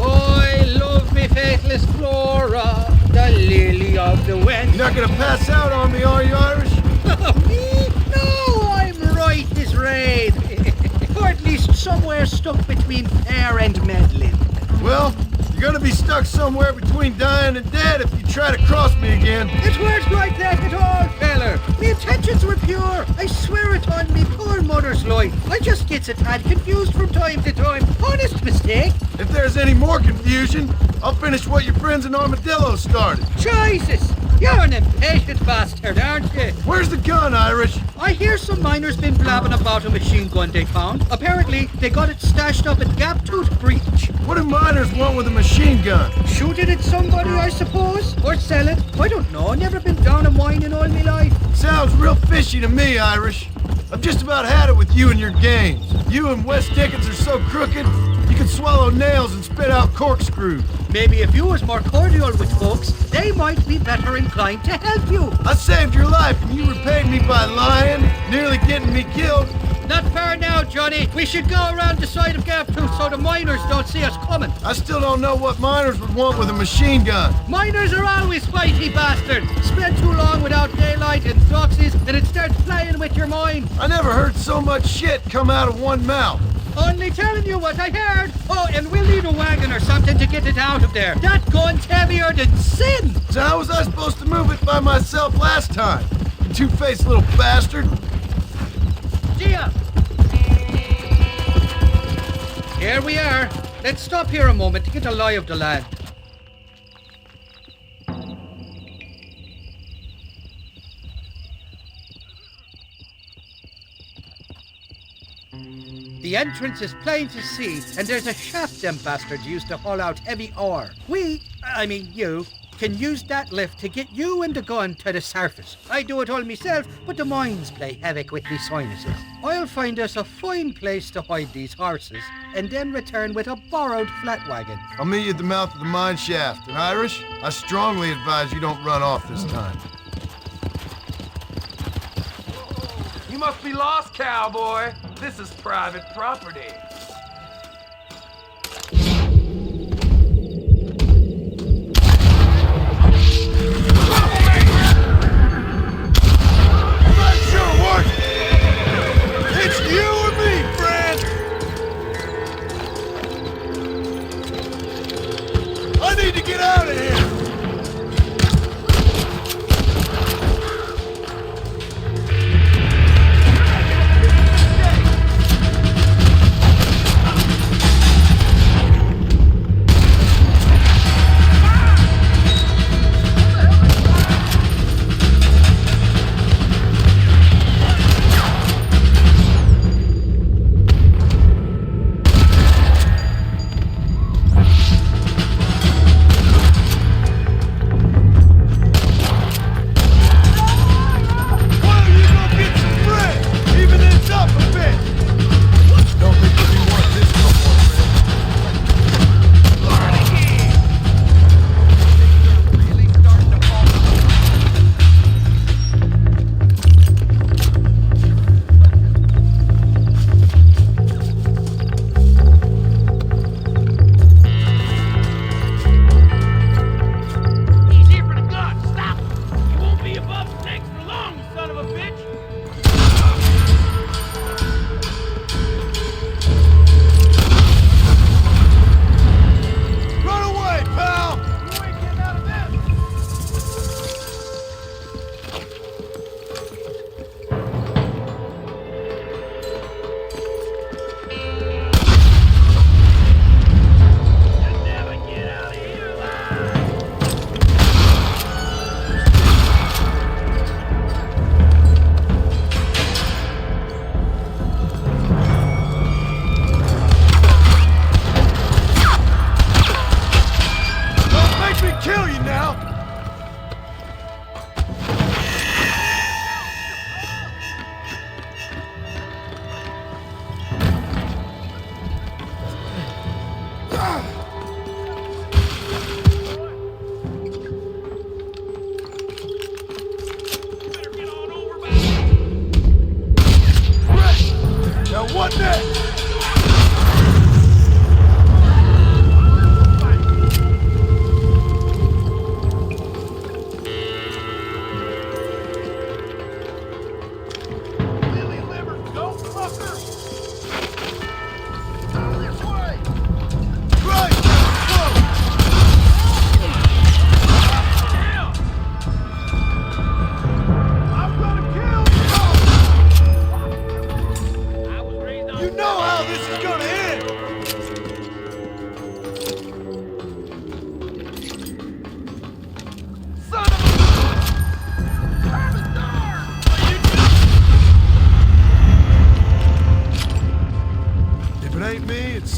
I love me faithless Flora, the lily of the West. You're not gonna pass out on me, are you, Irish? Me? No, I'm right as rain. Or at least somewhere stuck between fair and meddling. Well, you're gonna be stuck somewhere between dying and dead if you try to cross me again. It weren't like that at all, feller. Me intentions were pure. I swear it on me poor mother's life. I just gets a tad confused from time to time. Honest mistake. If there's any more confusion, I'll finish what your friends in Armadillo started. Jesus! You're an impatient bastard, aren't you? Where's the gun, Irish? I hear some miners been blabbing about a machine gun they found. Apparently, they got it stashed up at Gaptooth Breach. What do miners want with a machine gun? Shoot it at somebody, I suppose? Or sell it? I don't know. Never been down a mine in all my life. Sounds real fishy to me, Irish. I've just about had it with you and your games. You and Wes Dickens are so crooked, you can swallow nails and spit out corkscrews. Maybe if you was more cordial with folks, they might be better inclined to help you. I saved your life and you repaid me by lying, nearly getting me killed. Not fair now, Johnny. We should go around the side of Gaptooth so the miners don't see us coming. I still don't know what miners would want with a machine gun. Miners are always fighty bastards. Spend too long without daylight and doxies and it starts playing with your mind. I never heard so much shit come out of one mouth. Only telling you what I heard. Oh, and we'll need a wagon or something to get it out of there. That gun's heavier than sin. So how was I supposed to move it by myself last time? You two-faced little bastard. Gia! Here we are. Let's stop here a moment to get a lie of the land. The entrance is plain to see, and there's a shaft them bastards used to haul out heavy ore. You, can use that lift to get you and the gun to the surface. I do it all myself, but the mines play havoc with me sinuses. I'll find us a fine place to hide these horses, and then return with a borrowed flat wagon. I'll meet you at the mouth of the mine shaft. And Irish, I strongly advise you don't run off this time. You must be lost, cowboy. This is private property. I'm not sure what. It's you and me, friend. I need to get out of here.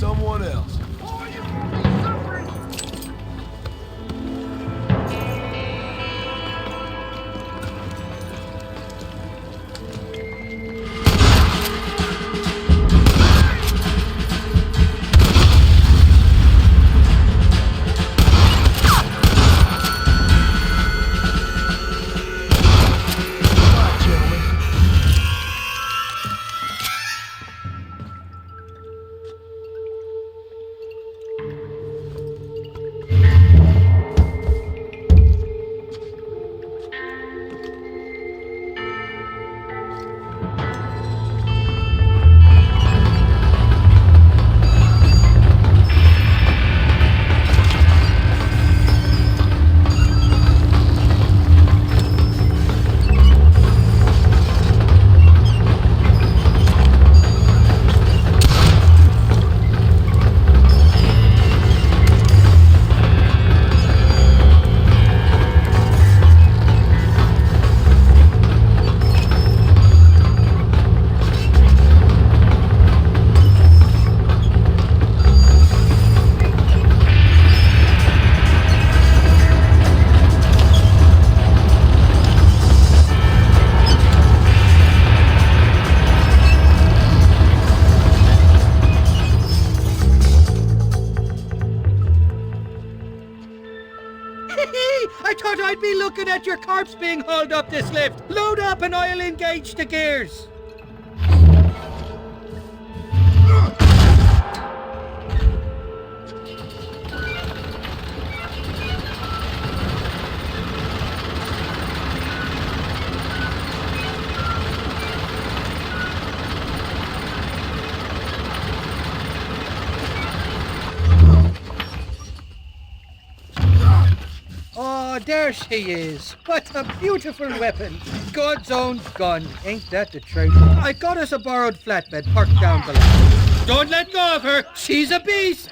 someone else. I thought I'd be looking at your corpse being hauled up this lift. Load up and I'll engage the gears. Oh, there she is. What a beautiful weapon. God's own gun. Ain't that the truth? I got us a borrowed flatbed parked down below. Don't let go of her. She's a beast.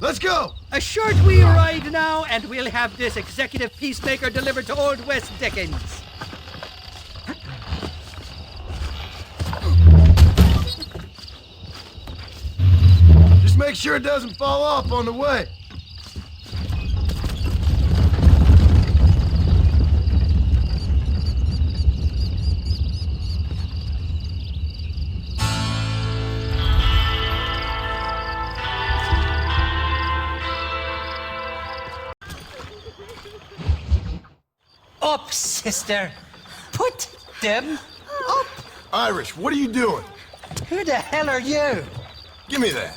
Let's go! A short wee ride now, and we'll have this executive peacemaker delivered to Old West Dickens. Just make sure it doesn't fall off on the way. Up, sister. Put them up. Irish, what are you doing? Who the hell are you? Give me that.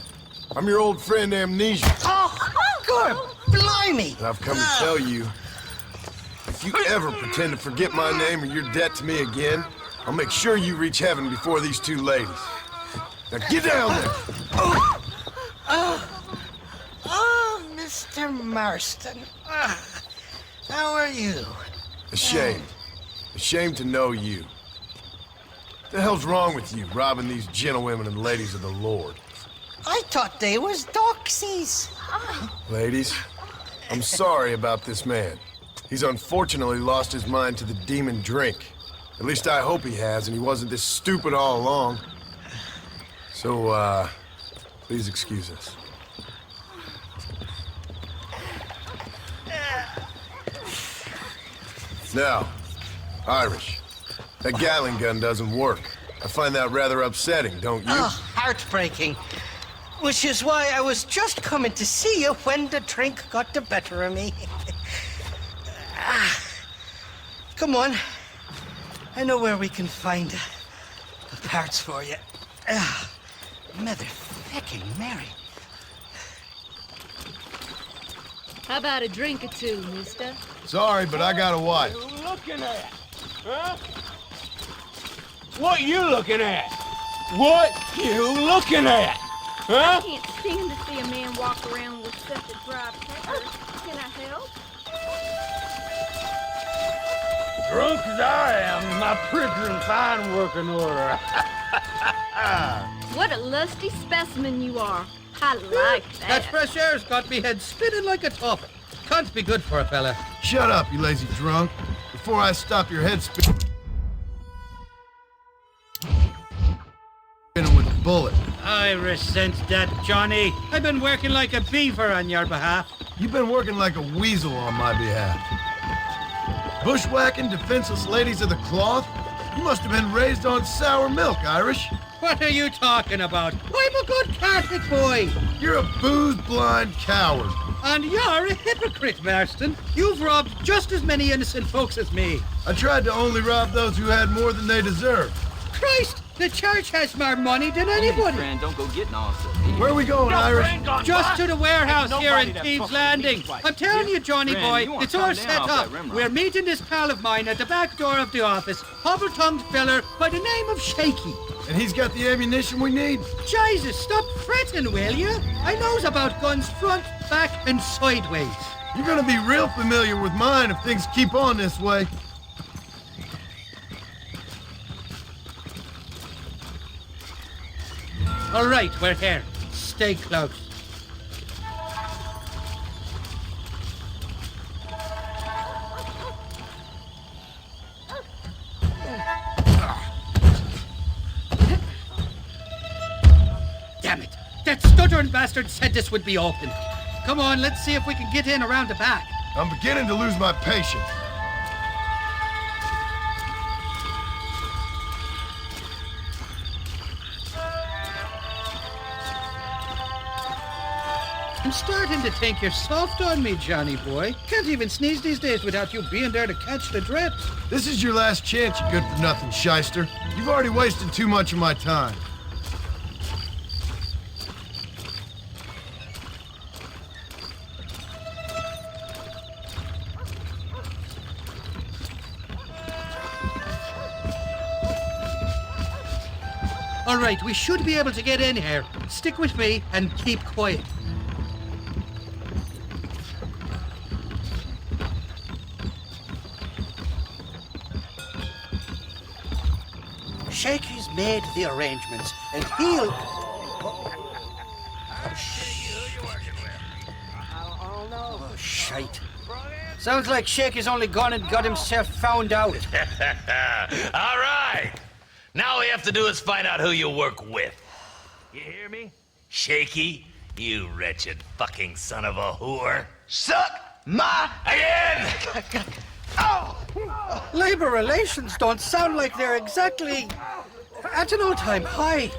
I'm your old friend Amnesia. Oh, good blimey. And I've come to tell you, if you ever pretend to forget my name or your debt to me again, I'll make sure you reach heaven before these two ladies. Now get down there. Oh, Mr. Marston. How are you? Ashamed. Ashamed to know you. What the hell's wrong with you, robbing these gentlewomen and ladies of the Lord? I thought they was doxies. Ladies, I'm sorry about this man. He's unfortunately lost his mind to the demon drink. At least I hope he has, and he wasn't this stupid all along. So, please excuse us. Now, Irish, that Gatling gun doesn't work. I find that rather upsetting, don't you? Oh, heartbreaking. Which is why I was just coming to see you when the drink got the better of me. Come on. I know where we can find the parts for you. Mother Hecking Mary. How about a drink or two, mister? Sorry, but I got a wife. What you looking at? Huh? What you looking at? What you looking at? Huh? I can't stand to see a man walk around with such a dry pecker. Can I help? Drunk as I am, my printer in fine working order. What a lusty specimen you are. I like That that. fresh air's got me head spinning like a top. Can't be good for a fella. Shut up, you lazy drunk, before I stop your head spinning with a bullet. I resent that, Johnny. I've been working like a beaver on your behalf. You've been working like a weasel on my behalf. Bushwhacking defenseless ladies of the cloth? You must have been raised on sour milk, Irish. What are you talking about? I'm a good Catholic boy. You're a booze-blind coward. And you're a hypocrite, Marston. You've robbed just as many innocent folks as me. I tried to only rob those who had more than they deserved. Christ, the church has more money than anybody. Friend, don't go getting all Where are we going, Irish? Just to the warehouse Ain't here nobody in that Thieves' fucking Landing. thinks like I'm telling you, Johnny Friend, boy, you wanna it's all come set down off up. that rimrock. We're meeting this pal of mine at the back door of the office, hobble-tongued filler by the name of Shaky. And he's got the ammunition we need? Jesus, stop fretting, will you? I knows about guns front, back, and sideways. You're gonna be real familiar with mine if things keep on this way. All right, we're here. Stay close. Damn it! That stuttering bastard said this would be open. Come on, let's see if we can get in around the back. I'm beginning to lose my patience. I'm starting to think you're soft on me, Johnny boy. Can't even sneeze these days without you being there to catch the drips. This is your last chance, you good-for-nothing shyster. You've already wasted too much of my time. All right, we should be able to get in here. Stick with me and keep quiet. Shaky's made the arrangements, and he'll... Oh, shite. Sounds like Shaky's only gone and got himself found out. All right. Now all we have to do is find out who you work with. You hear me? Shaky, you wretched fucking son of a whore. Suck my... Again! Labor relations don't sound like they're exactly at an all-time high.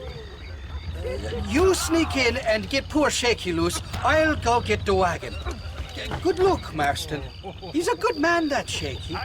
You sneak in and get poor Shaky loose. I'll go get the wagon. Good luck, Marston. He's a good man, that Shaky.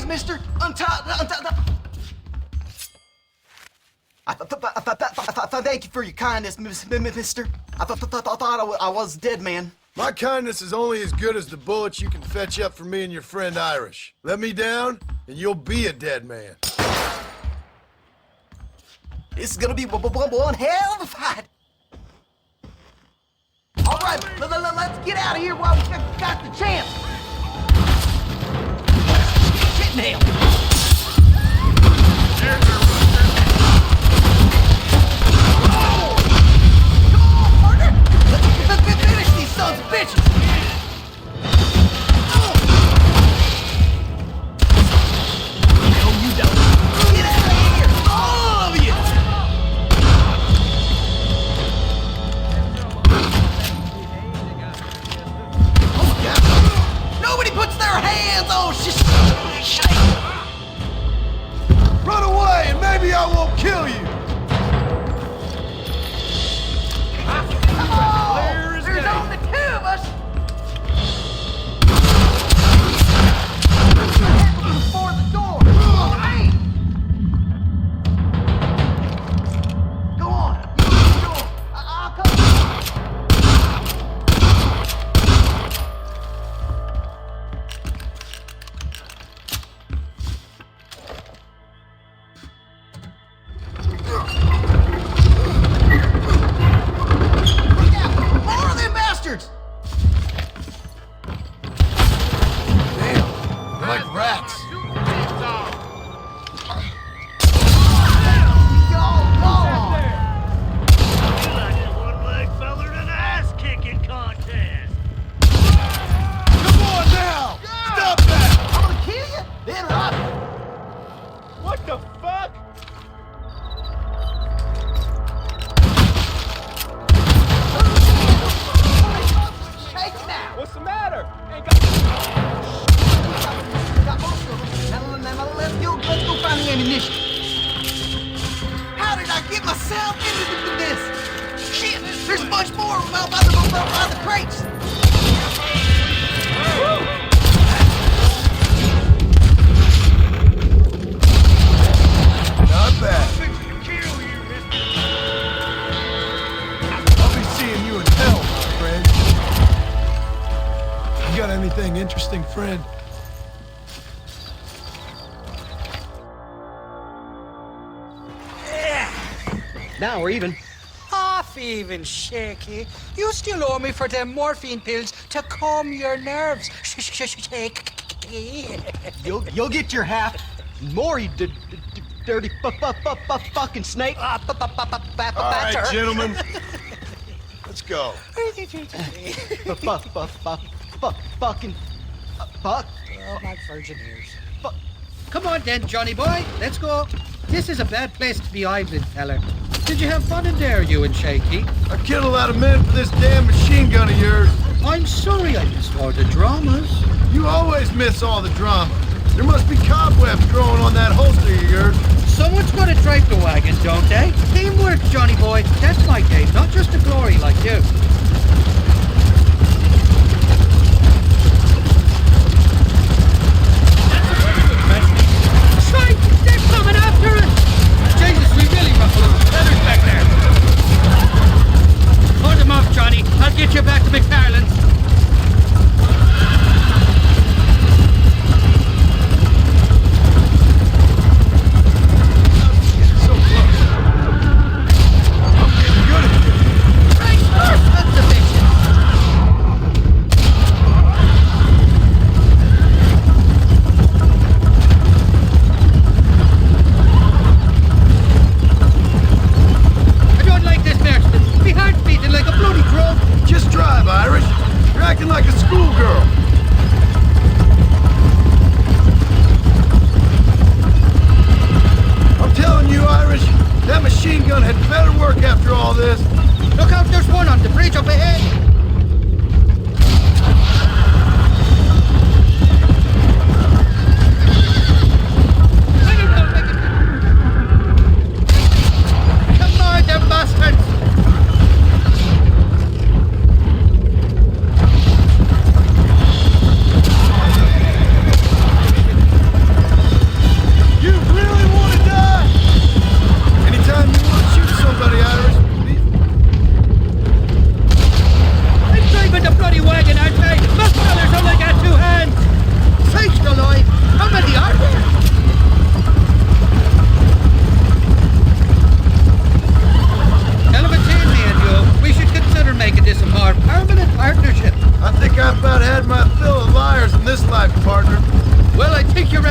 mister. Untie. Thank you for your kindness, mister. I thought I was a dead man. My kindness is only as good as the bullets you can fetch up for me and your friend Irish. Let me down, and you'll be a dead man. This is gonna be one hell of a fight. All right, let's get out of here while we got the chance. Shit nail. Finish these sons of bitches! No, you don't. Get out of here! All of you! Oh my God! Nobody puts their hands on shit! Run away, and maybe I won't kill you! There's only two of us! Before the door! Follow me! Go on! You open the door! I'll come! More of them bastards! Damn, like rats. Come on now! Stop that! I'm gonna kill you, then rob you. What the fuck? Shake now! What's the matter? Ain't Got most of them. Now let's go find the ammunition. How did I get myself into this? Shit, there's a bunch more of them out by the crates. Not bad. I'll be seeing you in hell, my friend. You got anything interesting, friend? Now we're even. Half even, Shaky. You still owe me for them morphine pills to calm your nerves. Shaky. You'll get your half. More, you dirty fucking snake. All right, gentlemen. Let's go. Fucking fuck. Oh, my virgin ears. Come on then, Johnny boy. Let's go. This is a bad place to be idling, fella. Did you have fun in there, you and Shaky? I killed a lot of men for this damn machine gun of yours. I'm sorry I missed all the dramas. You always miss all the drama. There must be cobwebs growing on that holster of yours. Someone's got to drive the wagon, don't they? Teamwork, Johnny boy. That's my game, not just the glory like you. That's right! They're coming after us! Jesus, we really ruffled them. Feathers back there. Hold them off, Johnny. I'll get you back to McFarland's. So close. I'm getting good at this. Right,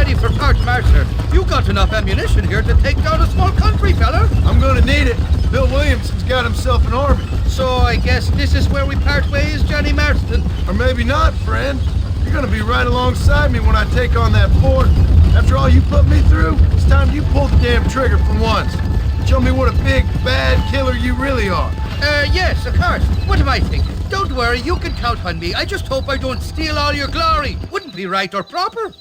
ready for part marcher. You got enough ammunition here to take down a small country, fella. I'm gonna need it. Bill Williamson's got himself an army. So I guess this is where we part ways, Johnny Marston. Or maybe not, friend. You're gonna be right alongside me when I take on that fort. After all you put me through, it's time you pull the damn trigger for once. Show me what a big, bad killer you really are. Yes, of course. What am I thinking? Don't worry, you can count on me. I just hope I don't steal all your glory. Wouldn't be right or proper.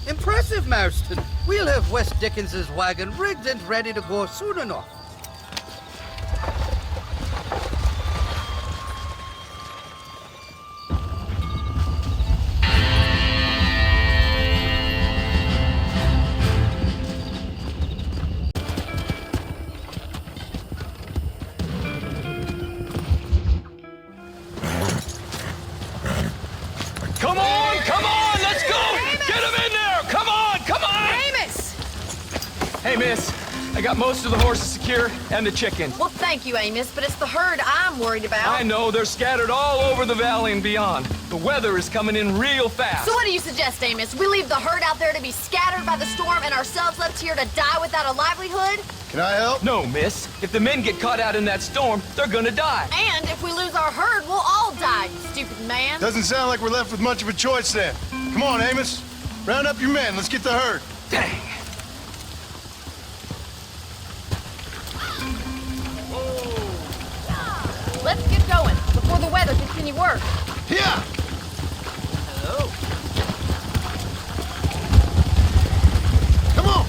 Impressive, Marston. We'll have West Dickens's wagon rigged and ready to go soon enough. Come on, let's go! Get him in there! Come on, come on! Amos! Hey, miss. I got most of the horses secure and the chicken. Well, thank you, Amos, but it's the herd I'm worried about. I know, they're scattered all over the valley and beyond. The weather is coming in real fast. So what do you suggest, Amos? We leave the herd out there to be scattered by the storm and ourselves left here to die without a livelihood? Can I help? No, miss. If the men get caught out in that storm, they're gonna die. And if we lose our herd, we'll all die, you stupid man. Doesn't sound like we're left with much of a choice then. Come on, Amos. Round up your men. Let's get the herd. Dang. Let's get going before the weather gets any worse. Yeah! Hello. Come on!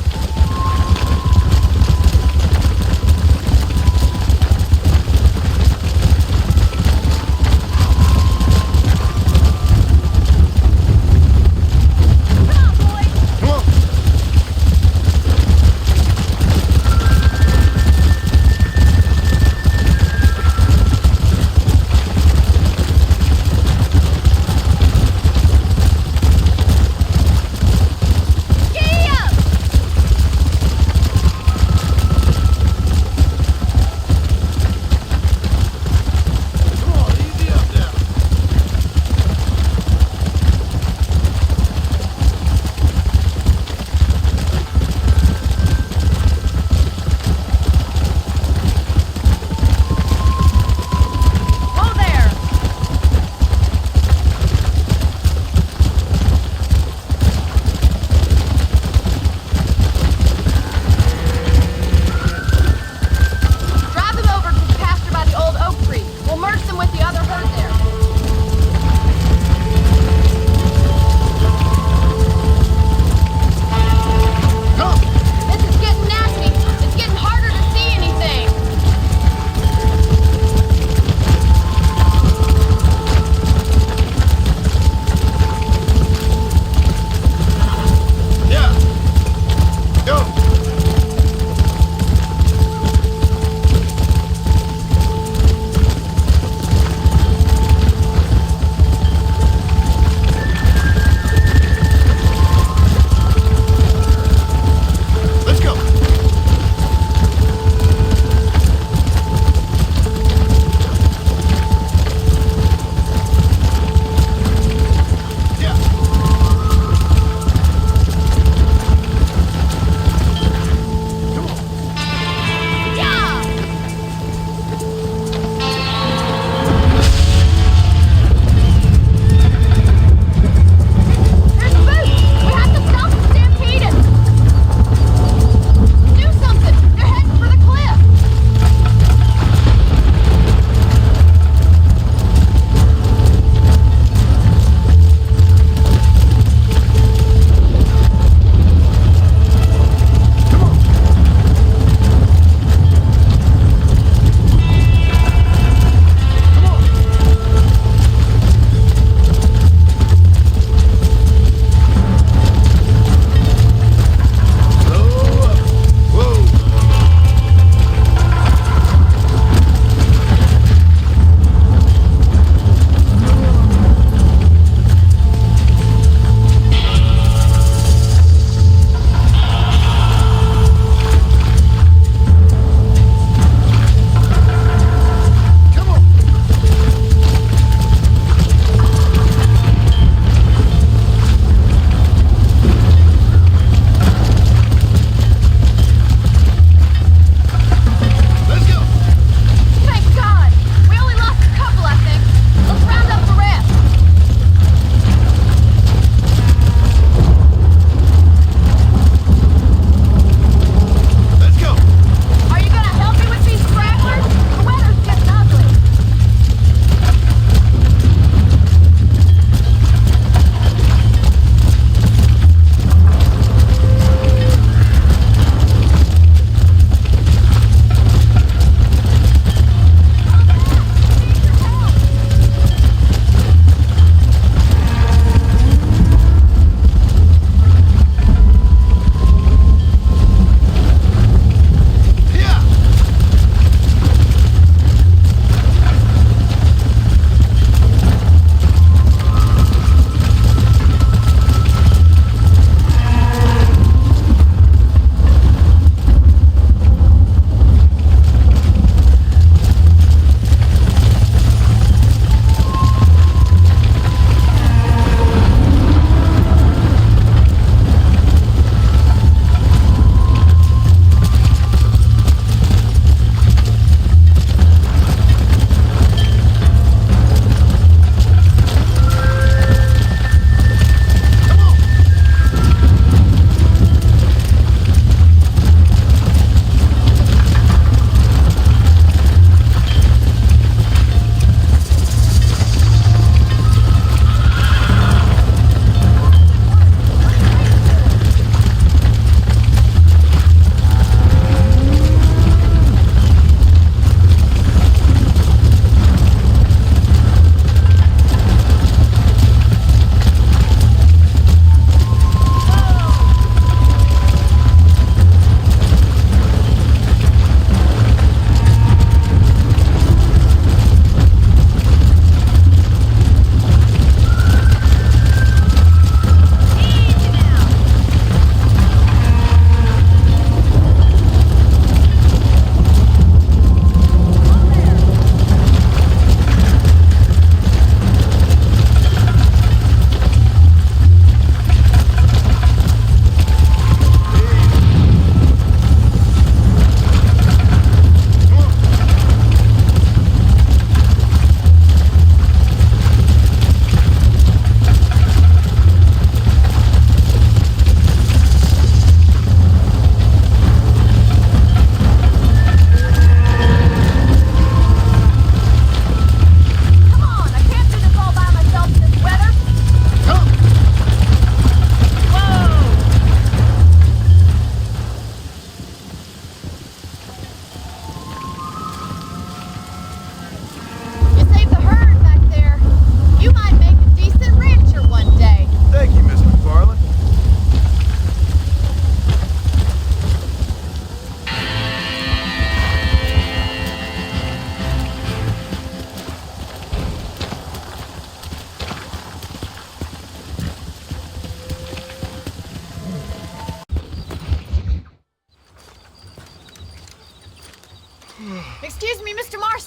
Come on!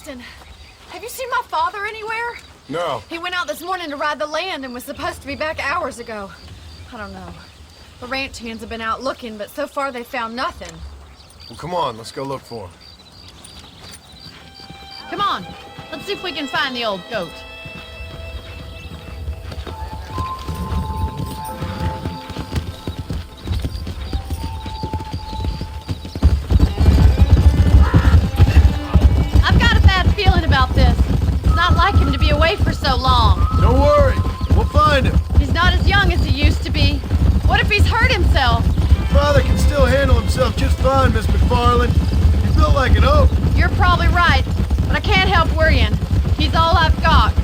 Marston, have you seen my father anywhere? No. He went out this morning to ride the land and was supposed to be back hours ago. I don't know. The ranch hands have been out looking, but so far they found nothing. Well, come on, let's go look for him. Come on, let's see if we can find the old goat. I've got a bad feeling about this. It's not like him to be away for so long. Don't worry, we'll find him. He's not as young as he used to be. What if he's hurt himself? Father can still handle himself just fine, Miss McFarland. He's built like an oak. You're probably right, but I can't help worrying. He's all I've got.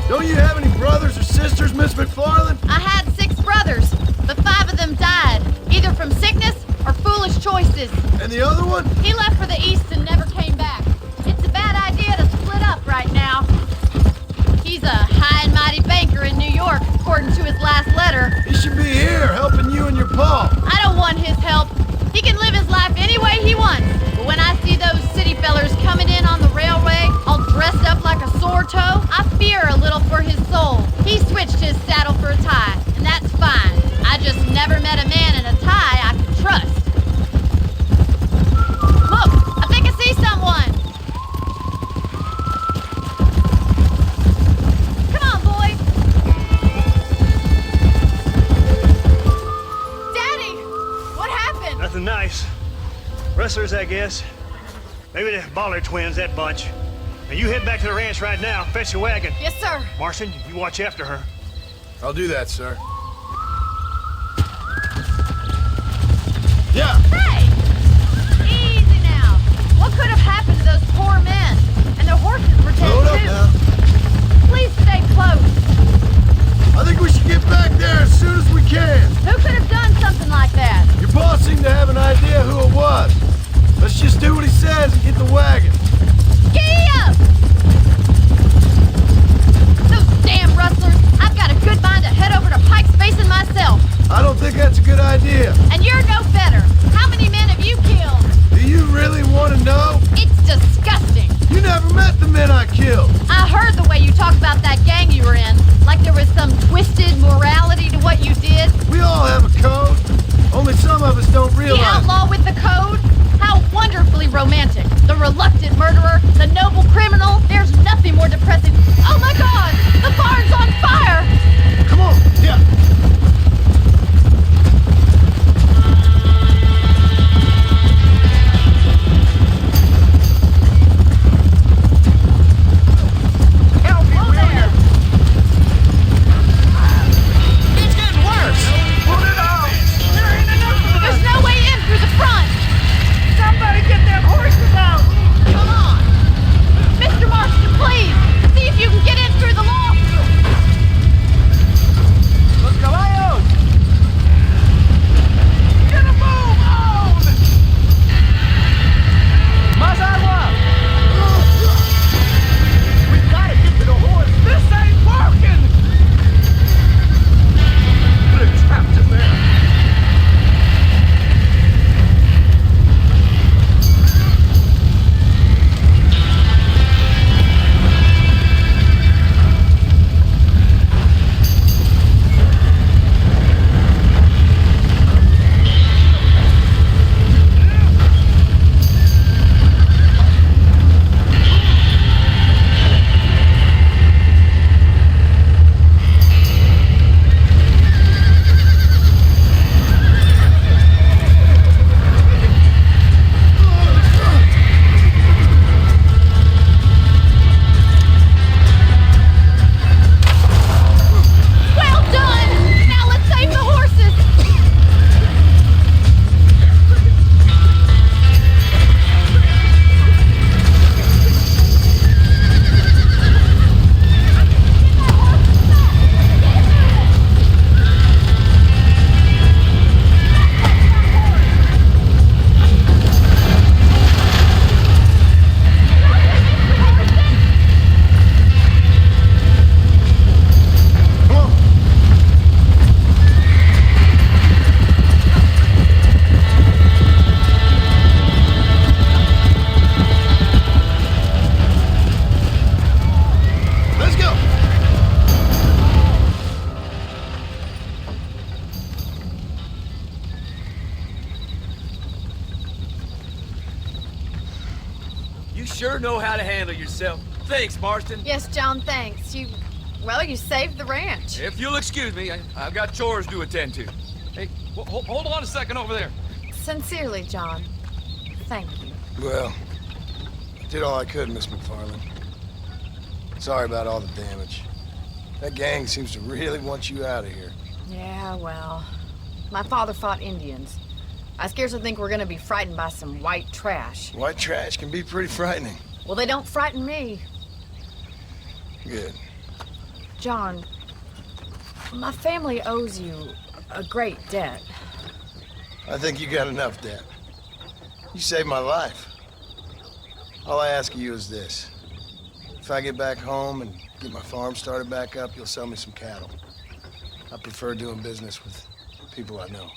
Don't you have any brothers or sisters, Miss McFarland? I had 6 brothers, but 5 of them died, either from sickness or foolish choices. And the other one? He left for the east and never came back. It's a bad idea to split up right now. He's a high and mighty banker in New York, according to his last letter. He should be here, helping you and your pa. I don't want his help. He can live his life any way he wants. But when I see those city fellers coming in on the railway, all dressed up like a sore toe, I fear a little for his soul. He switched his saddle for a tie, and that's fine. I just never met a man in a tie I could trust. Look, I think I see someone. Come on, boy. Daddy! What happened? Nothing nice. Rustlers, I guess. Maybe the Bollard twins, that bunch. Now you head back to the ranch right now, fetch the wagon. Yes, sir. Marston, you watch after her. I'll do that, sir. Yeah. Hey! Easy now. What could have happened to those poor men? And their horses were dead Hold up too. now. Please stay close. I think we should get back there as soon as we can. Who could have done something like that? Your boss seemed to have an idea who it was. Let's just do what he says and get the wagon. Giddy up! Those damn rustlers! I've got a good mind to head over to Pike's Basin myself. I don't think that's a good idea. And you're no better. How You sure know how to handle yourself. Thanks, Marston. Yes, John, thanks. You saved the ranch. If you'll excuse me, I've got chores to attend to. Hey, hold on a second over there. Sincerely, John. Thank you. Well, I did all I could, Miss McFarland. Sorry about all the damage. That gang seems to really want you out of here. Yeah, well, my father fought Indians. I scarcely think we're gonna be frightened by some white trash. White trash can be pretty frightening. Well, they don't frighten me. Good. John, my family owes you a great debt. I think you got enough debt. You saved my life. All I ask of you is this. If I get back home and get my farm started back up, you'll sell me some cattle. I prefer doing business with people I know.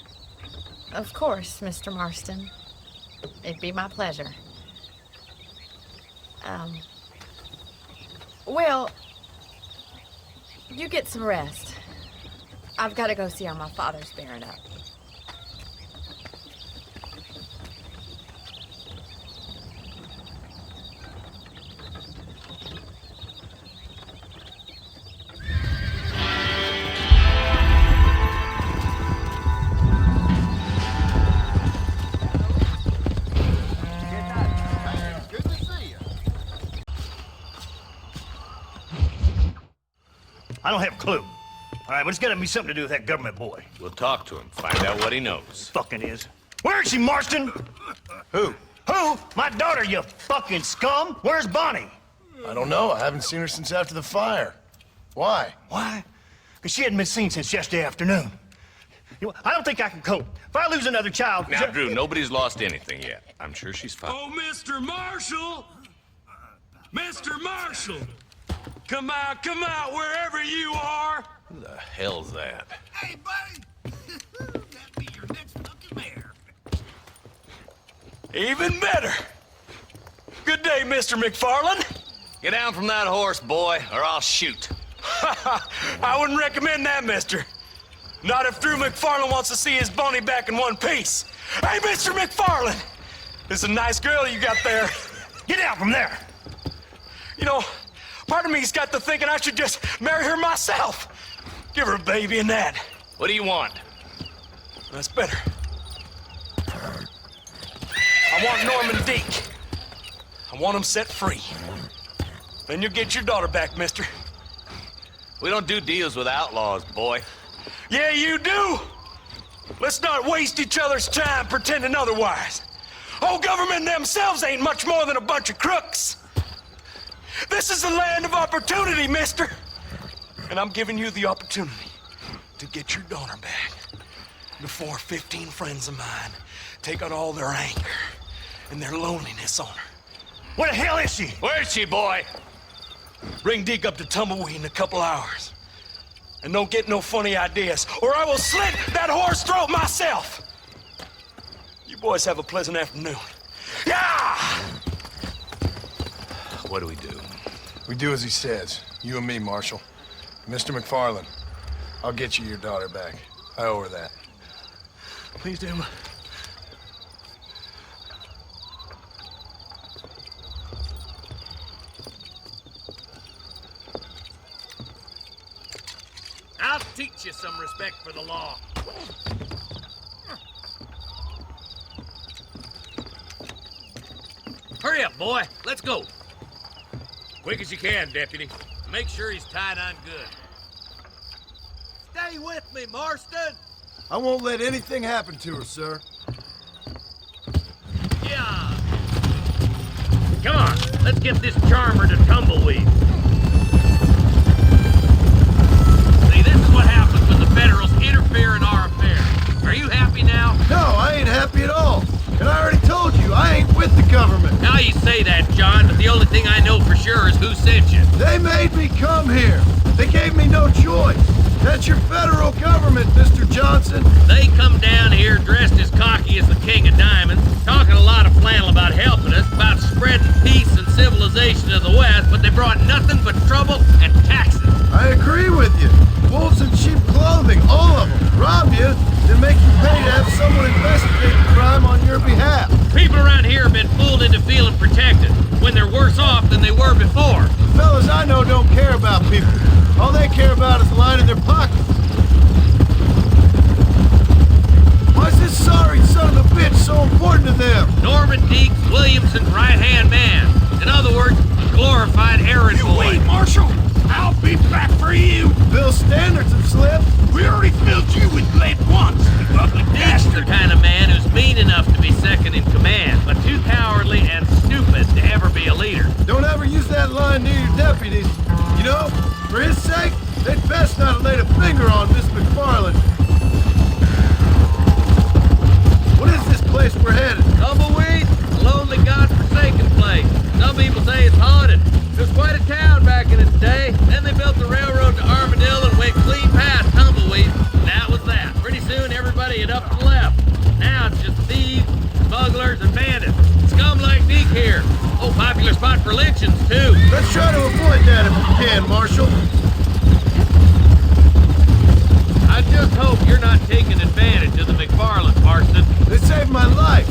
Of course, Mr. Marston. It'd be my pleasure. Well, you get some rest. I've got to go see how my father's bearing up. I don't have a clue. All right, but it's gotta be something to do with that government boy. We'll talk to him, find out what he knows. Fucking is. Where is she, Marston? Who? Who? My daughter, you fucking scum! Where's Bonnie? I don't know. I haven't seen her since after the fire. Why? Why? Because she hadn't been seen since yesterday afternoon. You know, I don't think I can cope. If I lose another child... Now, Drew, nobody's lost anything yet. I'm sure she's fine. Oh, Mr. Marshall! Mr. Marshall! Come out, wherever you are! Who the hell's that? Hey, buddy! That'd be your next lucky mare. Even better! Good day, Mr. McFarland. Get down from that horse, boy, or I'll shoot. I wouldn't recommend that, mister. Not if Drew McFarland wants to see his Bonnie back in one piece. Hey, Mr. McFarland! This is a nice girl you got there. Get out from there! You know, part of me's got to thinking I should just marry her myself. Give her a baby and that. What do you want? That's better. I want Norman Deke. I want him set free. Then you'll get your daughter back, mister. We don't do deals with outlaws, boy. Yeah, you do. Let's not waste each other's time pretending otherwise. Old government themselves ain't much more than a bunch of crooks. This is the land of opportunity, mister. And I'm giving you the opportunity to get your daughter back before 15 friends of mine take out all their anger and their loneliness on her. Where the hell is she? Where is she, boy? Bring Deke up to Tumbleweed in a couple hours. And don't get no funny ideas, or I will slit that horse throat myself. You boys have a pleasant afternoon. Yeah! What do we do? We do as he says. You and me, Marshal. Mr. McFarland, I'll get you your daughter back. I owe her that. Please do. I'll teach you some respect for the law. Hurry up, boy. Let's go. Quick as you can, Deputy. Make sure he's tied on good. Stay with me, Marston! I won't let anything happen to her, sir. Yeah. Come on, let's get this charmer to Tumbleweed. See, this is what happens when the Federals interfere in our affairs. Are you happy now? No, I ain't happy at all. And I already told you, I ain't with the government. Now you say that, John, but the only thing I know for sure is who sent you. They made me come here. They gave me no choice. That's your federal government, Mr. Johnson. They come down here dressed as cocky as the King of Diamonds, talking a lot of flannel about helping us, about spreading peace and civilization to the West, but they brought nothing but trouble and taxes. I agree with you. Wolves in cheap clothing, all of them. Rob you, then make you pay to have someone investigate the crime on your behalf. People around here have been fooled into feeling protected. when they're worse off than they were before. The fellas I know don't care about people. All they care about is lining their pockets. Why's this sorry son of a bitch so important to them? Norman Deeks Williamson's right-hand man. In other words, glorified errand boy. Wait, Marshal! I'll be back for you! Bill's standards have slipped. We already filled you with lead once, you ugly Deeks is the kind of man who's mean enough to be second in command, but too cowardly and stupid to ever be a leader. Don't ever use that line near your deputies. You know, for his sake, they'd best not have laid a finger on Miss McFarland. What is this place we're headed? Tumbleweed? A lonely, godforsaken place. Some people say it's haunted. It was quite a town back in its day. Then they built the railroad to Armadillo and went clean past Tumbleweed. And that was that. Pretty soon everybody had up and left. Now it's just thieves, smugglers, and bandits. Scum like Deke here. Oh, popular spot for lynchings, too. Let's try to avoid that if we can, Marshal. I just hope you're not taking advantage of the McFarlands, Marston. They saved my life.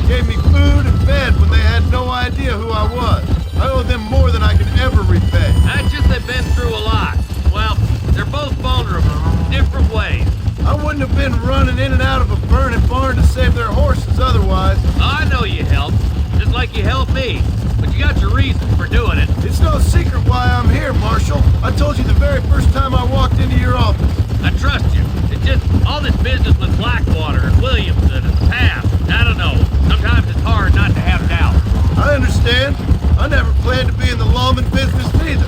Gave me food and bed when they had no idea who I was. I owe them more than I can ever repay. That's just they've been through a lot. Well, they're both vulnerable in different ways. I wouldn't have been running in and out of a burning barn to save their horses otherwise. I know you helped, just like you helped me. But you got your reasons for doing it. It's no secret why I'm here, Marshal. I told you the very first time I walked into your office. I trust you. It's just all this business with Blackwater and Williamson and the past. I don't know. Sometimes it's hard not to have doubt. I understand. I never planned to be in the lawman business neither.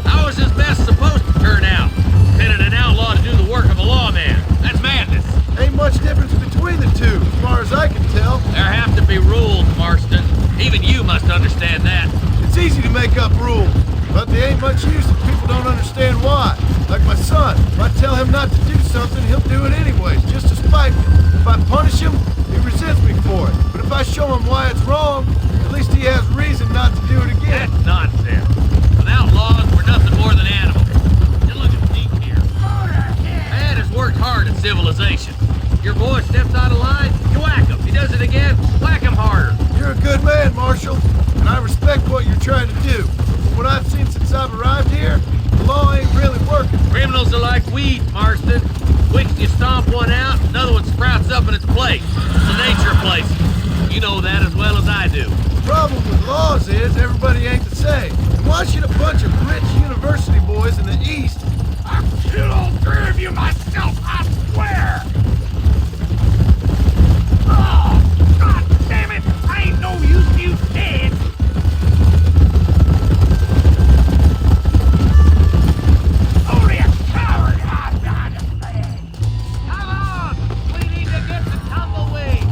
How was this mess supposed to turn out? Pinning an outlaw to do the work of a lawman. That's madness. Ain't much difference between the two, as far as I can tell. There have to be rules, Marston. Even you must understand that. It's easy to make up rules, but they ain't much use if people don't understand why. Like my son, if I tell him not to do something, he'll do it anyways, just to spite me. If I punish him, he resents me for it. But if I show him why it's wrong, at least he has reason not to do it again. That's nonsense. Without laws, we're nothing more than animals. Just look at Deke here. Man has worked hard at civilization. Your boy steps out of line, you whack him. He does it again, whack him harder. You're a good man, Marshal, and I respect what you're trying to do. But what I've seen since I've arrived here, the law ain't really working. Criminals are like weeds, Marston. Quick you stomp one out, another one sprouts up in its place. It's the nature of places. You know that as well as I do. The problem with laws is everybody ain't the same. And why should a bunch of rich university boys in the East... I'll kill all three of you myself, I swear! Oh, God damn it! I ain't no use to you dead! Only a coward I've got to say! Come on! We need to get to Tumbleweed!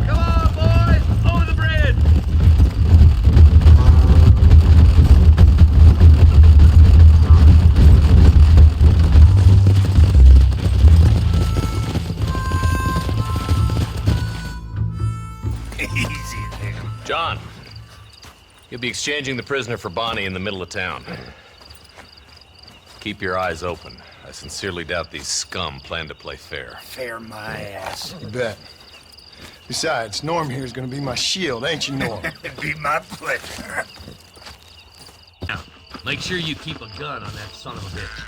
Come on, boys! Over the bridge! Easy there. John, you'll be exchanging the prisoner for Bonnie in the middle of town. Keep your eyes open. I sincerely doubt these scum plan to play fair. Fair my ass. You bet. Besides, Norm here is gonna be my shield, ain't you, Norm? It'd be my pleasure. Now, make sure you keep a gun on that son of a bitch.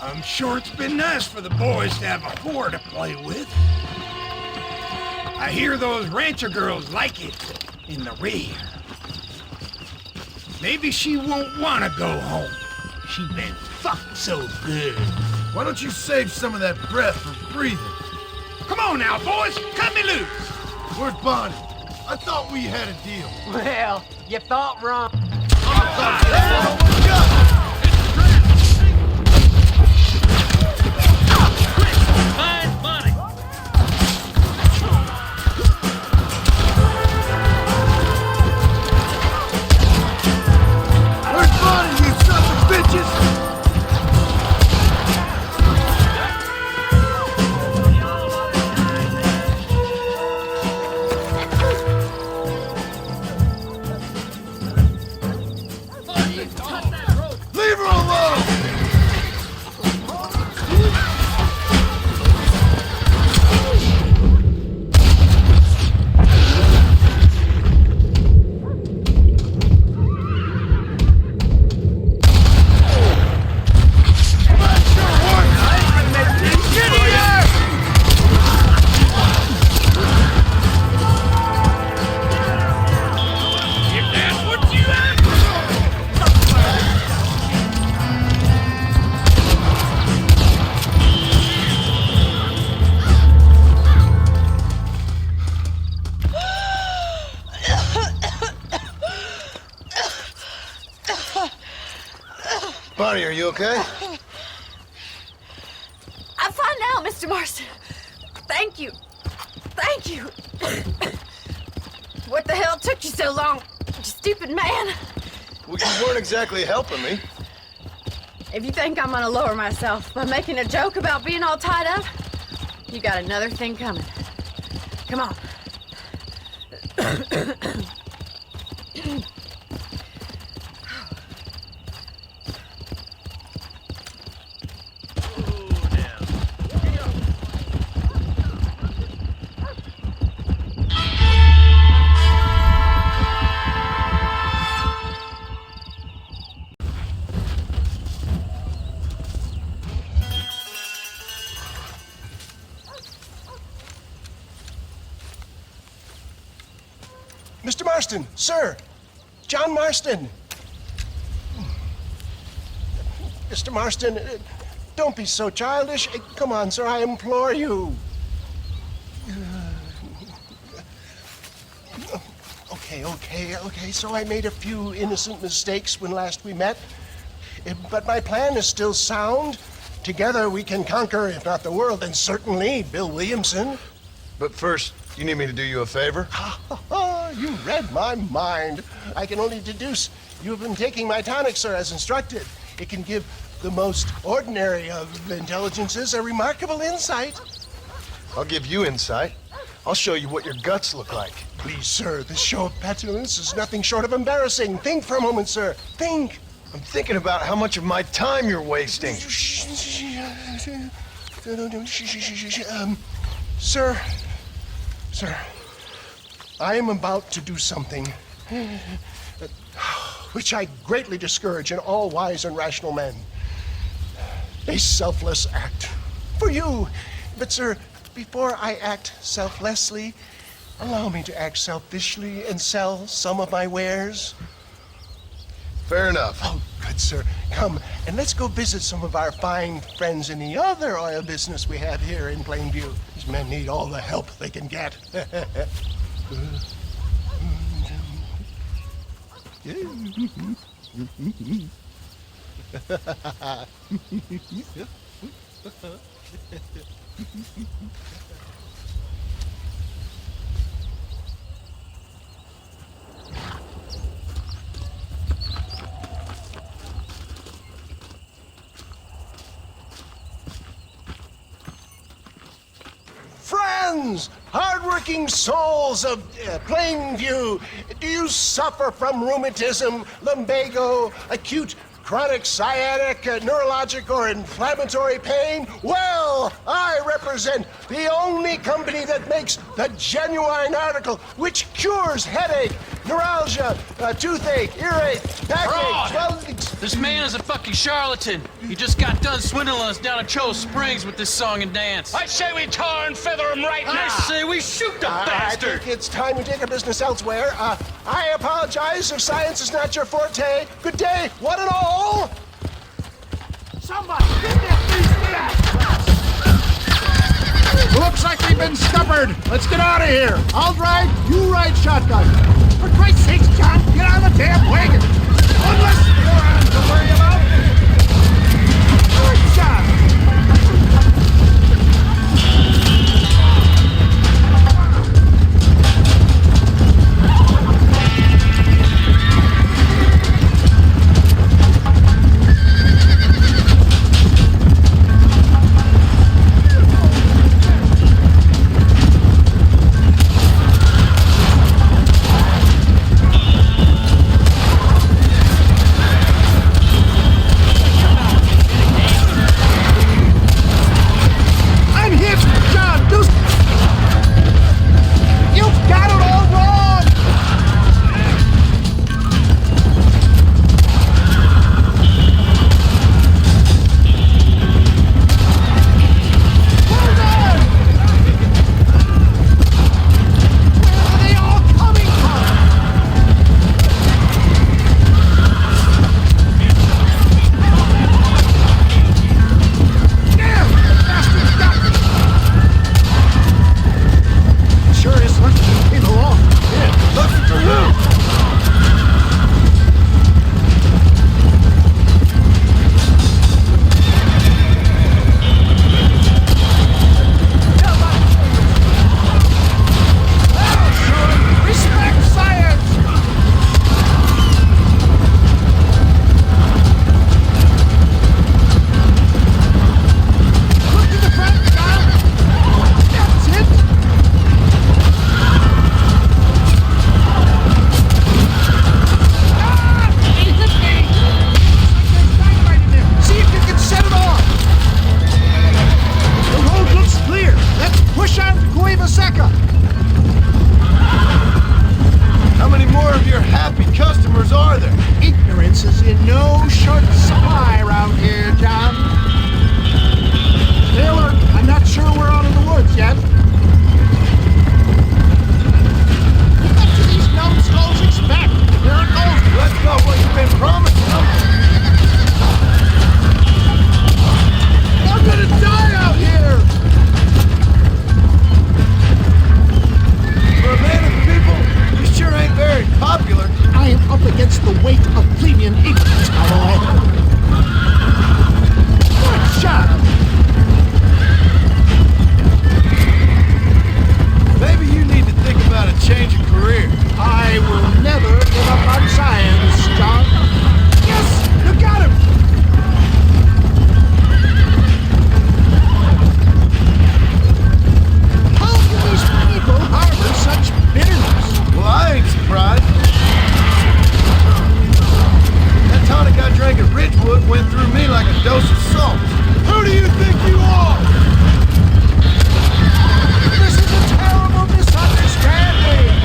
I'm sure it's been nice for the boys to have a whore to play with. I hear those rancher girls like it in the rear. Maybe she won't want to go home. She been fucked so good. Why don't you save some of that breath for breathing? Come on now, boys, cut me loose. Where's Bonnie? I thought we had a deal. Well, you thought wrong. Find Bonnie! Where's Bonnie, you sons of bitches? Cut that rope! Bonnie, are you okay? I'm fine now, Mr. Marston. Thank you. Thank you. What the hell took you so long, you stupid man? Well, you weren't exactly helping me. If you think I'm gonna lower myself by making a joke about being all tied up, you got another thing coming. Come on. Mr. Marston, sir. John Marston. Mr. Marston, don't be so childish. Come on, sir, I implore you. Okay, so I made a few innocent mistakes when last we met. But my plan is still sound. Together we can conquer, if not the world, then certainly Bill Williamson. But first, you need me to do you a favor? You read my mind. I can only deduce you have been taking my tonic, sir, as instructed. It can give the most ordinary of intelligences a remarkable insight. I'll give you insight. I'll show you what your guts look like. Please, sir, this show of petulance is nothing short of embarrassing. Think for a moment, sir. Think. I'm thinking about how much of my time you're wasting. Sir, I am about to do something which I greatly discourage in all wise and rational men. A selfless act for you. But, sir, before I act selflessly, allow me to act selfishly and sell some of my wares. Fair enough. Oh, good, sir. Come, and let's go visit some of our fine friends in the other oil business we have here in Plainview. These men need all the help they can get. Friends, hardworking souls of Plainview, do you suffer from rheumatism, lumbago, acute chronic sciatic, neurologic, or inflammatory pain? Well, I represent the only company that makes the genuine article which cures headache, neuralgia, toothache, earache, backache. Fraud! This man is a fucking charlatan. He just got done swindling us down at Cho Springs with this song and dance. I say we tar and feather him right now. I say we shoot the bastard. I think it's time we take our business elsewhere. I apologize if science is not your forte. Good day, one and all. Somebody get that beast back! Looks like we've been scuppered. Let's get out of here. I'll drive, you ride shotgun. For Christ's sakes, John, get out of the damn wagon! Unless you're on to worry about. Good job! are there? Ignorance is in no short supply around here, John. Taylor, I'm not sure we're out of the woods yet. What do these numbskulls expect? Miracles? That's not what you've been promising them. I'm gonna die out here! For a man of the people, you sure ain't very popular. I am up against the weight of plebeian ignorance, my boy. Good shot! Maybe you need to think about a change of career. I will never give up on science, John. Yes, you got him! How do these people harbor such bitterness? Well, I ain't surprised. That tonic I drank at Ridgewood went through me like a dose of salt. Who do you think you are? This is a terrible misunderstanding!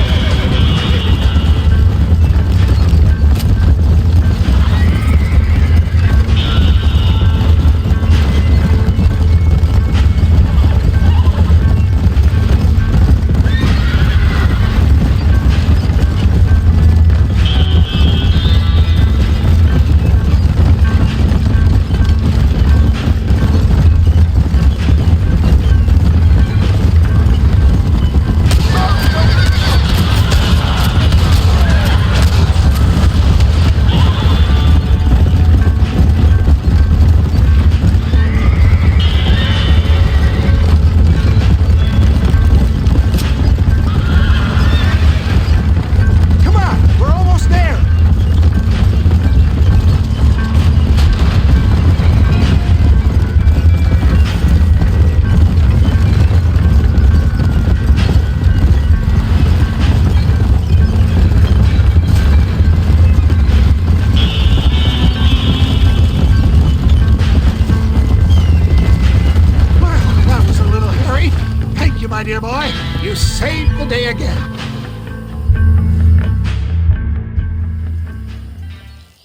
My dear boy, you saved the day again.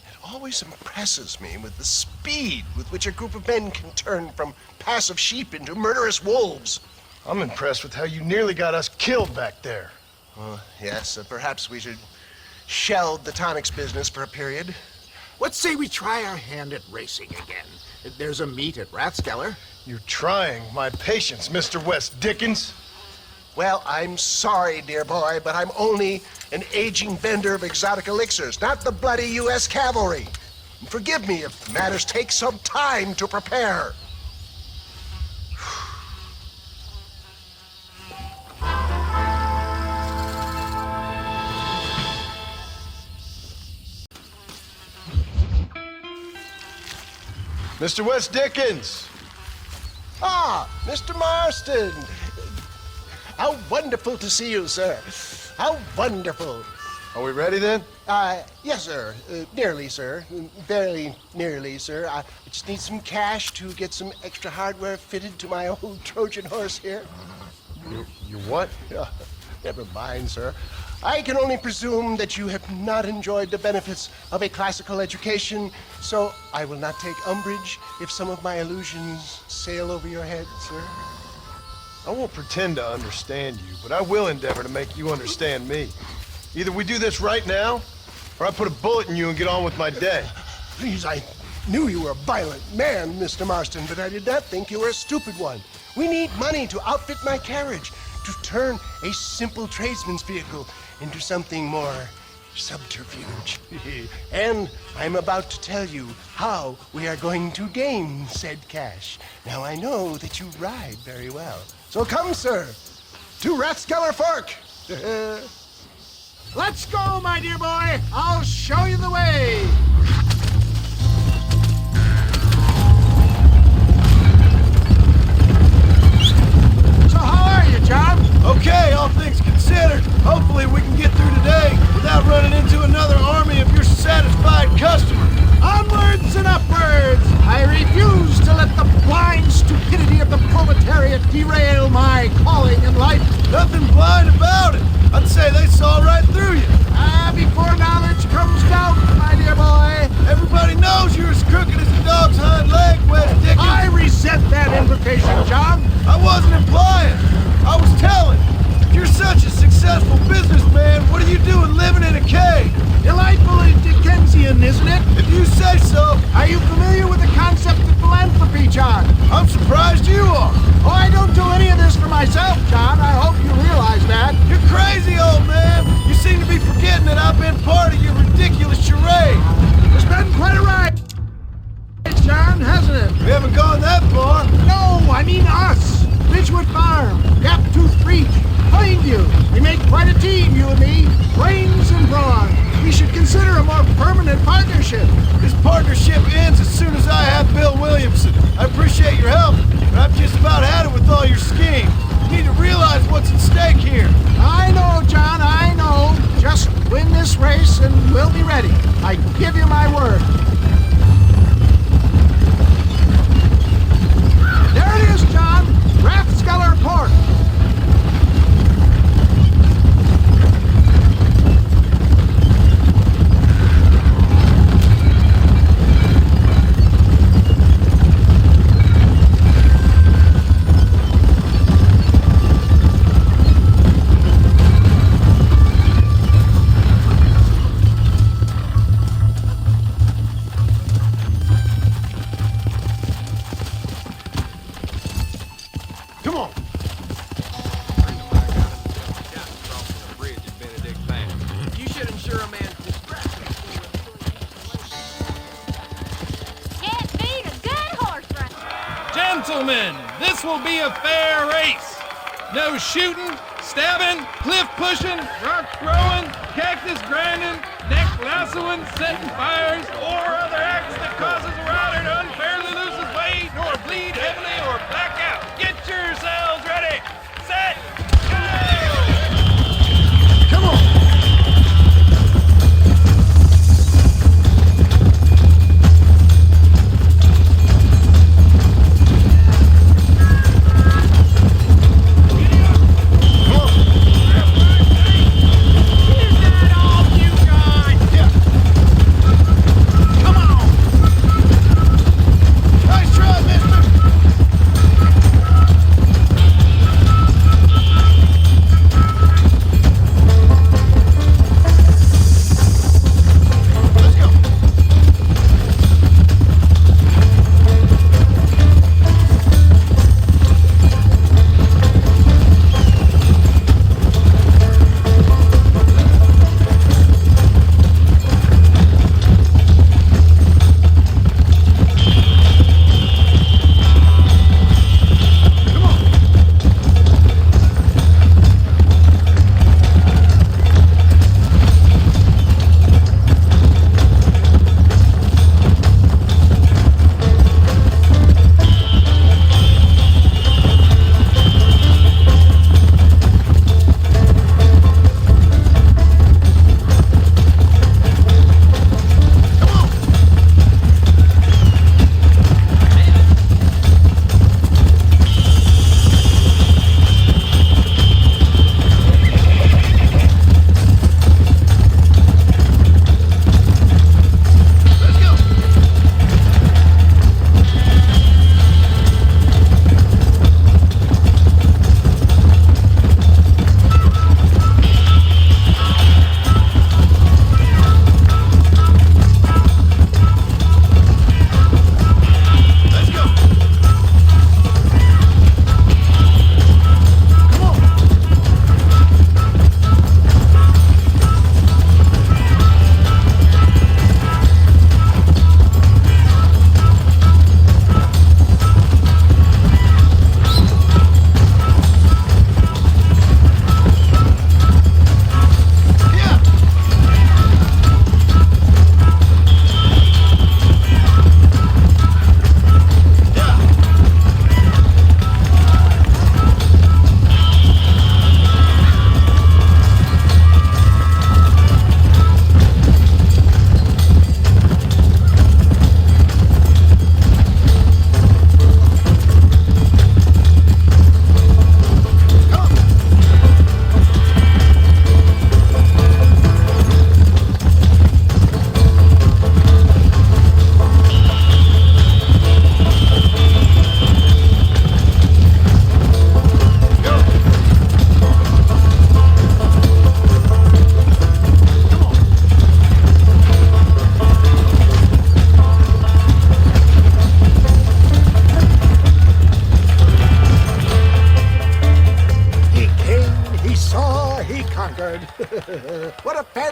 It always impresses me with the speed with which a group of men can turn from passive sheep into murderous wolves. I'm impressed with how you nearly got us killed back there. Yes, perhaps we should shelve the tonics business for a period. Let's say we try our hand at racing again. There's a meet at Rathskeller. You're trying my patience, Mr. West Dickens. Well, I'm sorry, dear boy, but I'm only an aging vendor of exotic elixirs, not the bloody U.S. cavalry. And forgive me if matters take some time to prepare. Mr. West Dickens! Ah, Mr. Marston! How wonderful to see you, sir. How wonderful. Are we ready then? Yes, sir. Nearly, sir. Very nearly, sir. I just need some cash to get some extra hardware fitted to my old Trojan horse here. You what? Never mind, sir. I can only presume that you have not enjoyed the benefits of a classical education, so I will not take umbrage if some of my allusions sail over your head, sir. I won't pretend to understand you, but I will endeavor to make you understand me. Either we do this right now, or I put a bullet in you and get on with my day. Please, I knew you were a violent man, Mr. Marston, but I did not think you were a stupid one. We need money to outfit my carriage, to turn a simple tradesman's vehicle into something more subterfuge. And I'm about to tell you how we are going to gain said cash. Now, I know that you ride very well. So come, sir, to Rathskeller Fork. Let's go, my dear boy. I'll show you the way. So how are you, John? Okay, all things considered. Hopefully we can get through today without running into another army of your satisfied customers. Onwards and upwards! I refuse to let the blind stupidity of the proletariat derail my calling in life. Nothing blind about it. I'd say they saw right through you. Before knowledge comes doubt, Are you familiar with the concept of philanthropy, John? I'm surprised you are. Oh, I don't do any of this for myself, John. I hope you realize that. You're crazy, old man. You seem to be forgetting that I've been part of your ridiculous charade. It's been quite a ride, John, hasn't it? We haven't gone that far. No, I mean us. Ridgewood Farm, Gap-Tooth Reach, Plainview. We make quite a team, you and me. Brains and brawn. We should consider a more permanent partnership. This partnership ends as soon as I have Bill Williamson. I appreciate your help, but I've just about had it with all your schemes. You need to realize what's at stake here. I know, John, I know. Just win this race and we'll be ready. I give you my word. There it is, John. Rathskeller Port. Come on. You should ensure a man's discretion. Can't beat a good horse race. Gentlemen, this will be a fair race. No shooting, stabbing, cliff pushing, rock throwing, cactus grinding, neck lassoing, setting fires, or other acts that causes a rider to unfairly lose his weight, or bleed heavily, or black out. Get yourselves ready. Set. Go! Come on. Come on!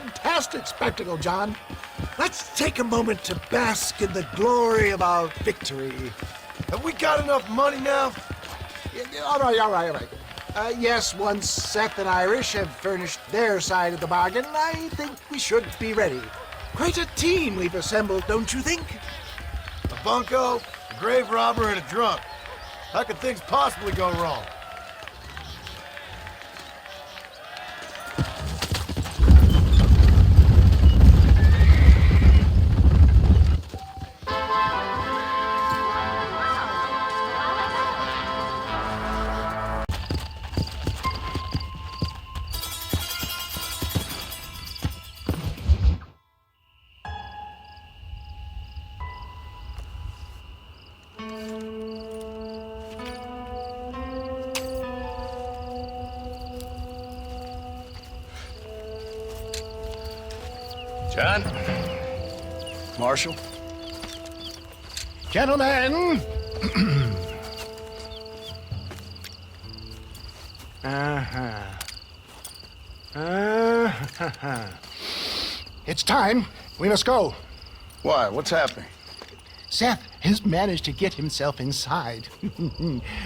fantastic spectacle, John. Let's take a moment to bask in the glory of our victory. Have we got enough money now? All right. Yes, once Seth and Irish have furnished their side of the bargain, I think we should be ready. Quite a team we've assembled, don't you think? A bunco, a grave robber, and a drunk. How could things possibly go wrong? John? Marshal? Gentlemen! It's time. We must go. Why? What's happening? Seth has managed to get himself inside.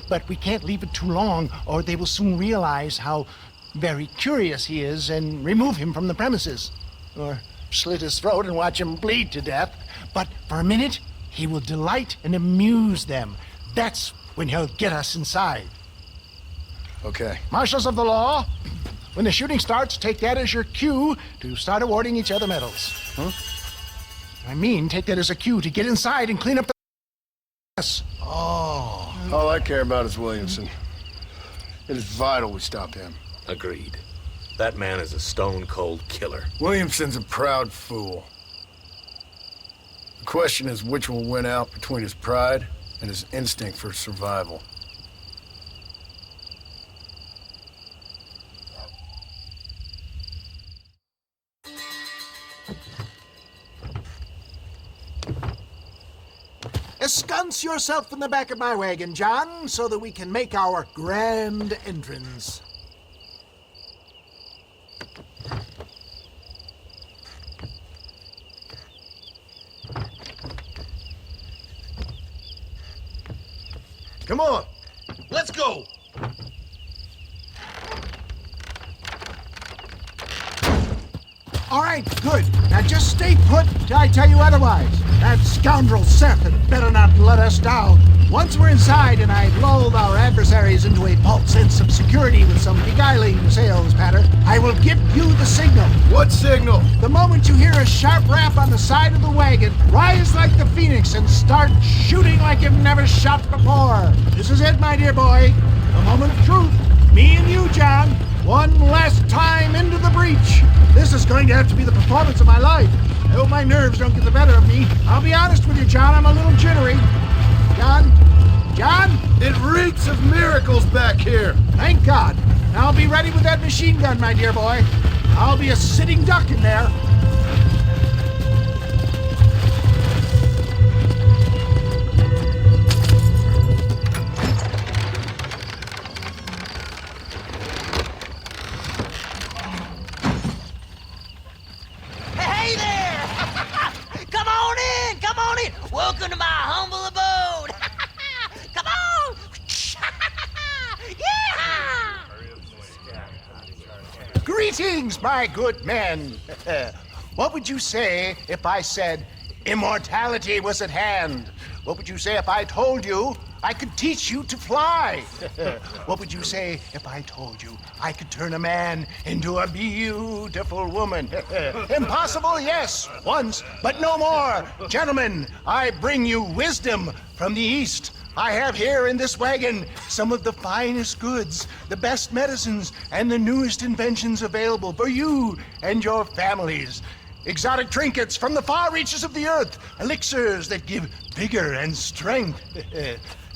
But we can't leave it too long, or they will soon realize how very curious he is and remove him from the premises. Or slit his throat and watch him bleed to death. But for a minute, he will delight and amuse them. That's when he'll get us inside. Okay. Marshals of the law, when the shooting starts, take that as your cue to start awarding each other medals. Huh? I mean, take that as a cue to get inside and clean up the mess. Oh. All I care about is Williamson. It is vital we stop him. Agreed. That man is a stone-cold killer. Williamson's a proud fool. The question is which will win out between his pride and his instinct for survival. Ensconce yourself in the back of my wagon, John, so that we can make our grand entrance. Come on, let's go! All right, good. Now just stay put till I tell you otherwise. That scoundrel Seth had better not let us down. Once we're inside and I've lulled our adversaries into a false sense of security with some beguiling sales patter, I will give you the signal. What signal? The moment you hear a sharp rap on the side of the wagon, rise like the phoenix and start shooting like you've never shot before. This is it, my dear boy. The moment of truth. Me and you, John. One last time into the breach. This is going to have to be the performance of my life. I hope my nerves don't get the better of me. I'll be honest with you, John, I'm a little jittery. John? It reeks of miracles back here. Thank God. Now I'll be ready with that machine gun, my dear boy. I'll be a sitting duck in there. Hey there! Come on in! Come on in! Welcome to my humble abode! Come on! Yeah! Greetings, my good men. What would you say if I said immortality was at hand? What would you say if I told you I could teach you to fly? What would you say if I told you I could turn a man into a beautiful woman? Impossible, yes, once, but no more. Gentlemen, I bring you wisdom from the East. I have here in this wagon some of the finest goods, the best medicines, and the newest inventions available for you and your families. Exotic trinkets from the far reaches of the earth, elixirs that give vigor and strength.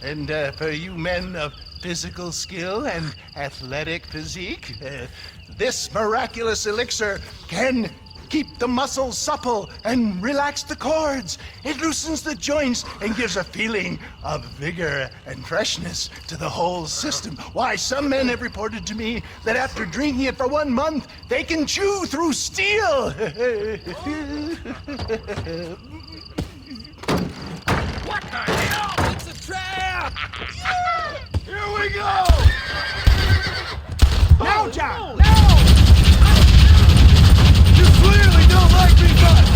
And for you men of physical skill and athletic physique, this miraculous elixir can keep the muscles supple and relax the cords. It loosens the joints and gives a feeling of vigor and freshness to the whole system. Why, some men have reported to me that after drinking it for 1 month, they can chew through steel. What the hell? It's a trap! Here we go! Now, John, now! You clearly don't like me much!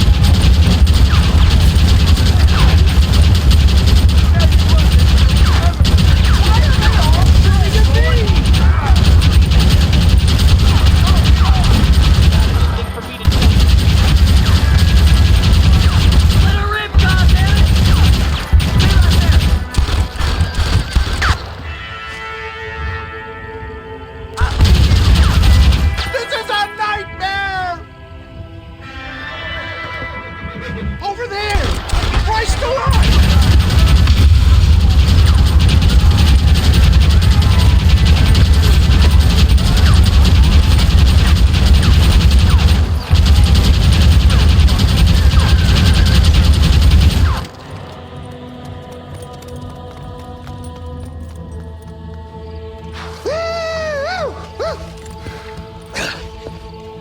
Over there! Christ alive!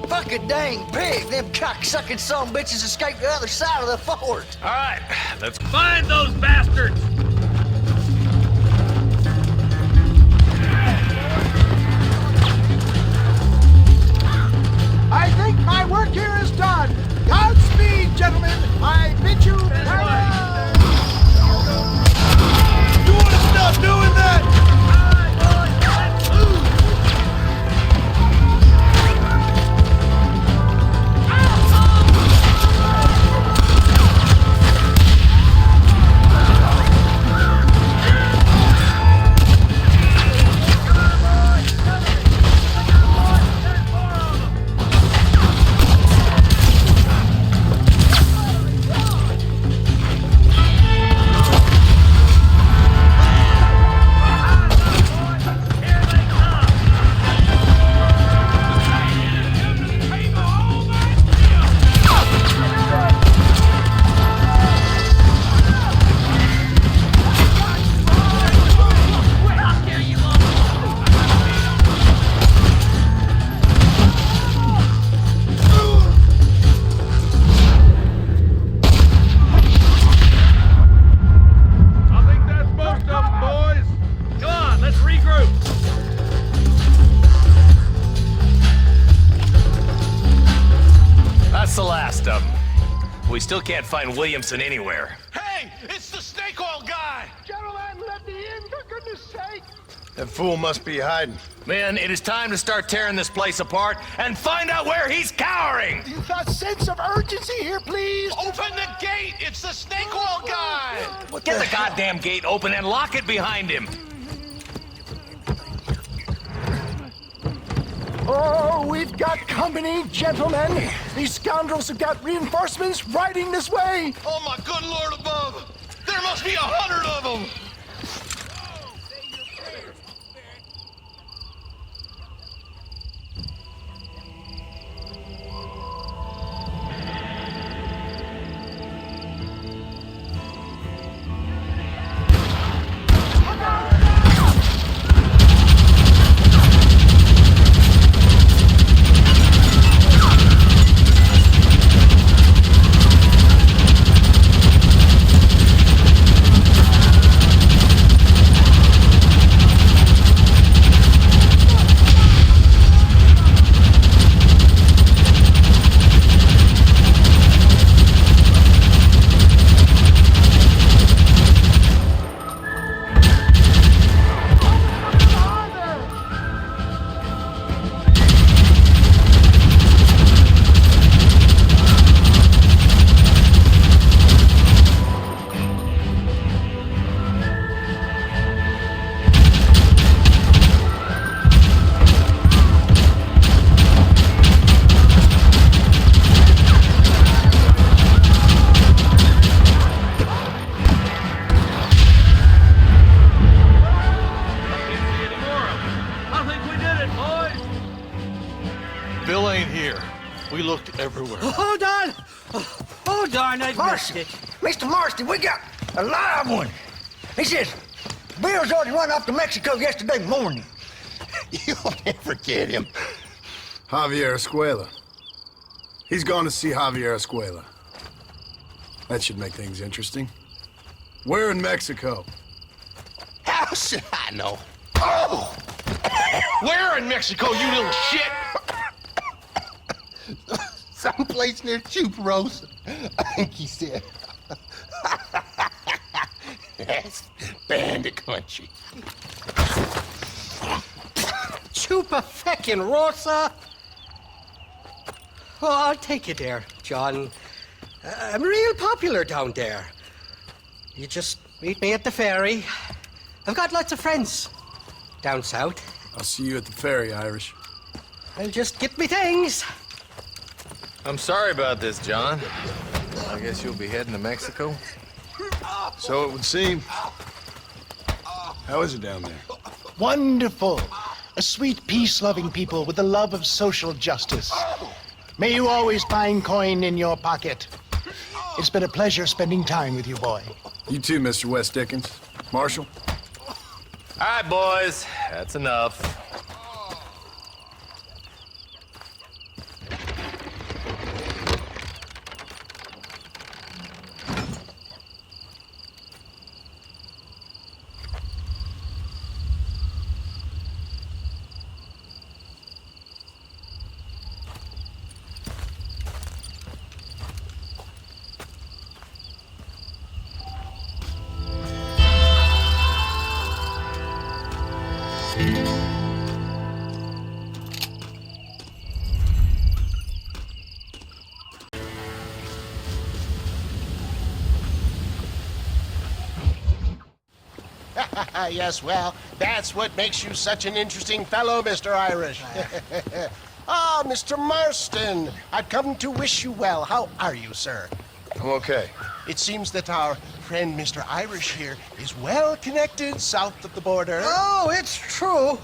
Fucking dang pig! Them cock-sucking son bitches escaped the other side of the fort! All right, let's find those bastards! I think my work here is done. Godspeed, gentlemen. I bid you farewell. You want to stop doing that? We still can't find Williamson anywhere. Hey, it's the snake oil guy! Gentlemen, let me in, for goodness sake. That fool must be hiding. Men, it is time to start tearing this place apart and find out where he's cowering! A sense of urgency here, please. Open the gate! It's the snake oil guy! Get the goddamn gate open and lock it behind him! Oh, we've got company, gentlemen. These scoundrels have got reinforcements riding this way. Oh, my good Lord above! There must be 100 of them! Hold on! Hold on, I missed it. Mr. Marston, we got a live one. He says, Bill's already run off to Mexico yesterday morning. You'll never get him. Javier Escuela. He's gone to see Javier Escuela. That should make things interesting. Where in Mexico? How should I know? Oh! Where in Mexico, you little shit? Someplace near Chuparosa, I think he said. That's bandit country. Chupa-feckin' Rosa? Oh, I'll take you there, John. I'm real popular down there. You just meet me at the ferry. I've got lots of friends down south. I'll see you at the ferry, Irish. I'll just get me things. I'm sorry about this, John. I guess you'll be heading to Mexico? So it would seem. How is it down there? Wonderful. A sweet, peace-loving people with the love of social justice. May you always find coin in your pocket. It's been a pleasure spending time with you, boy. You too, Mr. West Dickens. Marshal? All right, boys. That's enough. Yes, well, that's what makes you such an interesting fellow, Mr. Irish. Ah, Mr. Marston, I've come to wish you well. How are you, sir? I'm okay. It seems that our friend Mr. Irish here is well connected south of the border. Oh, it's true.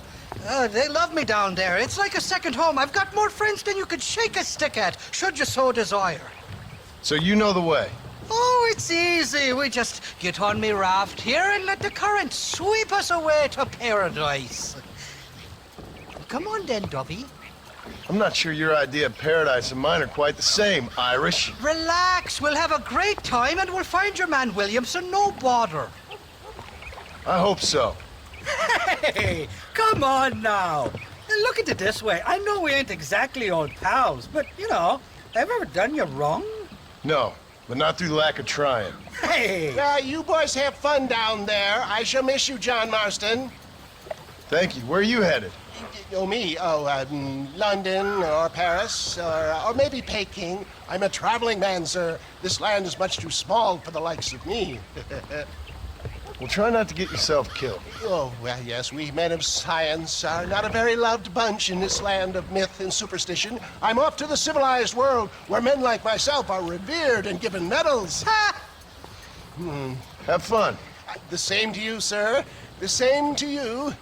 They love me down there. It's like a second home. I've got more friends than you could shake a stick at, should you so desire. So you know the way? Oh, it's easy. We just get on me raft here and let the current sweep us away to paradise. Come on then, Dovey. I'm not sure your idea of paradise and mine are quite the same, Irish. Relax. We'll have a great time and we'll find your man Williamson, no bother. I hope so. Hey, come on now. Look at it this way. I know we ain't exactly old pals, but, you know, have I ever done you wrong? No, but not through lack of trying. Hey! You boys have fun down there. I shall miss you, John Marston. Thank you. Where are you headed? Oh, me? London or Paris or maybe Peking. I'm a traveling man, sir. This land is much too small for the likes of me. Well, try not to get yourself killed. Oh, well, yes, we men of science are not a very loved bunch in this land of myth and superstition. I'm off to the civilized world where men like myself are revered and given medals. Ha! Have fun. The same to you, sir. The same to you.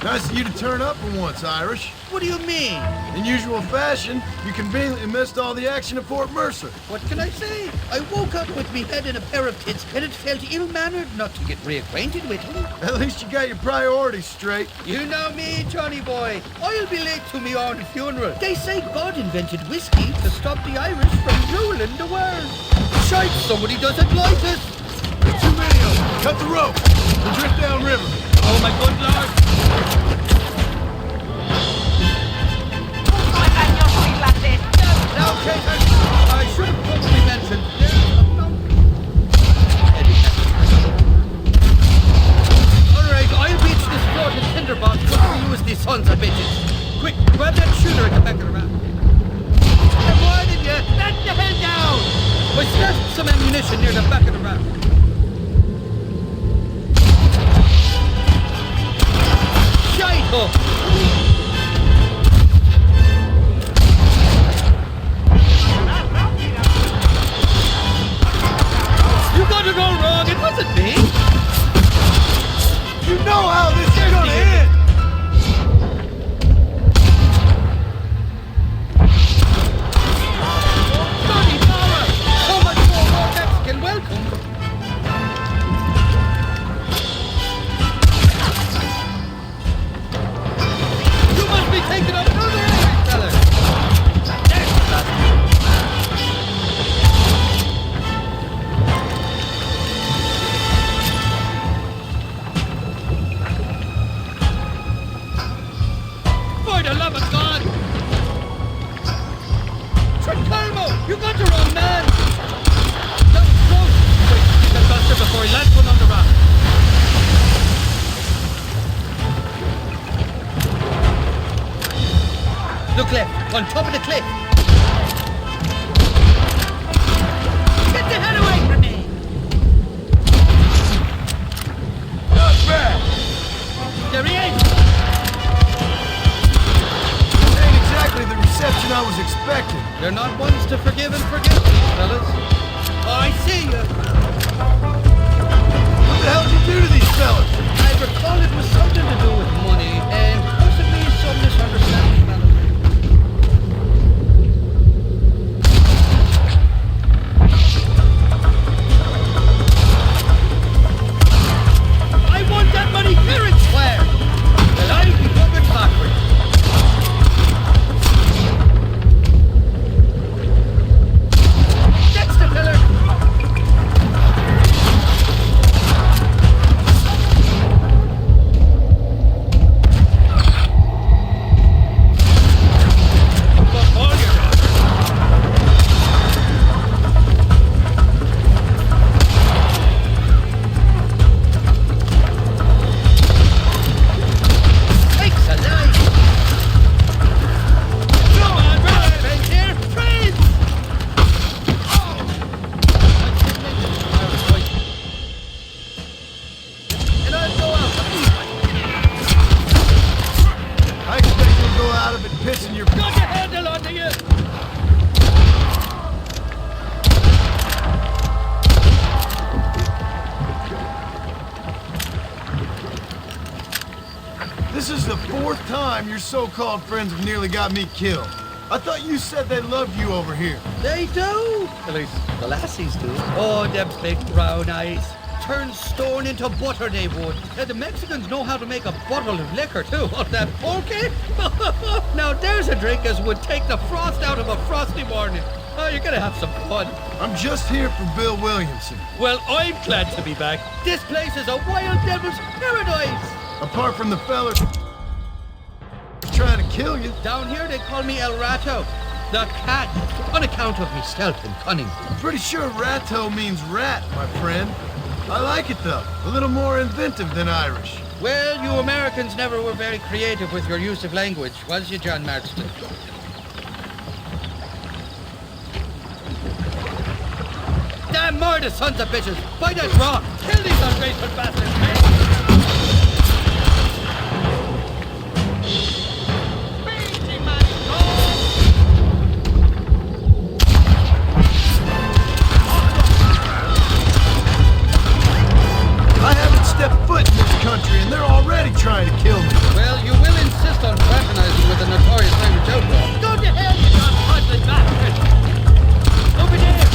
Nice of you to turn up for once, Irish. What do you mean? In usual fashion, you conveniently missed all the action at Fort Mercer. What can I say? I woke up with me head in a pair of tits, and it felt ill-mannered not to get reacquainted with him. At least you got your priorities straight. You know me, Johnny boy. I'll be late to me own funeral. They say God invented whiskey to stop the Irish from ruling the world. Shite, somebody doesn't like us. There's too many of them. Cut the rope. We'll drift downriver. Oh, my good lord. Now, Kate, I should have probably mentioned All right, I'll beach this fort in tinderbox before you use these sons of bitches. Quick, grab that shooter at the back of the raft. Come on, in you. Let the hell down. I stashed some ammunition near the back of the raft. Shite up. on top of the cliff. Get the hell away from me! Not bad. There he is! This ain't exactly the reception I was expecting. You're not ones to forgive and forget, fellas. I see you. What the hell did you do to these fellas? I recall it was something to do with money and possibly some misunderstanding about it. I want that money fair and square. And I'll be looking backwards. That's the pillar. This is the fourth time your so-called friends have nearly got me killed. I thought you said they loved you over here. They do. At least the lassies do. Oh, them big brown eyes. Turn stone into butter they would. The Mexicans know how to make a bottle of liquor too. Oh, that pulque? Now there's a drink as would take the frost out of a frosty morning. Oh, you're gonna have some fun. I'm just here for Bill Williamson. Well, I'm glad to be back. This place is a wild devil's paradise. Apart from the fella trying to kill you. Down here they call me El Rato, the cat, on account of me stealth and cunning. I'm pretty sure Rato means rat, my friend. I like it though, a little more inventive than Irish. Well, you Americans never were very creative with your use of language, was you, John Marston? Damn murder, sons of bitches! By that rock! Kill these ungrateful bastards, man! I haven't stepped foot in this country and they're already trying to kill me. Well, you will insist on fraternizing with the notorious language outlaw. Go to hell, you non-fuzzling bastard! Over there!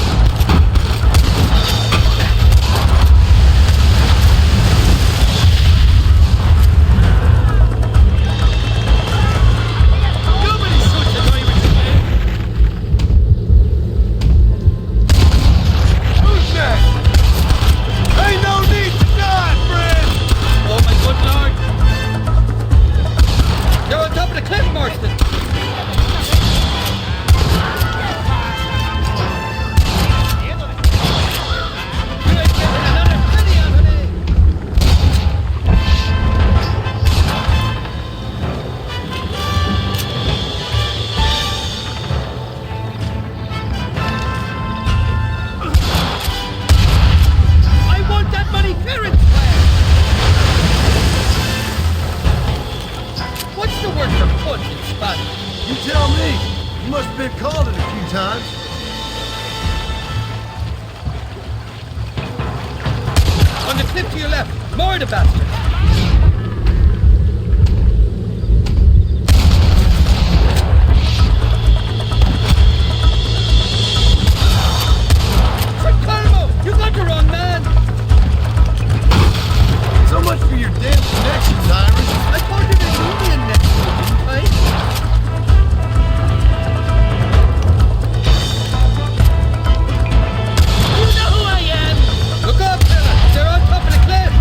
You're on top of the cliff, Marston! I want that money fair and square! What's the word for punch in Spanish? You tell me. You must have been called it a few times. On the cliff to your left, more the bastard. Calmo, you got the wrong man. So much for your damn connections, Irish. I quoted an Indian next to it, didn't I? You know who I am! Look up, fella! They're on top of the cliff!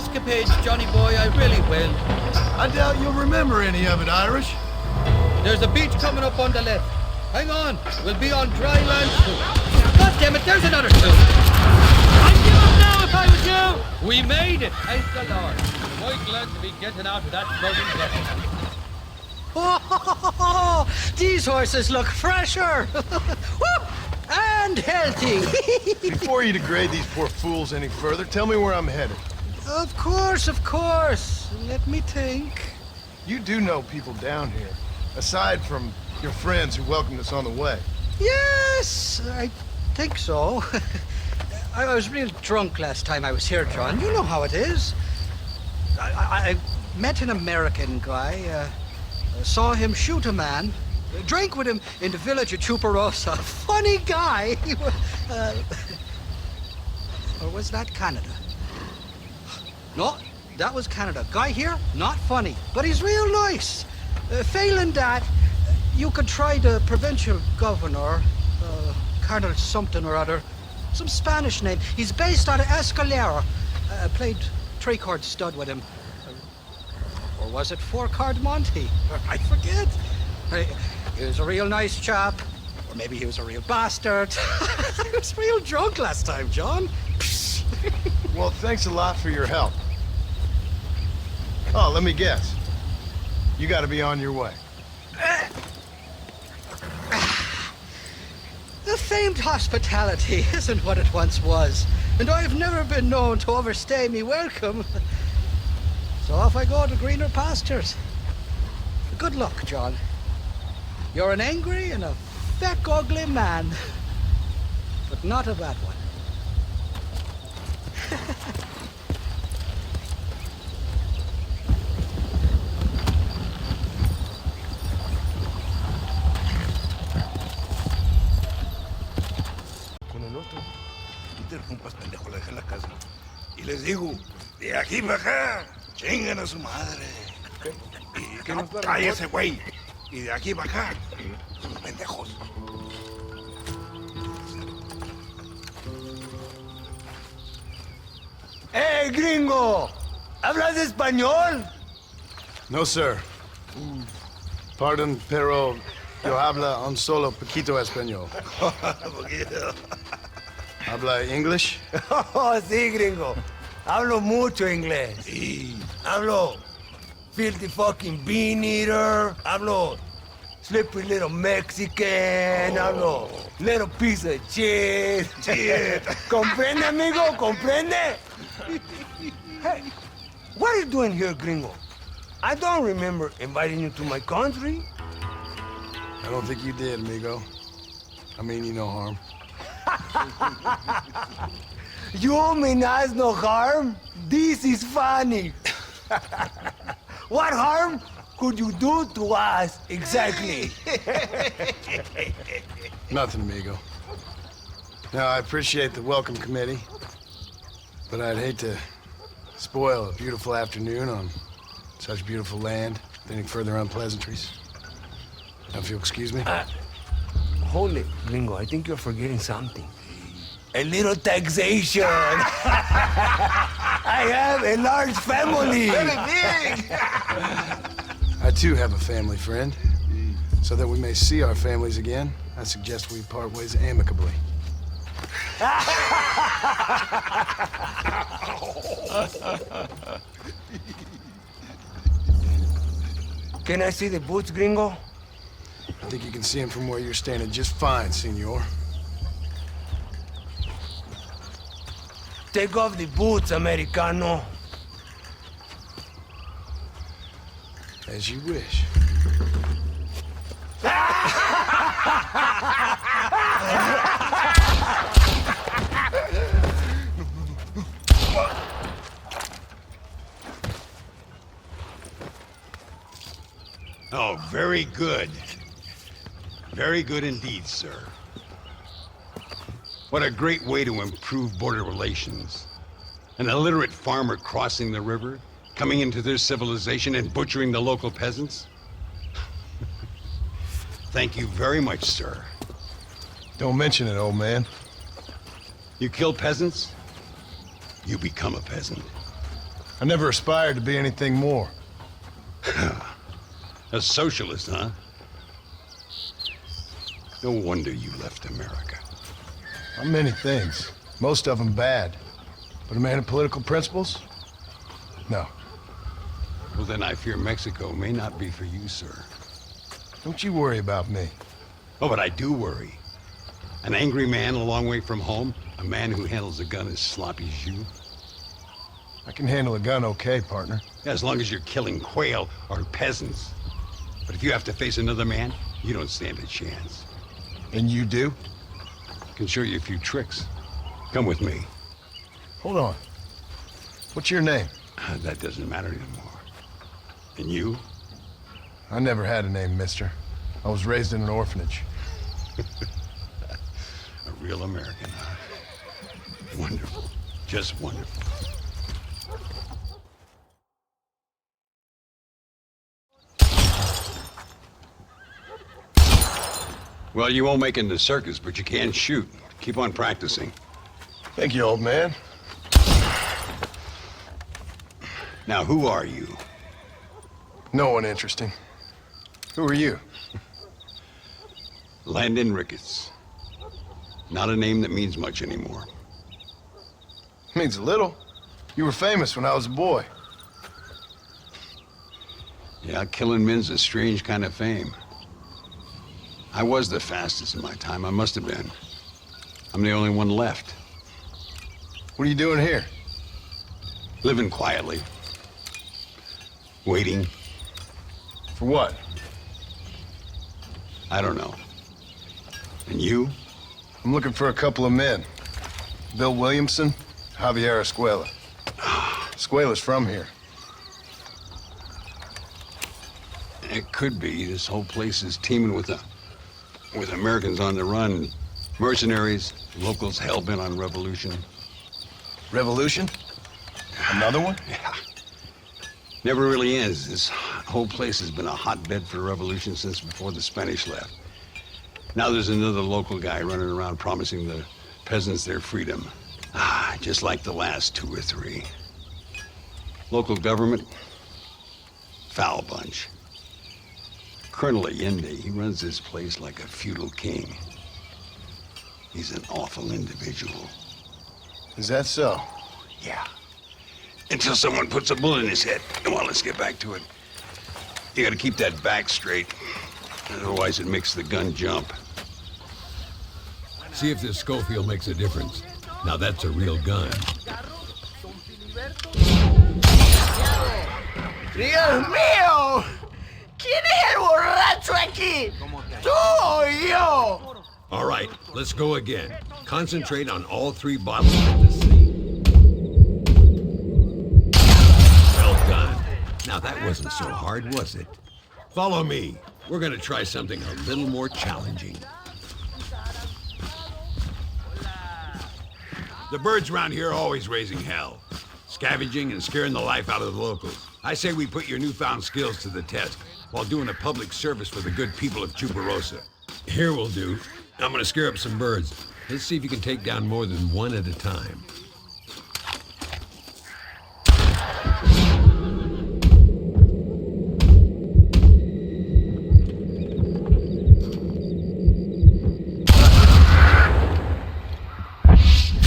escapades, Johnny boy, I really will. I doubt you'll remember any of it, Irish. There's a beach coming up on the left. Hang on, we'll be on dry land soon. God damn it, there's another two. I'd give up now if I was you. We made it, thank the Lord. Quite glad to be getting out of that floating death. Oh, these horses look fresher. Whoop, and healthy. Before you degrade these poor fools any further, tell me where I'm headed. Of course, of course. Let me think. You do know people down here, aside from your friends who welcomed us on the way. Yes, I think so. I was real drunk last time I was here, John. You know how it is. I met an American guy, saw him shoot a man, drank with him in the village of Chuparosa. Funny guy. Or was that Canada? No, that was Canada. Guy here, not funny, but he's real nice. Failing that, you could try the provincial governor, Colonel something or other, some Spanish name. He's based out of Escalera. Played three-card stud with him. Or was it four-card Monty? I forget. He was a real nice chap. Or maybe he was a real bastard. I was real drunk last time, John. Well, thanks a lot for your help. Oh, let me guess. You gotta be on your way. The famed hospitality isn't what it once was, and I've never been known to overstay me welcome. So off I go to greener pastures. Good luck, John. You're an angry and a feck ugly man, but not a bad one. Compas pendejo, le dejé la casa. Y les digo, de aquí para acá, chingan a su madre. Y no, cállese, güey. Y de aquí para acá, sus pendejos. ¡Hey, gringo! ¿Hablas español? No, sir. Pardon, pero yo habla un solo poquito español. ¿Habla English? Oh, sí, gringo. Hablo mucho inglés. Sí. Hablo filthy fucking bean eater. Hablo slippery little Mexican. Hablo little piece of shit. ¿Comprende, amigo? ¿Comprende? Hey, what are you doing here, gringo? I don't remember inviting you to my country. I don't think you did, amigo. I mean you no harm. You mean us no harm? This is funny. What harm could you do to us, exactly? Nothing, amigo. Now, I appreciate the welcome committee, but I'd hate to spoil a beautiful afternoon on such beautiful land with any further unpleasantries. Now, if you'll excuse me. Hold it, gringo. I think you're forgetting something. A little taxation. I have a large family. Very big. I too have a family, friend. So that we may see our families again, I suggest we part ways amicably. Can I see the boots, gringo? I think you can see him from where you're standing just fine, senor. Take off the boots, Americano. As you wish. Oh, very good. Very good indeed, sir. What a great way to improve border relations. An illiterate farmer crossing the river, coming into their civilization and butchering the local peasants. Thank you very much, sir. Don't mention it, old man. You kill peasants, you become a peasant. I never aspired to be anything more. A socialist, huh? No wonder you left America. I'm many things. Most of them bad. But a man of political principles? No. Well, then I fear Mexico may not be for you, sir. Don't you worry about me. Oh, but I do worry. An angry man a long way from home? A man who handles a gun as sloppy as you? I can handle a gun okay, partner. Yeah, as long as you're killing quail or peasants. But if you have to face another man, you don't stand a chance. And you do? I can show you a few tricks. Come with me. Hold on. What's your name? That doesn't matter anymore. And you? I never had a name, mister. I was raised in an orphanage. A real American, huh? Wonderful. Just wonderful. Well, you won't make it in the circus, but you can shoot. Keep on practicing. Thank you, old man. Now, who are you? No one interesting. Who are you? Landon Ricketts. Not a name that means much anymore. Means a little. You were famous when I was a boy. Yeah, killing men's a strange kind of fame. I was the fastest in my time. I must have been. I'm the only one left. What are you doing here? Living quietly. Waiting. For what? I don't know. And you? I'm looking for a couple of men. Bill Williamson, Javier Escuela. Escuela's from here. It could be. This whole place is teeming with Americans on the run. Mercenaries, locals hell-bent on revolution. Revolution? Another one? Yeah. Never really ends. This whole place has been a hotbed for revolution since before the Spanish left. Now there's another local guy running around promising the peasants their freedom. Just like the last 2 or 3. Local government, foul bunch. Colonel Allende, he runs this place like a feudal king. He's an awful individual. Is that so? Yeah. Until someone puts a bullet in his head. Come on, let's get back to it. You gotta keep that back straight. Otherwise it makes the gun jump. See if this Schofield makes a difference. Now that's a real gun. ¡Dios mío! ¿Quién es el borracho aquí? ¿Tú o yo? All right, let's go again. Concentrate on all 3 bottles at the same. Well done. Now that wasn't so hard, was it? Follow me. We're gonna try something a little more challenging. The birds around here are always raising hell. Scavenging and scaring the life out of the locals. I say we put your newfound skills to the test while doing a public service for the good people of Chuparosa. Here will do. I'm gonna scare up some birds. Let's see if you can take down more than one at a time.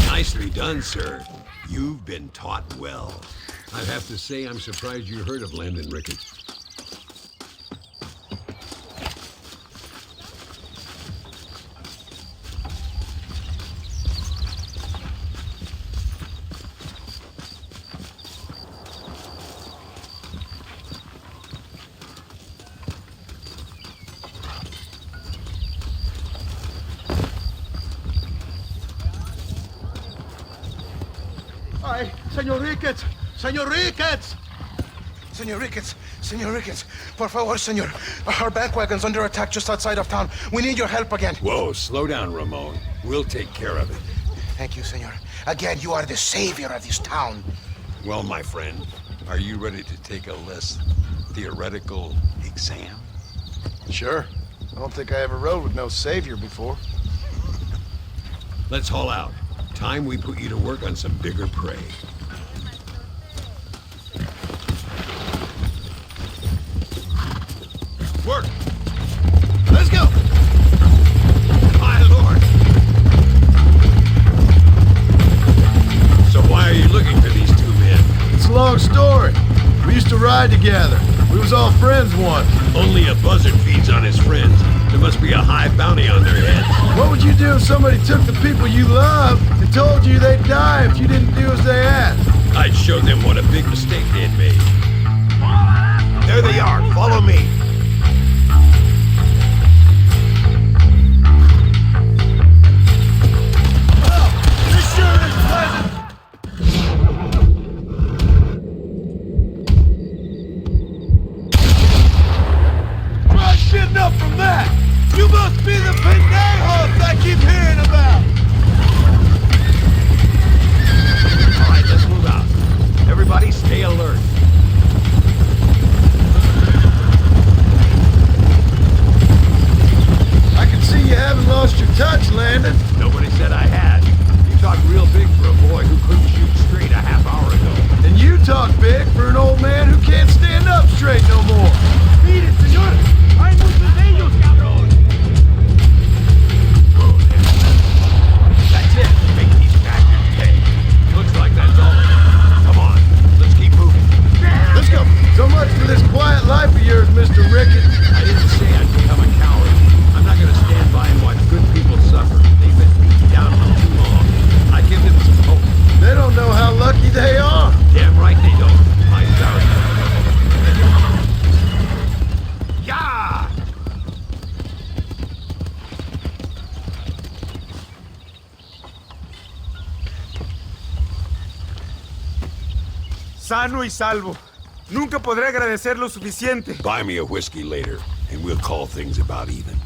Nicely done, sir. You've been taught well. I have to say, I'm surprised you heard of Landon Ricketts. Ay, Señor Ricketts! Señor Ricketts! Senor Ricketts, por favor, senor. Our bank wagon's under attack just outside of town. We need your help again. Whoa, slow down, Ramon. We'll take care of it. Thank you, senor. Again, you are the savior of this town. Well, my friend, are you ready to take a less theoretical exam? Sure. I don't think I ever rode with no savior before. Let's haul out. Time we put you to work on some bigger prey. together. We was all friends once. Only a buzzard feeds on his friends. There must be a high bounty on their heads. What would you do if somebody took the people you love and told you they'd die if you didn't do as they asked? I'd show them what a big mistake they'd made. There they are. Follow me. This sure is pleasant. Well, shit enough from that. You must be the pendejos I keep hearing about. All right, let's move out. Everybody stay alert. I can see you haven't lost your touch, Landon. Nobody said I had. You talk real big for a boy who couldn't shoot straight a half hour ago. And you talk big for an old man who can't stand up straight no more. Mire, señor. Hay muchos de ellos, cabrón. That's it. Make these bastards pay. Looks like that's all. Come on, let's keep moving. Let's go. So much for this quiet life of yours, Mr. Rickett. I didn't say I'd become a coward. I'm not gonna stand by and watch good people suffer. They've been beaten down for too long. I give them some hope. They don't know how lucky they are. Damn right they don't. My sorry. Yeah! Sano y salvo. Nunca podré agradecer lo suficiente. Buy me a whiskey later, and we'll call things about even.